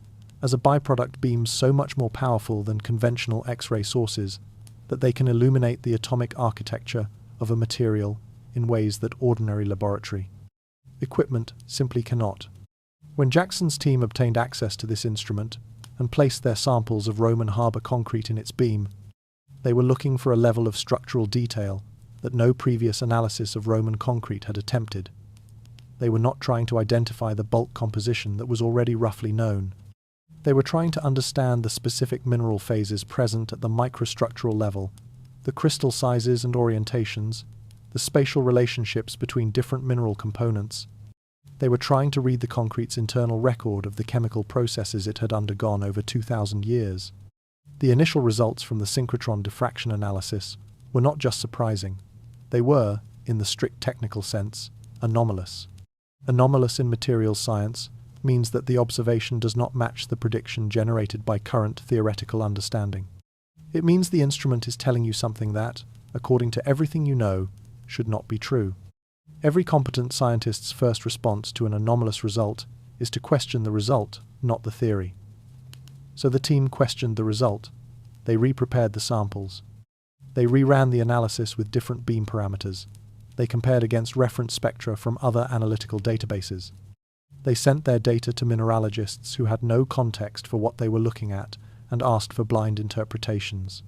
as a byproduct beams so much more powerful than conventional X-ray sources that they can illuminate the atomic architecture of a material in ways that ordinary laboratory equipment simply cannot. When Jackson's team obtained access to this instrument and placed their samples of Roman harbour concrete in its beam, they were looking for a level of structural detail that no previous analysis of Roman concrete had attempted. They were not trying to identify the bulk composition that was already roughly known. They were trying to understand the specific mineral phases present at the microstructural level the crystal sizes and orientations, the spatial relationships between different mineral components. They were trying to read the concrete's internal record of the chemical processes it had undergone over 2,000 years. The initial results from the synchrotron diffraction analysis were not just surprising, they were, in the strict technical sense, anomalous. Anomalous in materials science means that the observation does not match the prediction generated by current theoretical understanding. It means the instrument is telling you something that, according to everything you know, should not be true. Every competent scientist's first response to an anomalous result is to question the result, not the theory. So the team questioned the result. They re-prepared the samples. They reran the analysis with different beam parameters. They compared against reference spectra from other analytical databases. They sent their data to mineralogists who had no context for what they were looking at and asked for blind interpretations.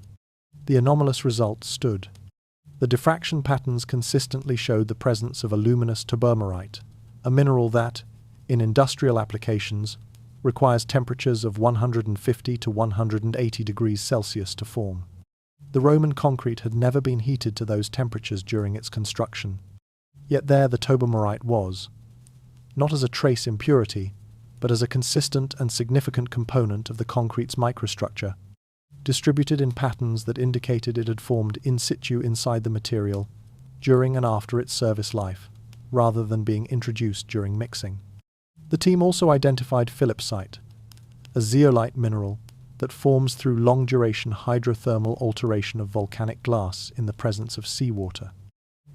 The anomalous result stood. The diffraction patterns consistently showed the presence of a luminous tobermorite, a mineral that, in industrial applications, requires temperatures of 150 to 180 degrees Celsius to form. The Roman concrete had never been heated to those temperatures during its construction. Yet there the tobermorite was, not as a trace impurity, but as a consistent and significant component of the concrete's microstructure, distributed in patterns that indicated it had formed in situ inside the material during and after its service life, rather than being introduced during mixing. The team also identified philipsite, a zeolite mineral that forms through long-duration hydrothermal alteration of volcanic glass in the presence of seawater.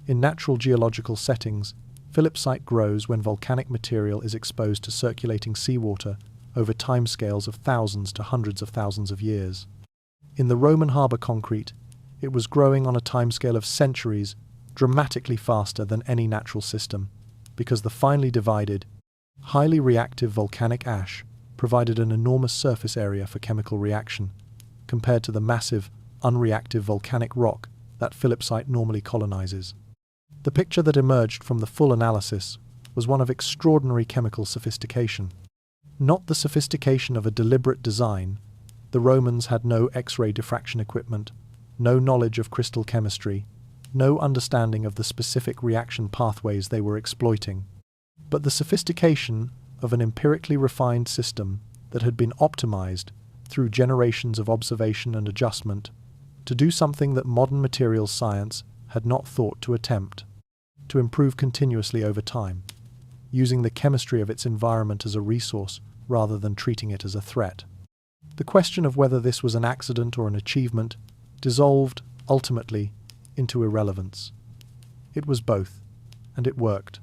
In natural geological settings, philipsite grows when volcanic material is exposed to circulating seawater over timescales of thousands to hundreds of thousands of years. In the Roman harbour concrete, it was growing on a timescale of centuries, dramatically faster than any natural system, because the finely divided, highly reactive volcanic ash provided an enormous surface area for chemical reaction, compared to the massive, unreactive volcanic rock that philipsite normally colonizes. The picture that emerged from the full analysis was one of extraordinary chemical sophistication. Not the sophistication of a deliberate design. The Romans had no X-ray diffraction equipment, no knowledge of crystal chemistry, no understanding of the specific reaction pathways they were exploiting, but the sophistication of an empirically refined system that had been optimized through generations of observation and adjustment to do something that modern materials science had not thought to attempt, to improve continuously over time, using the chemistry of its environment as a resource rather than treating it as a threat. The question of whether this was an accident or an achievement dissolved, ultimately, into irrelevance. It was both, and it worked.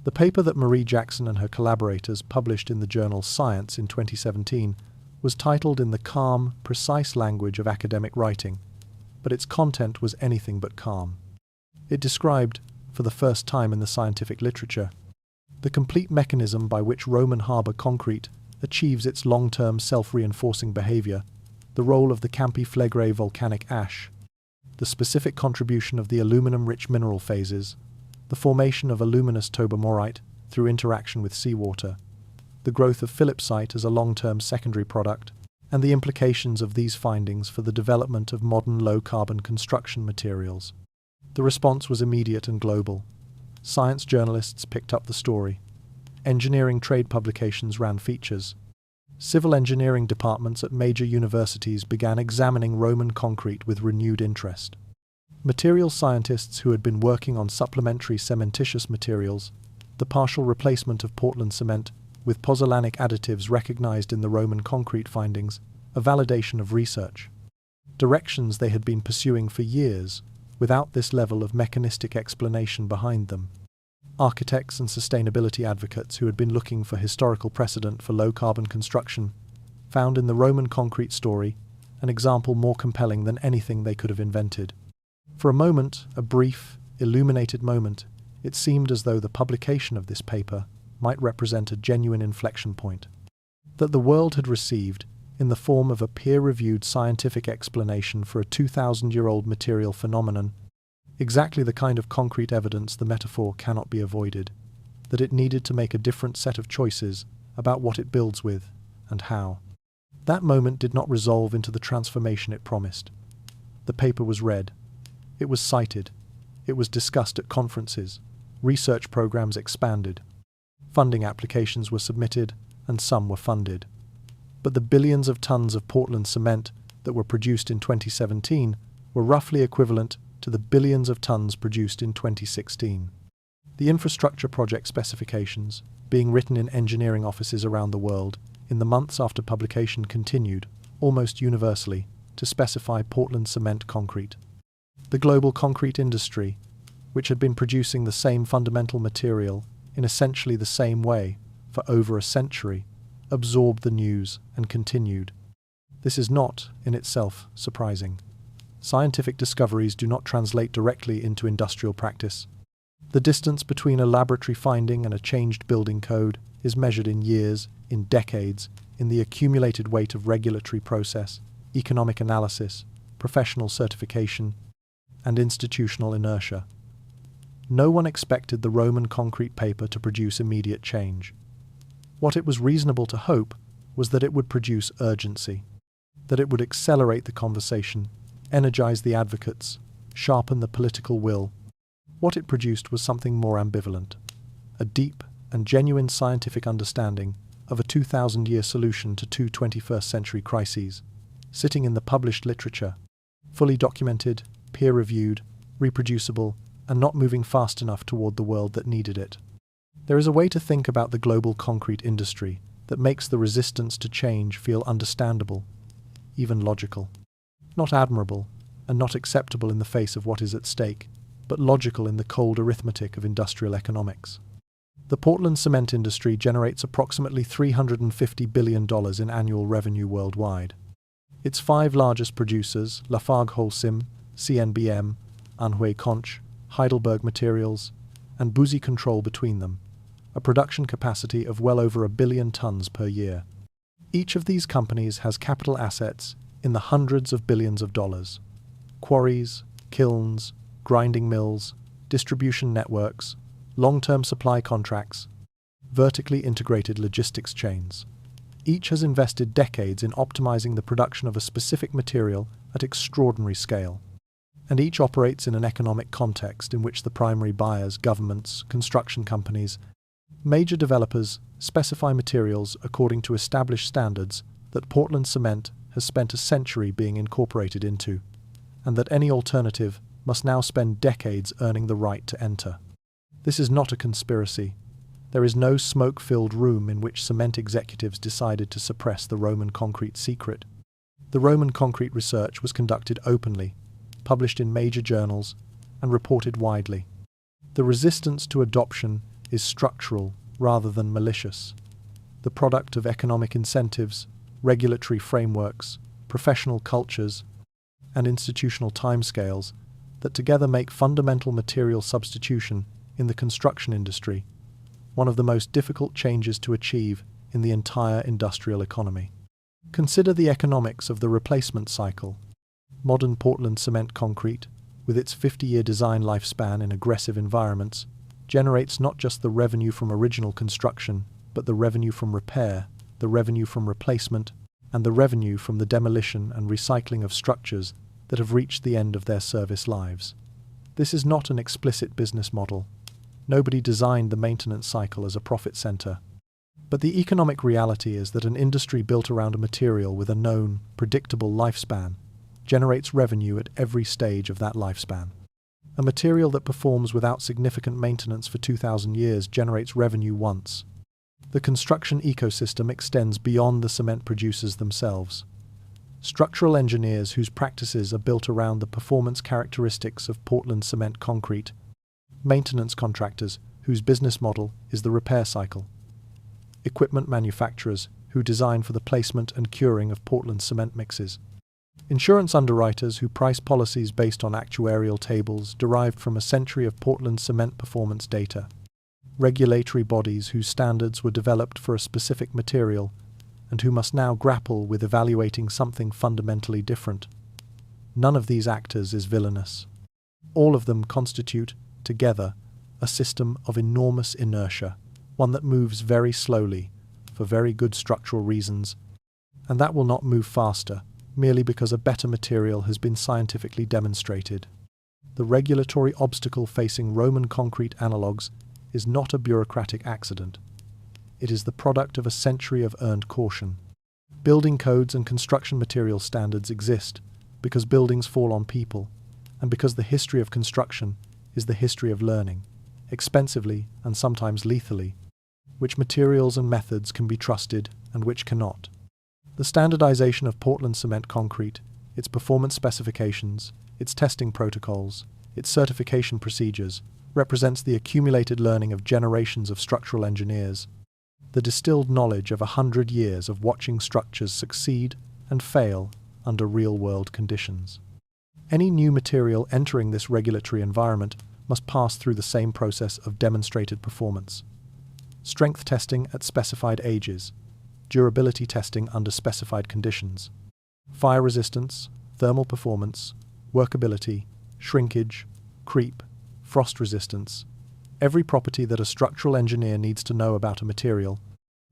The paper that Marie Jackson and her collaborators published in the journal Science in 2017 was titled in the calm, precise language of academic writing, but its content was anything but calm. It described, for the first time in the scientific literature, the complete mechanism by which Roman harbour concrete achieves its long-term self-reinforcing behaviour, the role of the Campi Flegrei volcanic ash, the specific contribution of the aluminum-rich mineral phases, the formation of a luminous tobermorite through interaction with seawater, the growth of philipsite as a long-term secondary product, and the implications of these findings for the development of modern low-carbon construction materials. The response was immediate and global. Science journalists picked up the story. Engineering trade publications ran features. Civil engineering departments at major universities began examining Roman concrete with renewed interest. Materials scientists who had been working on supplementary cementitious materials, the partial replacement of Portland cement with pozzolanic additives recognized in the Roman concrete findings, a validation of research. Directions they had been pursuing for years, without this level of mechanistic explanation behind them. Architects and sustainability advocates who had been looking for historical precedent for low-carbon construction found in the Roman concrete story an example more compelling than anything they could have invented. For a moment, a brief, illuminated moment, it seemed as though the publication of this paper might represent a genuine inflection point that the world had received in the form of a peer-reviewed scientific explanation for a 2,000-year-old material phenomenon, exactly the kind of concrete evidence the metaphor cannot be avoided, that it needed to make a different set of choices about what it builds with and how. That moment did not resolve into the transformation it promised. The paper was read. It was cited. It was discussed at conferences. Research programs expanded. Funding applications were submitted, and some were funded. But the billions of tons of Portland cement that were produced in 2017 were roughly equivalent to the billions of tons produced in 2016. The infrastructure project specifications, being written in engineering offices around the world, in the months after publication continued, almost universally, to specify Portland cement concrete. The global concrete industry, which had been producing the same fundamental material in essentially the same way for over a century, absorbed the news and continued. This is not, in itself, surprising. Scientific discoveries do not translate directly into industrial practice. The distance between a laboratory finding and a changed building code is measured in years, in decades, in the accumulated weight of regulatory process, economic analysis, professional certification, and institutional inertia. No one expected the Roman concrete paper to produce immediate change. What it was reasonable to hope was that it would produce urgency, that it would accelerate the conversation, energize the advocates, sharpen the political will. What it produced was something more ambivalent, a deep and genuine scientific understanding of a 2,000-year solution to two 21st century crises, sitting in the published literature, fully documented, peer-reviewed, reproducible, and not moving fast enough toward the world that needed it. There is a way to think about the global concrete industry that makes the resistance to change feel understandable, even logical. Not admirable, and not acceptable in the face of what is at stake, but logical in the cold arithmetic of industrial economics. The Portland cement industry generates approximately $350 billion in annual revenue worldwide. Its five largest producers, Lafarge Holcim, CNBM, Anhui Conch, Heidelberg Materials, and Buzzi control between them, a production capacity of well over 1 billion tons per year. Each of these companies has capital assets in the hundreds of billions of dollars. Quarries, kilns, grinding mills, distribution networks, long-term supply contracts, vertically integrated logistics chains. Each has invested decades in optimizing the production of a specific material at extraordinary scale. And each operates in an economic context in which the primary buyers, governments, construction companies, major developers specify materials according to established standards that Portland cement has spent a century being incorporated into, and that any alternative must now spend decades earning the right to enter. This is not a conspiracy. There is no smoke-filled room in which cement executives decided to suppress the Roman concrete secret. The Roman concrete research was conducted openly, published in major journals, and reported widely. The resistance to adoption is structural rather than malicious, the product of economic incentives, regulatory frameworks, professional cultures, and institutional timescales that together make fundamental material substitution in the construction industry one of the most difficult changes to achieve in the entire industrial economy. Consider the economics of the replacement cycle. Modern Portland cement concrete, with its 50-year design lifespan in aggressive environments, generates not just the revenue from original construction, but the revenue from repair, the revenue from replacement, and the revenue from the demolition and recycling of structures that have reached the end of their service lives. This is not an explicit business model. Nobody designed the maintenance cycle as a profit center. But the economic reality is that an industry built around a material with a known, predictable lifespan generates revenue at every stage of that lifespan. A material that performs without significant maintenance for 2,000 years generates revenue once. The construction ecosystem extends beyond the cement producers themselves. Structural engineers whose practices are built around the performance characteristics of Portland cement concrete, maintenance contractors whose business model is the repair cycle, equipment manufacturers who design for the placement and curing of Portland cement mixes, insurance underwriters who price policies based on actuarial tables derived from a century of Portland cement performance data, regulatory bodies whose standards were developed for a specific material and who must now grapple with evaluating something fundamentally different. None of these actors is villainous. All of them constitute, together, a system of enormous inertia, one that moves very slowly, for very good structural reasons, and that will not move faster, merely because a better material has been scientifically demonstrated. The regulatory obstacle facing Roman concrete analogues is not a bureaucratic accident. It is the product of a century of earned caution. Building codes and construction material standards exist because buildings fall on people, and because the history of construction is the history of learning, expensively and sometimes lethally, which materials and methods can be trusted and which cannot. The standardization of Portland cement concrete, its performance specifications, its testing protocols, its certification procedures, represents the accumulated learning of generations of structural engineers, the distilled knowledge of 100 years of watching structures succeed and fail under real-world conditions. Any new material entering this regulatory environment must pass through the same process of demonstrated performance. Strength testing at specified ages, durability testing under specified conditions, fire resistance, thermal performance, workability, shrinkage, creep, frost resistance, every property that a structural engineer needs to know about a material,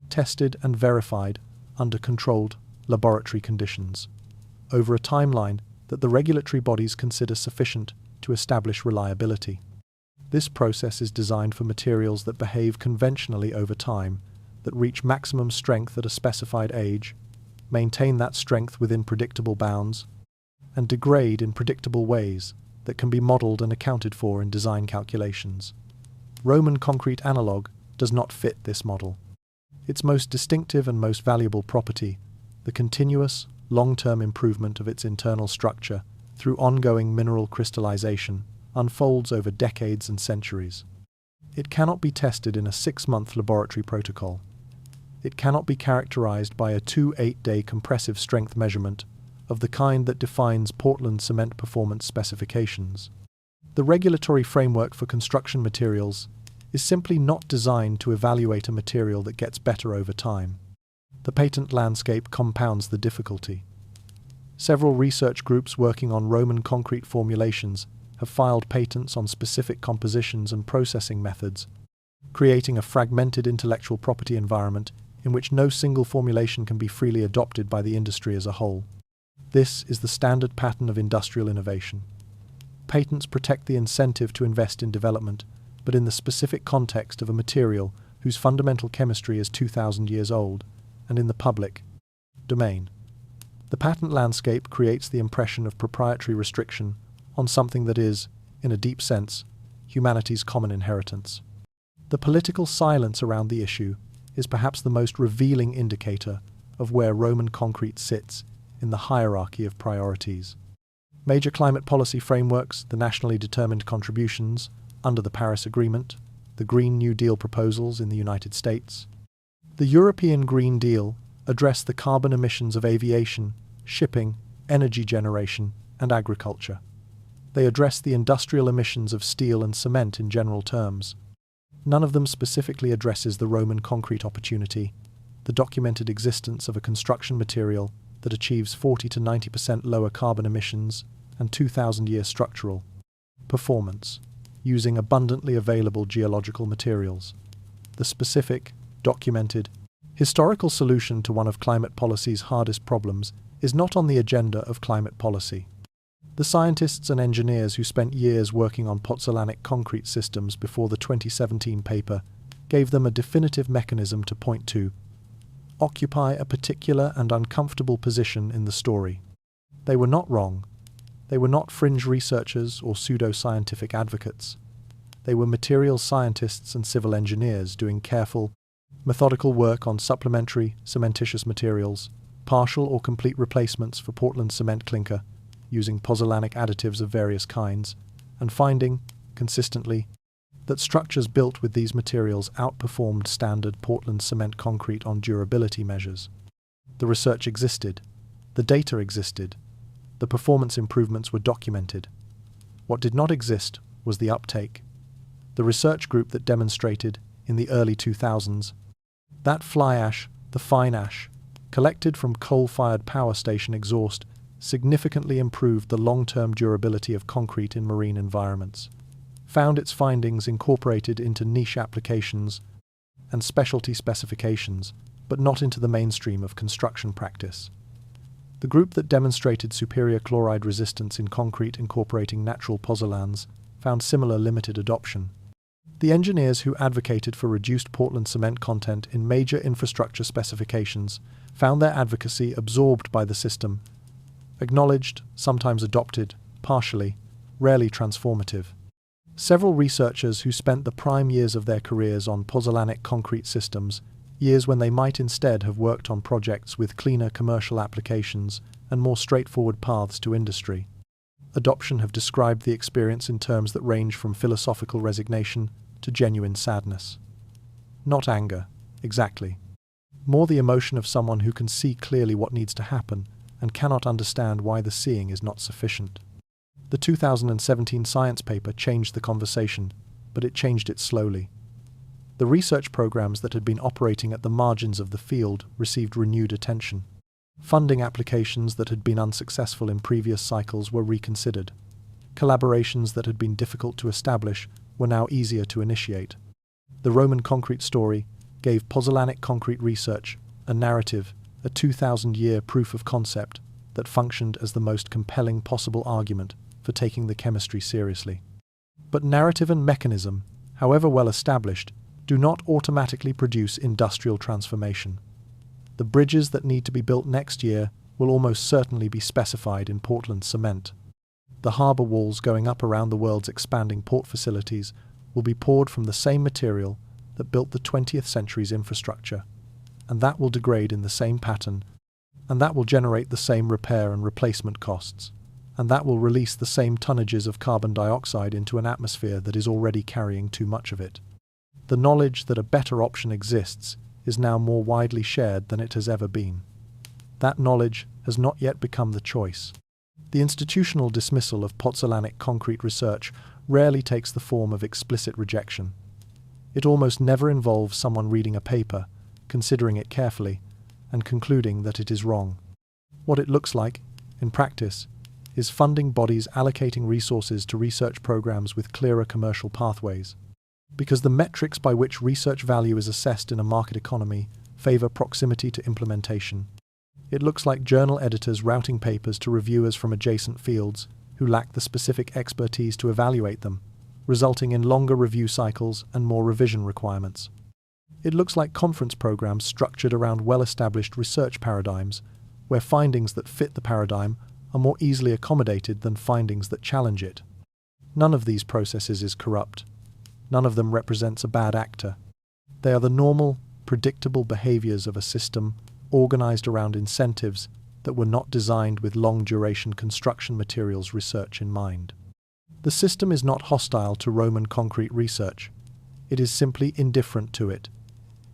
tested and verified under controlled laboratory conditions, over a timeline that the regulatory bodies consider sufficient to establish reliability. This process is designed for materials that behave conventionally over time, that reach maximum strength at a specified age, maintain that strength within predictable bounds, and degrade in predictable ways that can be modeled and accounted for in design calculations. Roman concrete analog does not fit this model. Its most distinctive and most valuable property, the continuous, long-term improvement of its internal structure through ongoing mineral crystallization, unfolds over decades and centuries. It cannot be tested in a 6-month laboratory protocol. It cannot be characterized by a 2-8-day compressive strength measurement of the kind that defines Portland cement performance specifications. The regulatory framework for construction materials is simply not designed to evaluate a material that gets better over time. The patent landscape compounds the difficulty. Several research groups working on Roman concrete formulations have filed patents on specific compositions and processing methods, creating a fragmented intellectual property environment in which no single formulation can be freely adopted by the industry as a whole. This is the standard pattern of industrial innovation. Patents protect the incentive to invest in development, but in the specific context of a material whose fundamental chemistry is 2,000 years old, and in the public domain. The patent landscape creates the impression of proprietary restriction on something that is, in a deep sense, humanity's common inheritance. The political silence around the issue is perhaps the most revealing indicator of where Roman concrete sits in the hierarchy of priorities. Major climate policy frameworks, the nationally determined contributions under the Paris Agreement, the Green New Deal proposals in the United States. The European Green Deal addressed the carbon emissions of aviation, shipping, energy generation, and agriculture. They addressed the industrial emissions of steel and cement in general terms. None of them specifically addresses the Roman concrete opportunity, the documented existence of a construction material that achieves 40 to 90% lower carbon emissions and 2,000-year structural performance, using abundantly available geological materials. The specific, documented, historical solution to one of climate policy's hardest problems is not on the agenda of climate policy. The scientists and engineers who spent years working on pozzolanic concrete systems before the 2017 paper gave them a definitive mechanism to point to: occupy a particular and uncomfortable position in the story. They were not wrong. They were not fringe researchers or pseudo-scientific advocates. They were materials scientists and civil engineers doing careful, methodical work on supplementary cementitious materials, partial or complete replacements for Portland cement clinker, using pozzolanic additives of various kinds, and finding, consistently, that structures built with these materials outperformed standard Portland cement concrete on durability measures. The research existed. The data existed. The performance improvements were documented. What did not exist was the uptake. The research group that demonstrated, in the early 2000s, that fly ash, the fine ash, collected from coal-fired power station exhaust significantly improved the long-term durability of concrete in marine environments, found its findings incorporated into niche applications and specialty specifications, but not into the mainstream of construction practice. The group that demonstrated superior chloride resistance in concrete incorporating natural pozzolans found similar limited adoption. The engineers who advocated for reduced Portland cement content in major infrastructure specifications found their advocacy absorbed by the system, acknowledged, sometimes adopted, partially, rarely transformative. Several researchers who spent the prime years of their careers on pozzolanic concrete systems, years when they might instead have worked on projects with cleaner commercial applications and more straightforward paths to industry, adoption, have described the experience in terms that range from philosophical resignation to genuine sadness. Not anger, exactly. More the emotion of someone who can see clearly what needs to happen and cannot understand why the seeing is not sufficient. The 2017 science paper changed the conversation, but it changed it slowly. The research programs that had been operating at the margins of the field received renewed attention. Funding applications that had been unsuccessful in previous cycles were reconsidered. Collaborations that had been difficult to establish were now easier to initiate. The Roman concrete story gave pozzolanic concrete research a narrative, a 2,000-year proof of concept that functioned as the most compelling possible argument for taking the chemistry seriously. But narrative and mechanism, however well established, do not automatically produce industrial transformation. The bridges that need to be built next year will almost certainly be specified in Portland cement. The harbour walls going up around the world's expanding port facilities will be poured from the same material that built the 20th century's infrastructure, and that will degrade in the same pattern, and that will generate the same repair and replacement costs, and that will release the same tonnages of carbon dioxide into an atmosphere that is already carrying too much of it. The knowledge that a better option exists is now more widely shared than it has ever been. That knowledge has not yet become the choice. The institutional dismissal of pozzolanic concrete research rarely takes the form of explicit rejection. It almost never involves someone reading a paper, considering it carefully, and concluding that it is wrong. What it looks like, in practice, is funding bodies allocating resources to research programs with clearer commercial pathways. Because the metrics by which research value is assessed in a market economy favor proximity to implementation. It looks like journal editors routing papers to reviewers from adjacent fields who lack the specific expertise to evaluate them, resulting in longer review cycles and more revision requirements. It looks like conference programs structured around well-established research paradigms, where findings that fit the paradigm are more easily accommodated than findings that challenge it. None of these processes is corrupt. None of them represents a bad actor. They are the normal, predictable behaviors of a system organized around incentives that were not designed with long-duration construction materials research in mind. The system is not hostile to Roman concrete research. It is simply indifferent to it,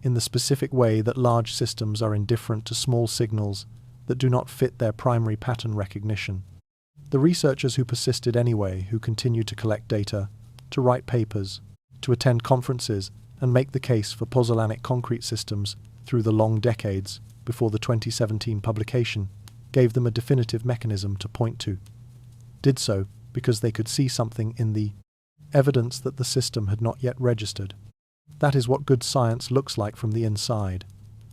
in the specific way that large systems are indifferent to small signals that do not fit their primary pattern recognition. The researchers who persisted anyway, who continued to collect data, to write papers, to attend conferences and make the case for pozzolanic concrete systems through the long decades before the 2017 publication, gave them a definitive mechanism to point to. Did so because they could see something in the evidence that the system had not yet registered. That is what good science looks like from the inside,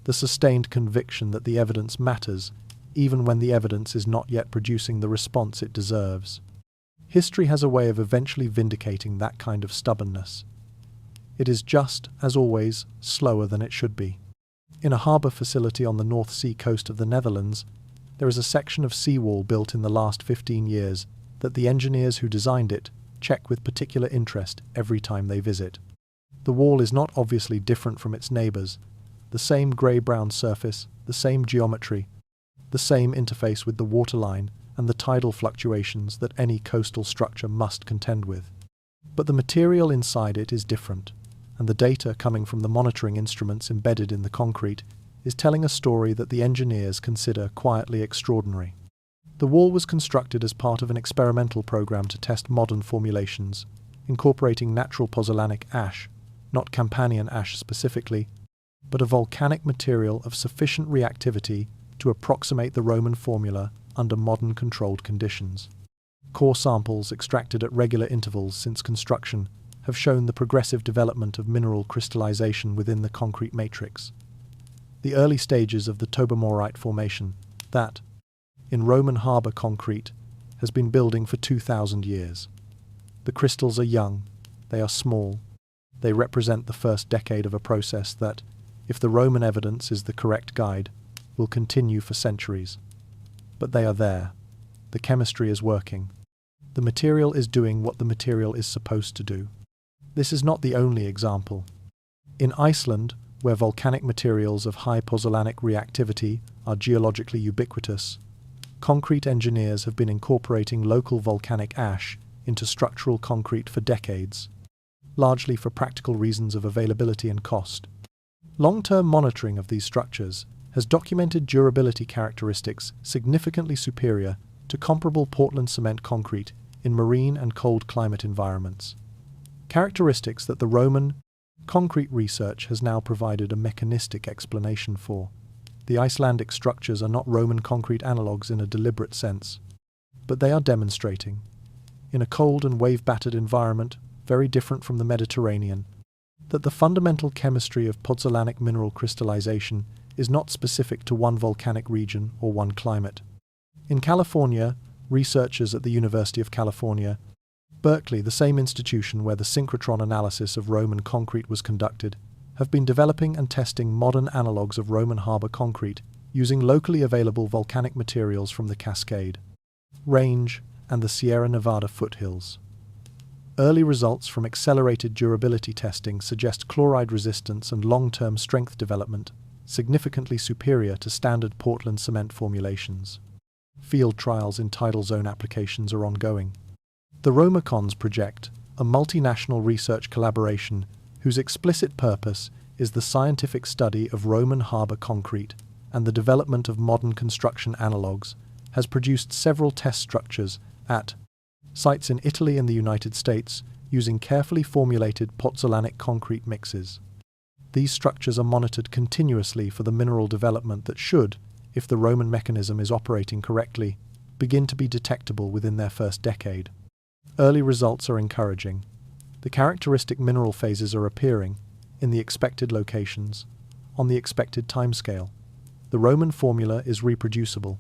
the sustained conviction that the evidence matters, even when the evidence is not yet producing the response it deserves. History has a way of eventually vindicating that kind of stubbornness. It is just, as always, slower than it should be. In a harbour facility on the North Sea coast of the Netherlands, there is a section of seawall built in the last 15 years that the engineers who designed it check with particular interest every time they visit. The wall is not obviously different from its neighbours. The same grey-brown surface, the same geometry, the same interface with the waterline and the tidal fluctuations that any coastal structure must contend with. But the material inside it is different, and the data coming from the monitoring instruments embedded in the concrete is telling a story that the engineers consider quietly extraordinary. The wall was constructed as part of an experimental program to test modern formulations, incorporating natural pozzolanic ash, not Campanian ash specifically, but a volcanic material of sufficient reactivity to approximate the Roman formula under modern controlled conditions. Core samples extracted at regular intervals since construction have shown the progressive development of mineral crystallization within the concrete matrix. The early stages of the Tobermorite formation, that, in Roman harbour concrete has been building for 2,000 years. The crystals are young, they are small, they represent the first decade of a process that, if the Roman evidence is the correct guide, will continue for centuries. But they are there. The chemistry is working. The material is doing what the material is supposed to do. This is not the only example. In Iceland, where volcanic materials of high pozzolanic reactivity are geologically ubiquitous, concrete engineers have been incorporating local volcanic ash into structural concrete for decades, largely for practical reasons of availability and cost. Long-term monitoring of these structures has documented durability characteristics significantly superior to comparable Portland cement concrete in marine and cold climate environments. Characteristics that the Roman concrete research has now provided a mechanistic explanation for. The Icelandic structures are not Roman concrete analogues in a deliberate sense, but they are demonstrating, in a cold and wave-battered environment very different from the Mediterranean, that the fundamental chemistry of pozzolanic mineral crystallization is not specific to one volcanic region or one climate. In California, researchers at the University of California, Berkeley, the same institution where the synchrotron analysis of Roman concrete was conducted, have been developing and testing modern analogues of Roman harbour concrete using locally available volcanic materials from the Cascade Range and the Sierra Nevada foothills. Early results from accelerated durability testing suggest chloride resistance and long-term strength development significantly superior to standard Portland cement formulations. Field trials in tidal zone applications are ongoing. The Romacons project, a multinational research collaboration whose explicit purpose is the scientific study of Roman harbour concrete and the development of modern construction analogues, has produced several test structures at sites in Italy and the United States using carefully formulated pozzolanic concrete mixes. These structures are monitored continuously for the mineral development that should, if the Roman mechanism is operating correctly, begin to be detectable within their first decade. Early results are encouraging. The characteristic mineral phases are appearing, in the expected locations, on the expected timescale. The Roman formula is reproducible,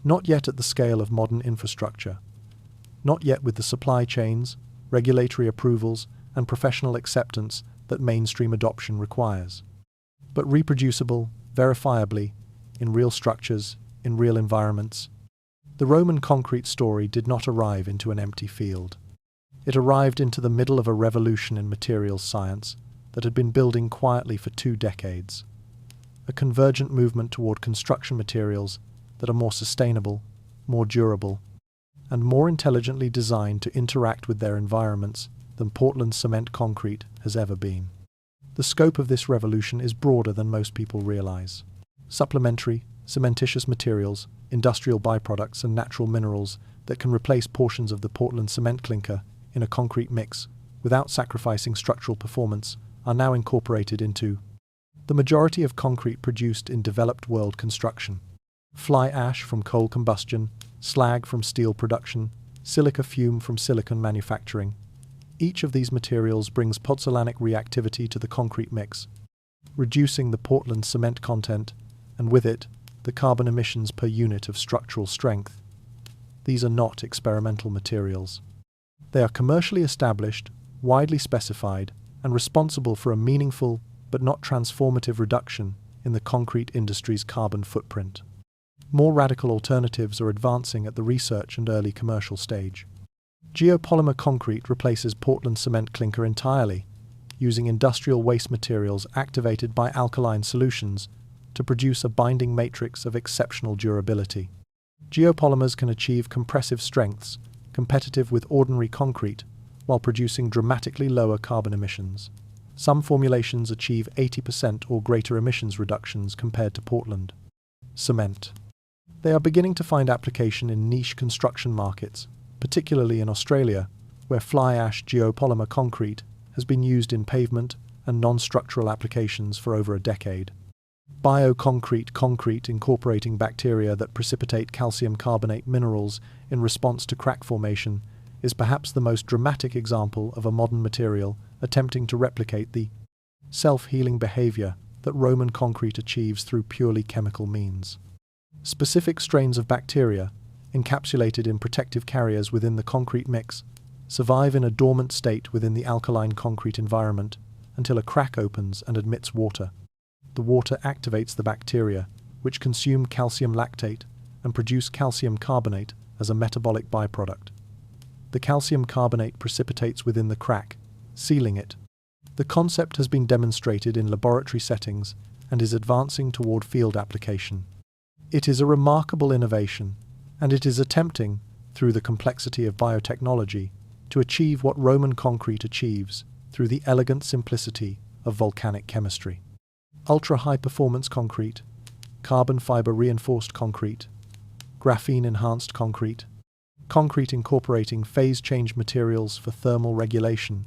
not yet at the scale of modern infrastructure, not yet with the supply chains, regulatory approvals, and professional acceptance that mainstream adoption requires, but reproducible, verifiably, in real structures, in real environments. The Roman concrete story did not arrive into an empty field. It arrived into the middle of a revolution in materials science that had been building quietly for 2 decades. A convergent movement toward construction materials that are more sustainable, more durable, and more intelligently designed to interact with their environments than Portland cement concrete has ever been. The scope of this revolution is broader than most people realize. Supplementary, cementitious materials, industrial byproducts, and natural minerals that can replace portions of the Portland cement clinker in a concrete mix without sacrificing structural performance are now incorporated into the majority of concrete produced in developed world construction. Fly ash from coal combustion, slag from steel production, silica fume from silicon manufacturing. Each of these materials brings pozzolanic reactivity to the concrete mix, reducing the Portland cement content, and with it, the carbon emissions per unit of structural strength. These are not experimental materials. They are commercially established, widely specified, and responsible for a meaningful but not transformative reduction in the concrete industry's carbon footprint. More radical alternatives are advancing at the research and early commercial stage. Geopolymer concrete replaces Portland cement clinker entirely, using industrial waste materials activated by alkaline solutions to produce a binding matrix of exceptional durability. Geopolymers can achieve compressive strengths competitive with ordinary concrete while producing dramatically lower carbon emissions. Some formulations achieve 80% or greater emissions reductions compared to Portland cement. They are beginning to find application in niche construction markets, particularly in Australia, where fly ash geopolymer concrete has been used in pavement and non-structural applications for over a decade. Bioconcrete concrete incorporating bacteria that precipitate calcium carbonate minerals in response to crack formation is perhaps the most dramatic example of a modern material attempting to replicate the self-healing behavior that Roman concrete achieves through purely chemical means. Specific strains of bacteria, encapsulated in protective carriers within the concrete mix, survive in a dormant state within the alkaline concrete environment until a crack opens and admits water. The water activates the bacteria, which consume calcium lactate and produce calcium carbonate as a metabolic byproduct. The calcium carbonate precipitates within the crack, sealing it. The concept has been demonstrated in laboratory settings and is advancing toward field application. It is a remarkable innovation, and it is attempting, through the complexity of biotechnology, to achieve what Roman concrete achieves through the elegant simplicity of volcanic chemistry. Ultra-high-performance concrete, carbon fiber reinforced concrete, graphene-enhanced concrete, concrete incorporating phase-change materials for thermal regulation.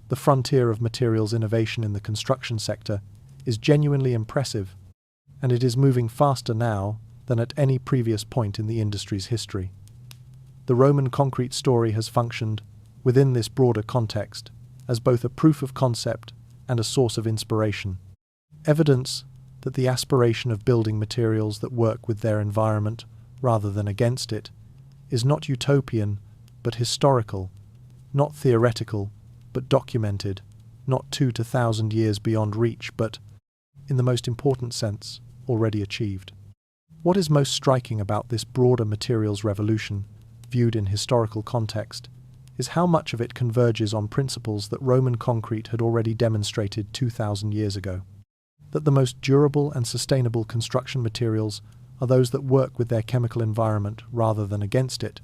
The frontier of materials innovation in the construction sector is genuinely impressive, and it is moving faster now than at any previous point in the industry's history. The Roman concrete story has functioned, within this broader context, as both a proof of concept and a source of inspiration. Evidence that the aspiration of building materials that work with their environment rather than against it is not utopian but historical, not theoretical but documented, not 2 to 1,000 years beyond reach but, in the most important sense, already achieved. What is most striking about this broader materials revolution, viewed in historical context, is how much of it converges on principles that Roman concrete had already demonstrated 2,000 years ago. That the most durable and sustainable construction materials are those that work with their chemical environment rather than against it,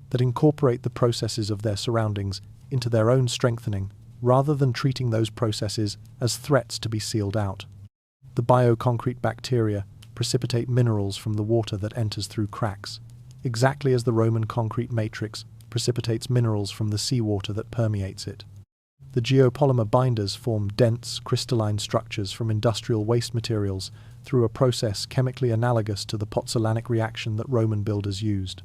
that incorporate the processes of their surroundings into their own strengthening rather than treating those processes as threats to be sealed out. The bioconcrete bacteria precipitate minerals from the water that enters through cracks, exactly as the Roman concrete matrix precipitates minerals from the seawater that permeates it. The geopolymer binders form dense, crystalline structures from industrial waste materials through a process chemically analogous to the pozzolanic reaction that Roman builders used.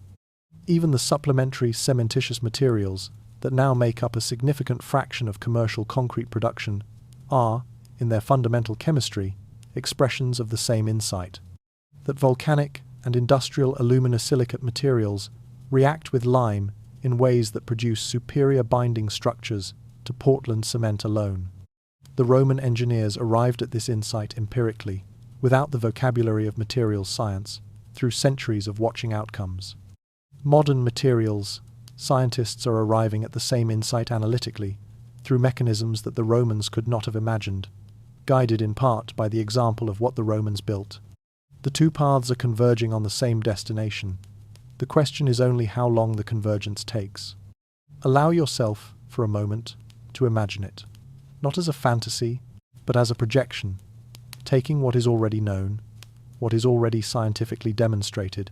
Even the supplementary cementitious materials that now make up a significant fraction of commercial concrete production are, in their fundamental chemistry, expressions of the same insight. That volcanic and industrial aluminosilicate materials react with lime in ways that produce superior binding structures to Portland cement alone. The Roman engineers arrived at this insight empirically, without the vocabulary of materials science, through centuries of watching outcomes. Modern materials scientists are arriving at the same insight analytically, through mechanisms that the Romans could not have imagined, guided in part by the example of what the Romans built. The two paths are converging on the same destination. The question is only how long the convergence takes. Allow yourself, for a moment, to imagine it, not as a fantasy, but as a projection, taking what is already known, what is already scientifically demonstrated,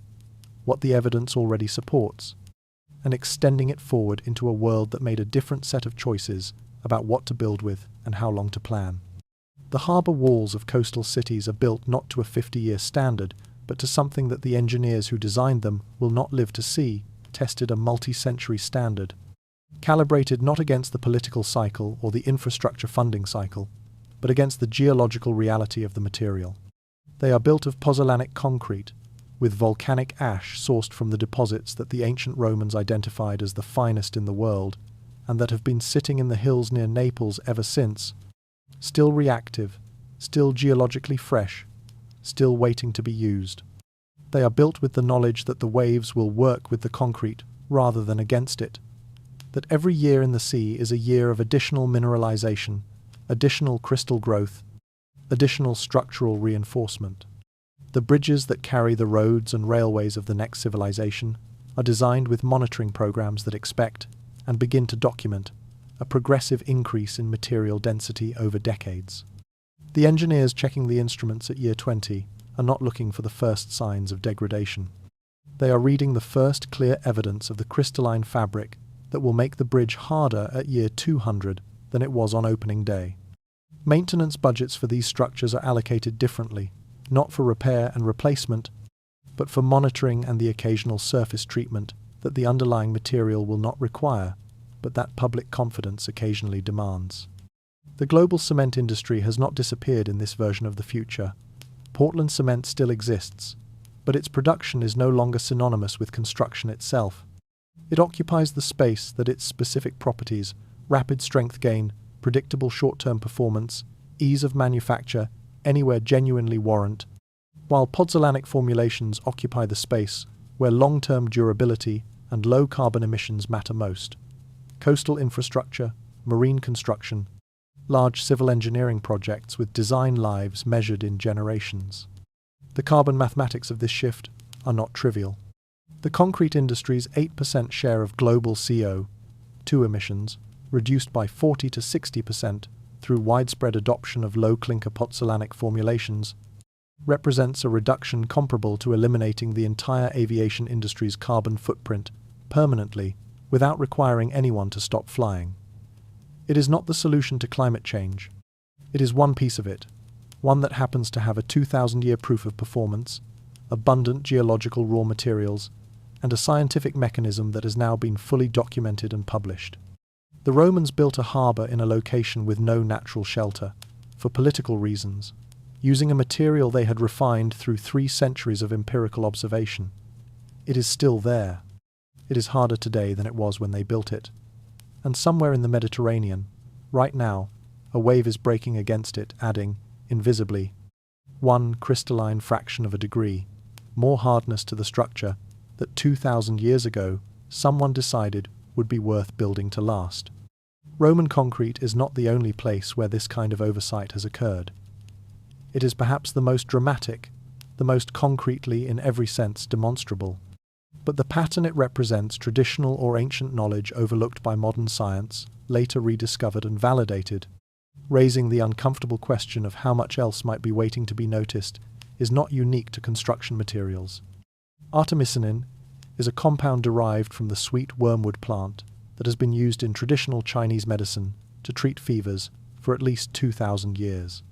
what the evidence already supports, and extending it forward into a world that made a different set of choices about what to build with and how long to plan. The harbour walls of coastal cities are built not to a 50-year standard, but to something that the engineers who designed them will not live to see, tested a multi-century standard, calibrated not against the political cycle or the infrastructure funding cycle, but against the geological reality of the material. They are built of pozzolanic concrete, with volcanic ash sourced from the deposits that the ancient Romans identified as the finest in the world, and that have been sitting in the hills near Naples ever since, still reactive, still geologically fresh, still waiting to be used. They are built with the knowledge that the waves will work with the concrete rather than against it, that every year in the sea is a year of additional mineralization, additional crystal growth, additional structural reinforcement. The bridges that carry the roads and railways of the next civilization are designed with monitoring programs that expect, and begin to document, a progressive increase in material density over decades. The engineers checking the instruments at year 20 are not looking for the first signs of degradation. They are reading the first clear evidence of the crystalline fabric that will make the bridge harder at year 200 than it was on opening day. Maintenance budgets for these structures are allocated differently, not for repair and replacement, but for monitoring and the occasional surface treatment that the underlying material will not require, but that public confidence occasionally demands. The global cement industry has not disappeared in this version of the future. Portland cement still exists, but its production is no longer synonymous with construction itself. It occupies the space that its specific properties, rapid strength gain, predictable short-term performance, ease of manufacture, anywhere genuinely warrant, while pozzolanic formulations occupy the space where long-term durability and low carbon emissions matter most. Coastal infrastructure, marine construction, large civil engineering projects with design lives measured in generations. The carbon mathematics of this shift are not trivial. The concrete industry's 8% share of global CO2 emissions, reduced by 40 to 60% through widespread adoption of low-clinker pozzolanic formulations, represents a reduction comparable to eliminating the entire aviation industry's carbon footprint permanently without requiring anyone to stop flying. It is not the solution to climate change. It is one piece of it, one that happens to have a 2,000-year proof of performance, abundant geological raw materials, and a scientific mechanism that has now been fully documented and published. The Romans built a harbour in a location with no natural shelter, for political reasons, using a material they had refined through 3 centuries of empirical observation. It is still there. It is harder today than it was when they built it. And somewhere in the Mediterranean, right now, a wave is breaking against it, adding, invisibly, 1 crystalline fraction of a degree, more hardness to the structure that 2,000 years ago someone decided would be worth building to last. Roman concrete is not the only place where this kind of oversight has occurred. It is perhaps the most dramatic, the most concretely in every sense demonstrable. But the pattern it represents traditional or ancient knowledge overlooked by modern science, later rediscovered and validated, raising the uncomfortable question of how much else might be waiting to be noticed, is not unique to construction materials. Artemisinin is a compound derived from the sweet wormwood plant that has been used in traditional Chinese medicine to treat fevers for at least 2,000 years.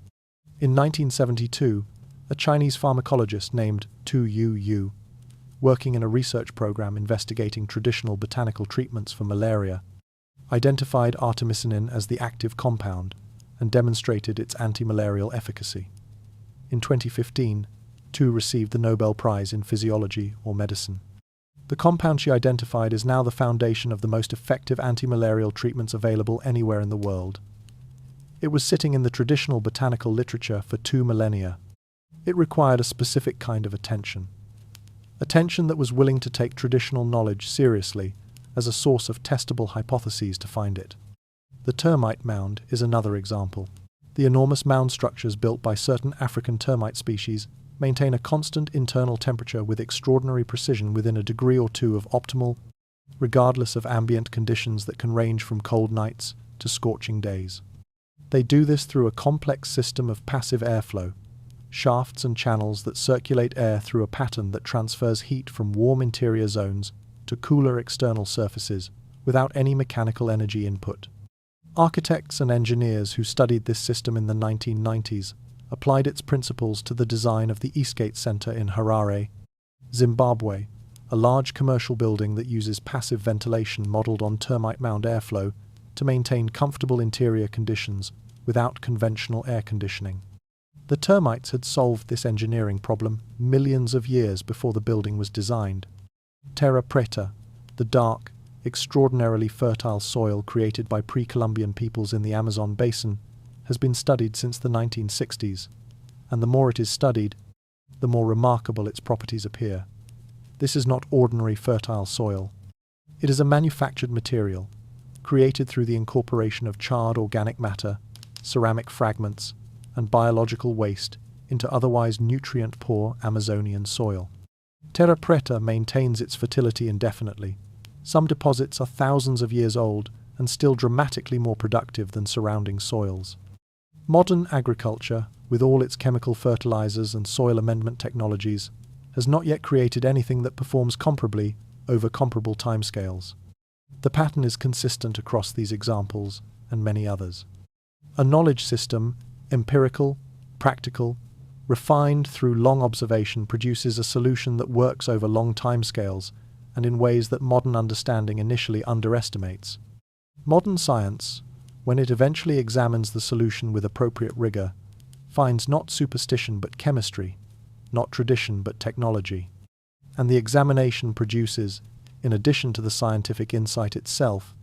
In 1972, a Chinese pharmacologist named Tu Yu, working in a research program investigating traditional botanical treatments for malaria, identified artemisinin as the active compound and demonstrated its anti-malarial efficacy. In 2015, Tu received the Nobel Prize in Physiology or Medicine. The compound she identified is now the foundation of the most effective anti-malarial treatments available anywhere in the world. It was sitting in the traditional botanical literature for 2 millennia. It required a specific kind of attention. Attention that was willing to take traditional knowledge seriously as a source of testable hypotheses to find it. The termite mound is another example. The enormous mound structures built by certain African termite species maintain a constant internal temperature with extraordinary precision within a degree or 2 of optimal, regardless of ambient conditions that can range from cold nights to scorching days. They do this through a complex system of passive airflow, shafts and channels that circulate air through a pattern that transfers heat from warm interior zones to cooler external surfaces without any mechanical energy input. Architects and engineers who studied this system in the 1990s applied its principles to the design of the Eastgate Center in Harare, Zimbabwe, a large commercial building that uses passive ventilation modeled on termite mound airflow to maintain comfortable interior conditions without conventional air conditioning. The termites had solved this engineering problem millions of years before the building was designed. Terra preta, the dark, extraordinarily fertile soil created by pre-Columbian peoples in the Amazon basin, has been studied since the 1960s, and the more it is studied, the more remarkable its properties appear. This is not ordinary fertile soil. It is a manufactured material, created through the incorporation of charred organic matter, ceramic fragments, and biological waste into otherwise nutrient-poor Amazonian soil. Terra preta maintains its fertility indefinitely. Some deposits are thousands of years old and still dramatically more productive than surrounding soils. Modern agriculture, with all its chemical fertilizers and soil amendment technologies, has not yet created anything that performs comparably over comparable timescales. The pattern is consistent across these examples and many others. A knowledge system, empirical, practical, refined through long observation, produces a solution that works over long timescales and in ways that modern understanding initially underestimates. Modern science, when it eventually examines the solution with appropriate rigor, finds not superstition but chemistry, not tradition but technology. And the examination produces, in addition to the scientific insight itself,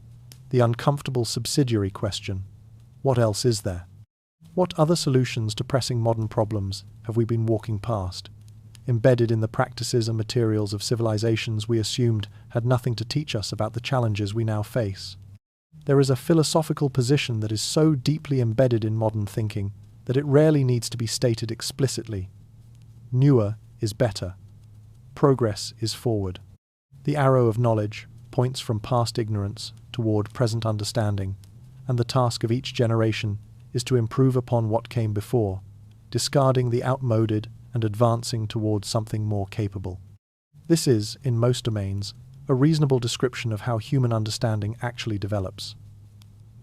the uncomfortable subsidiary question: what else is there? What other solutions to pressing modern problems have we been walking past, embedded in the practices and materials of civilizations we assumed had nothing to teach us about the challenges we now face? There is a philosophical position that is so deeply embedded in modern thinking that it rarely needs to be stated explicitly. Newer is better. Progress is forward. The arrow of knowledge points from past ignorance toward present understanding, and the task of each generation is to improve upon what came before, discarding the outmoded and advancing towards something more capable. This is, in most domains, a reasonable description of how human understanding actually develops.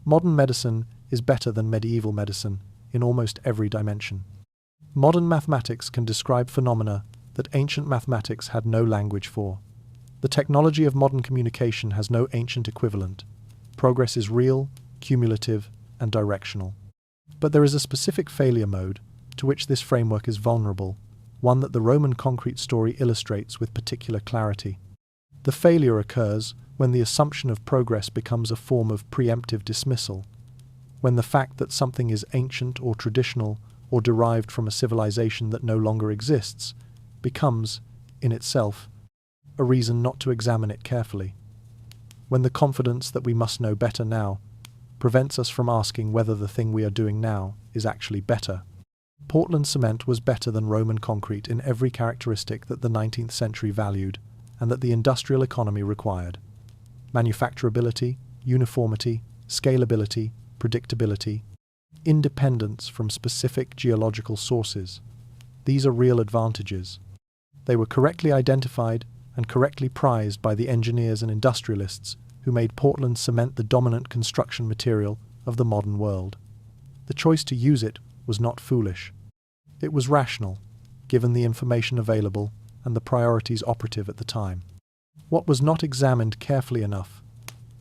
Modern medicine is better than medieval medicine in almost every dimension. Modern mathematics can describe phenomena that ancient mathematics had no language for. The technology of modern communication has no ancient equivalent. Progress is real, cumulative, and directional. But there is a specific failure mode to which this framework is vulnerable, one that the Roman concrete story illustrates with particular clarity. The failure occurs when the assumption of progress becomes a form of preemptive dismissal, when the fact that something is ancient or traditional or derived from a civilization that no longer exists becomes, in itself, a reason not to examine it carefully. When the confidence that we must know better now prevents us from asking whether the thing we are doing now is actually better. Portland cement was better than Roman concrete in every characteristic that the 19th century valued and that the industrial economy required: manufacturability, uniformity, scalability, predictability, independence from specific geological sources. These are real advantages. They were correctly identified and correctly prized by the engineers and industrialists who made Portland cement the dominant construction material of the modern world. The choice to use it was not foolish. It was rational, given the information available and the priorities operative at the time. What was not examined carefully enough,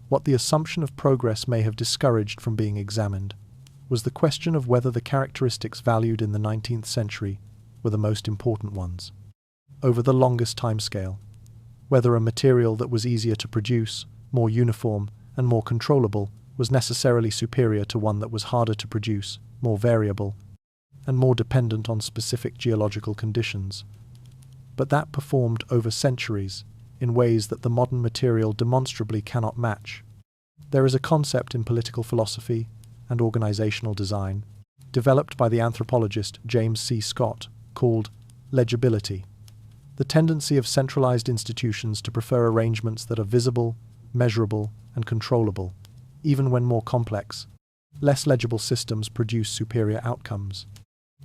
what the assumption of progress may have discouraged from being examined, was the question of whether the characteristics valued in the 19th century were the most important ones, over the longest timescale, whether a material that was easier to produce, more uniform, and more controllable was necessarily superior to one that was harder to produce, more variable, and more dependent on specific geological conditions. But that performed over centuries in ways that the modern material demonstrably cannot match. There is a concept in political philosophy and organizational design, developed by the anthropologist James C. Scott, called legibility, the tendency of centralized institutions to prefer arrangements that are visible, measurable, and controllable, even when more complex, less legible systems produce superior outcomes.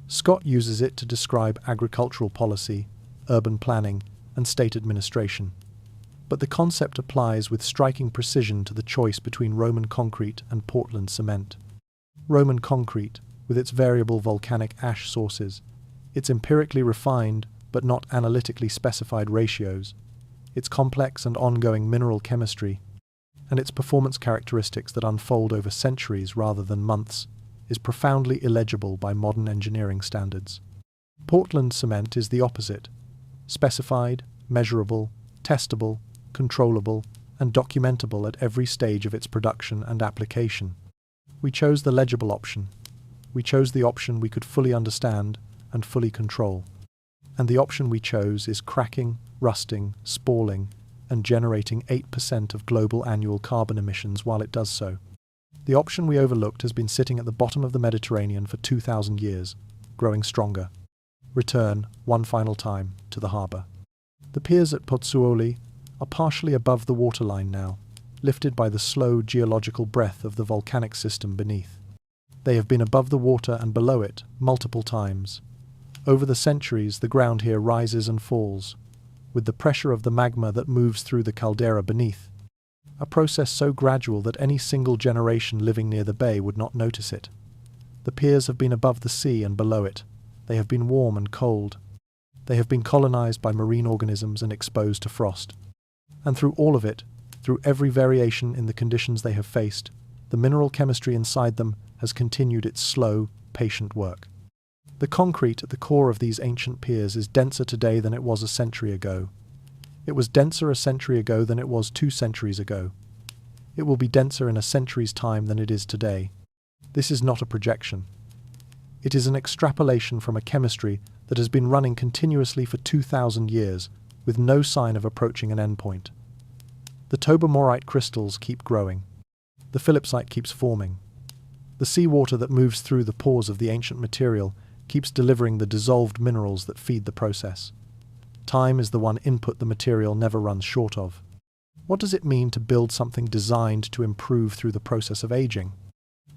Scott uses it to describe agricultural policy, urban planning, and state administration. But the concept applies with striking precision to the choice between Roman concrete and Portland cement. Roman concrete, with its variable volcanic ash sources, its empirically refined but not analytically specified ratios, its complex and ongoing mineral chemistry, and its performance characteristics that unfold over centuries rather than months, is profoundly illegible by modern engineering standards. Portland cement is the opposite: specified, measurable, testable, controllable, and documentable at every stage of its production and application. We chose the legible option. We chose the option we could fully understand and fully control. And the option we chose is cracking, rusting, spalling, and generating 8% of global annual carbon emissions while it does so. The option we overlooked has been sitting at the bottom of the Mediterranean for 2,000 years, growing stronger. Return, one final time, to the harbour. The piers at Pozzuoli are partially above the waterline now, lifted by the slow geological breath of the volcanic system beneath. They have been above the water and below it multiple times. Over the centuries, the ground here rises and falls, with the pressure of the magma that moves through the caldera beneath, a process so gradual that any single generation living near the bay would not notice it. The piers have been above the sea and below it. They have been warm and cold. They have been colonized by marine organisms and exposed to frost. And through all of it, through every variation in the conditions they have faced, the mineral chemistry inside them has continued its slow, patient work. The concrete at the core of these ancient piers is denser today than it was a century ago. It was denser a century ago than it was 2 centuries ago. It will be denser in a century's time than it is today. This is not a projection. It is an extrapolation from a chemistry that has been running continuously for 2,000 years, with no sign of approaching an endpoint. The tobermorite crystals keep growing. The phillipsite keeps forming. The seawater that moves through the pores of the ancient material keeps delivering the dissolved minerals that feed the process. Time is the one input the material never runs short of. What does it mean to build something designed to improve through the process of aging?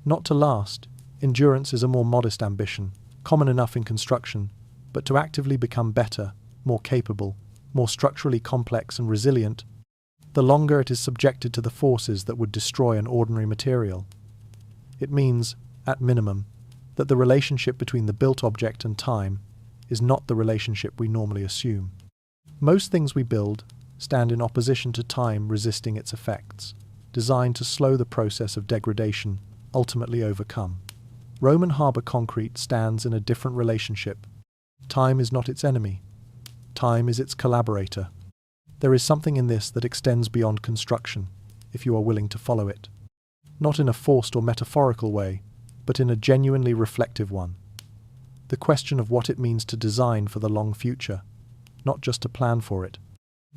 Not to last. Endurance is a more modest ambition, common enough in construction, but to actively become better, more capable, more structurally complex and resilient, the longer it is subjected to the forces that would destroy an ordinary material. It means, at minimum, that the relationship between the built object and time is not the relationship we normally assume. Most things we build stand in opposition to time resisting its effects, designed to slow the process of degradation, ultimately overcome. Roman harbour concrete stands in a different relationship. Time is not its enemy. Time is its collaborator. There is something in this that extends beyond construction, if you are willing to follow it. Not in a forced or metaphorical way, but in a genuinely reflective one. The question of what it means to design for the long future, not just to plan for it.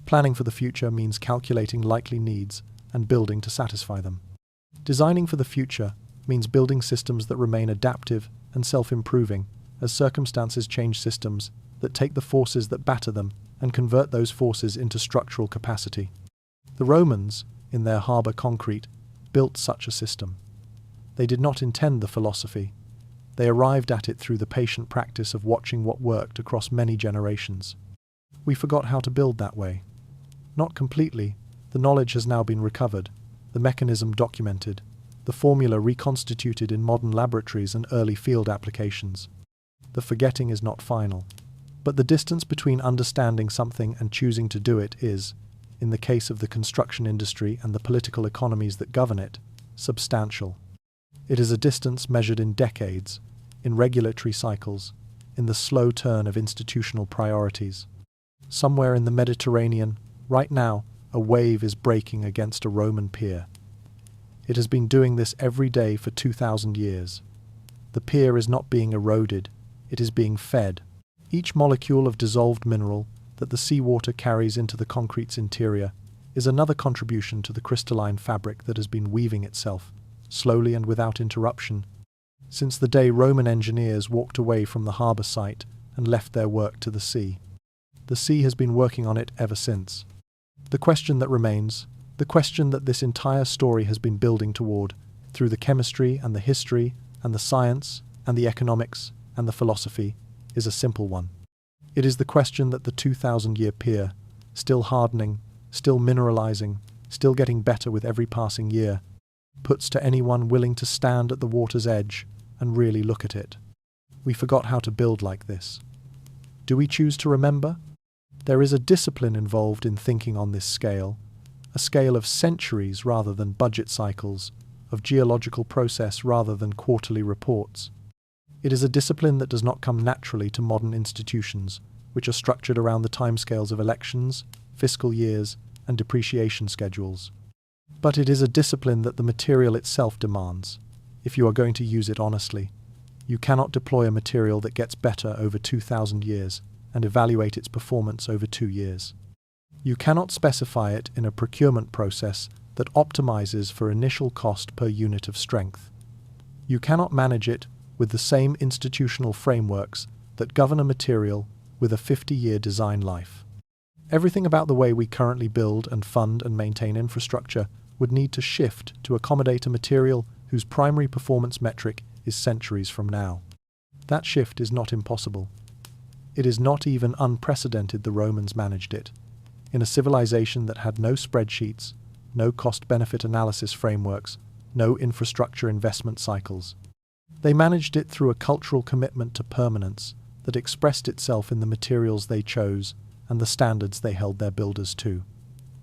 Planning for the future means calculating likely needs and building to satisfy them. Designing for the future means building systems that remain adaptive and self-improving as circumstances change, systems that take the forces that batter them and convert those forces into structural capacity. The Romans, in their harbour concrete, built such a system. They did not intend the philosophy. They arrived at it through the patient practice of watching what worked across many generations. We forgot how to build that way. Not completely. The knowledge has now been recovered, the mechanism documented, the formula reconstituted in modern laboratories and early field applications. The forgetting is not final. But the distance between understanding something and choosing to do it is, in the case of the construction industry and the political economies that govern it, substantial. It is a distance measured in decades, in regulatory cycles, in the slow turn of institutional priorities. Somewhere in the Mediterranean, right now, a wave is breaking against a Roman pier. It has been doing this every day for 2,000 years. The pier is not being eroded, it is being fed. Each molecule of dissolved mineral that the seawater carries into the concrete's interior is another contribution to the crystalline fabric that has been weaving itself, slowly and without interruption, since the day Roman engineers walked away from the harbour site and left their work to the sea. The sea has been working on it ever since. The question that remains, the question that this entire story has been building toward, through the chemistry and the history and the science and the economics and the philosophy, is a simple one. It is the question that the 2,000-year pier, still hardening, still mineralizing, still getting better with every passing year, puts to anyone willing to stand at the water's edge and really look at it. We forgot how to build like this. Do we choose to remember? There is a discipline involved in thinking on this scale, a scale of centuries rather than budget cycles, of geological process rather than quarterly reports. It is a discipline that does not come naturally to modern institutions, which are structured around the timescales of elections, fiscal years, and depreciation schedules. But it is a discipline that the material itself demands, if you are going to use it honestly. You cannot deploy a material that gets better over 2,000 years and evaluate its performance over 2 years. You cannot specify it in a procurement process that optimizes for initial cost per unit of strength. You cannot manage it with the same institutional frameworks that govern a material with a 50-year design life. Everything about the way we currently build and fund and maintain infrastructure would need to shift to accommodate a material whose primary performance metric is centuries from now. That shift is not impossible. It is not even unprecedented. The Romans managed it. In a civilization that had no spreadsheets, no cost-benefit analysis frameworks, no infrastructure investment cycles. They managed it through a cultural commitment to permanence that expressed itself in the materials they chose and the standards they held their builders to.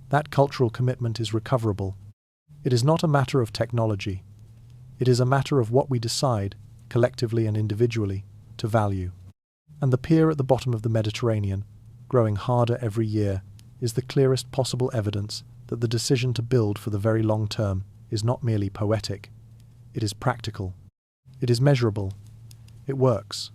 That cultural commitment is recoverable. It is not a matter of technology. It is a matter of what we decide, collectively and individually, to value. And the pier at the bottom of the Mediterranean, growing harder every year, is the clearest possible evidence that the decision to build for the very long term is not merely poetic. It is practical. It is measurable. It works.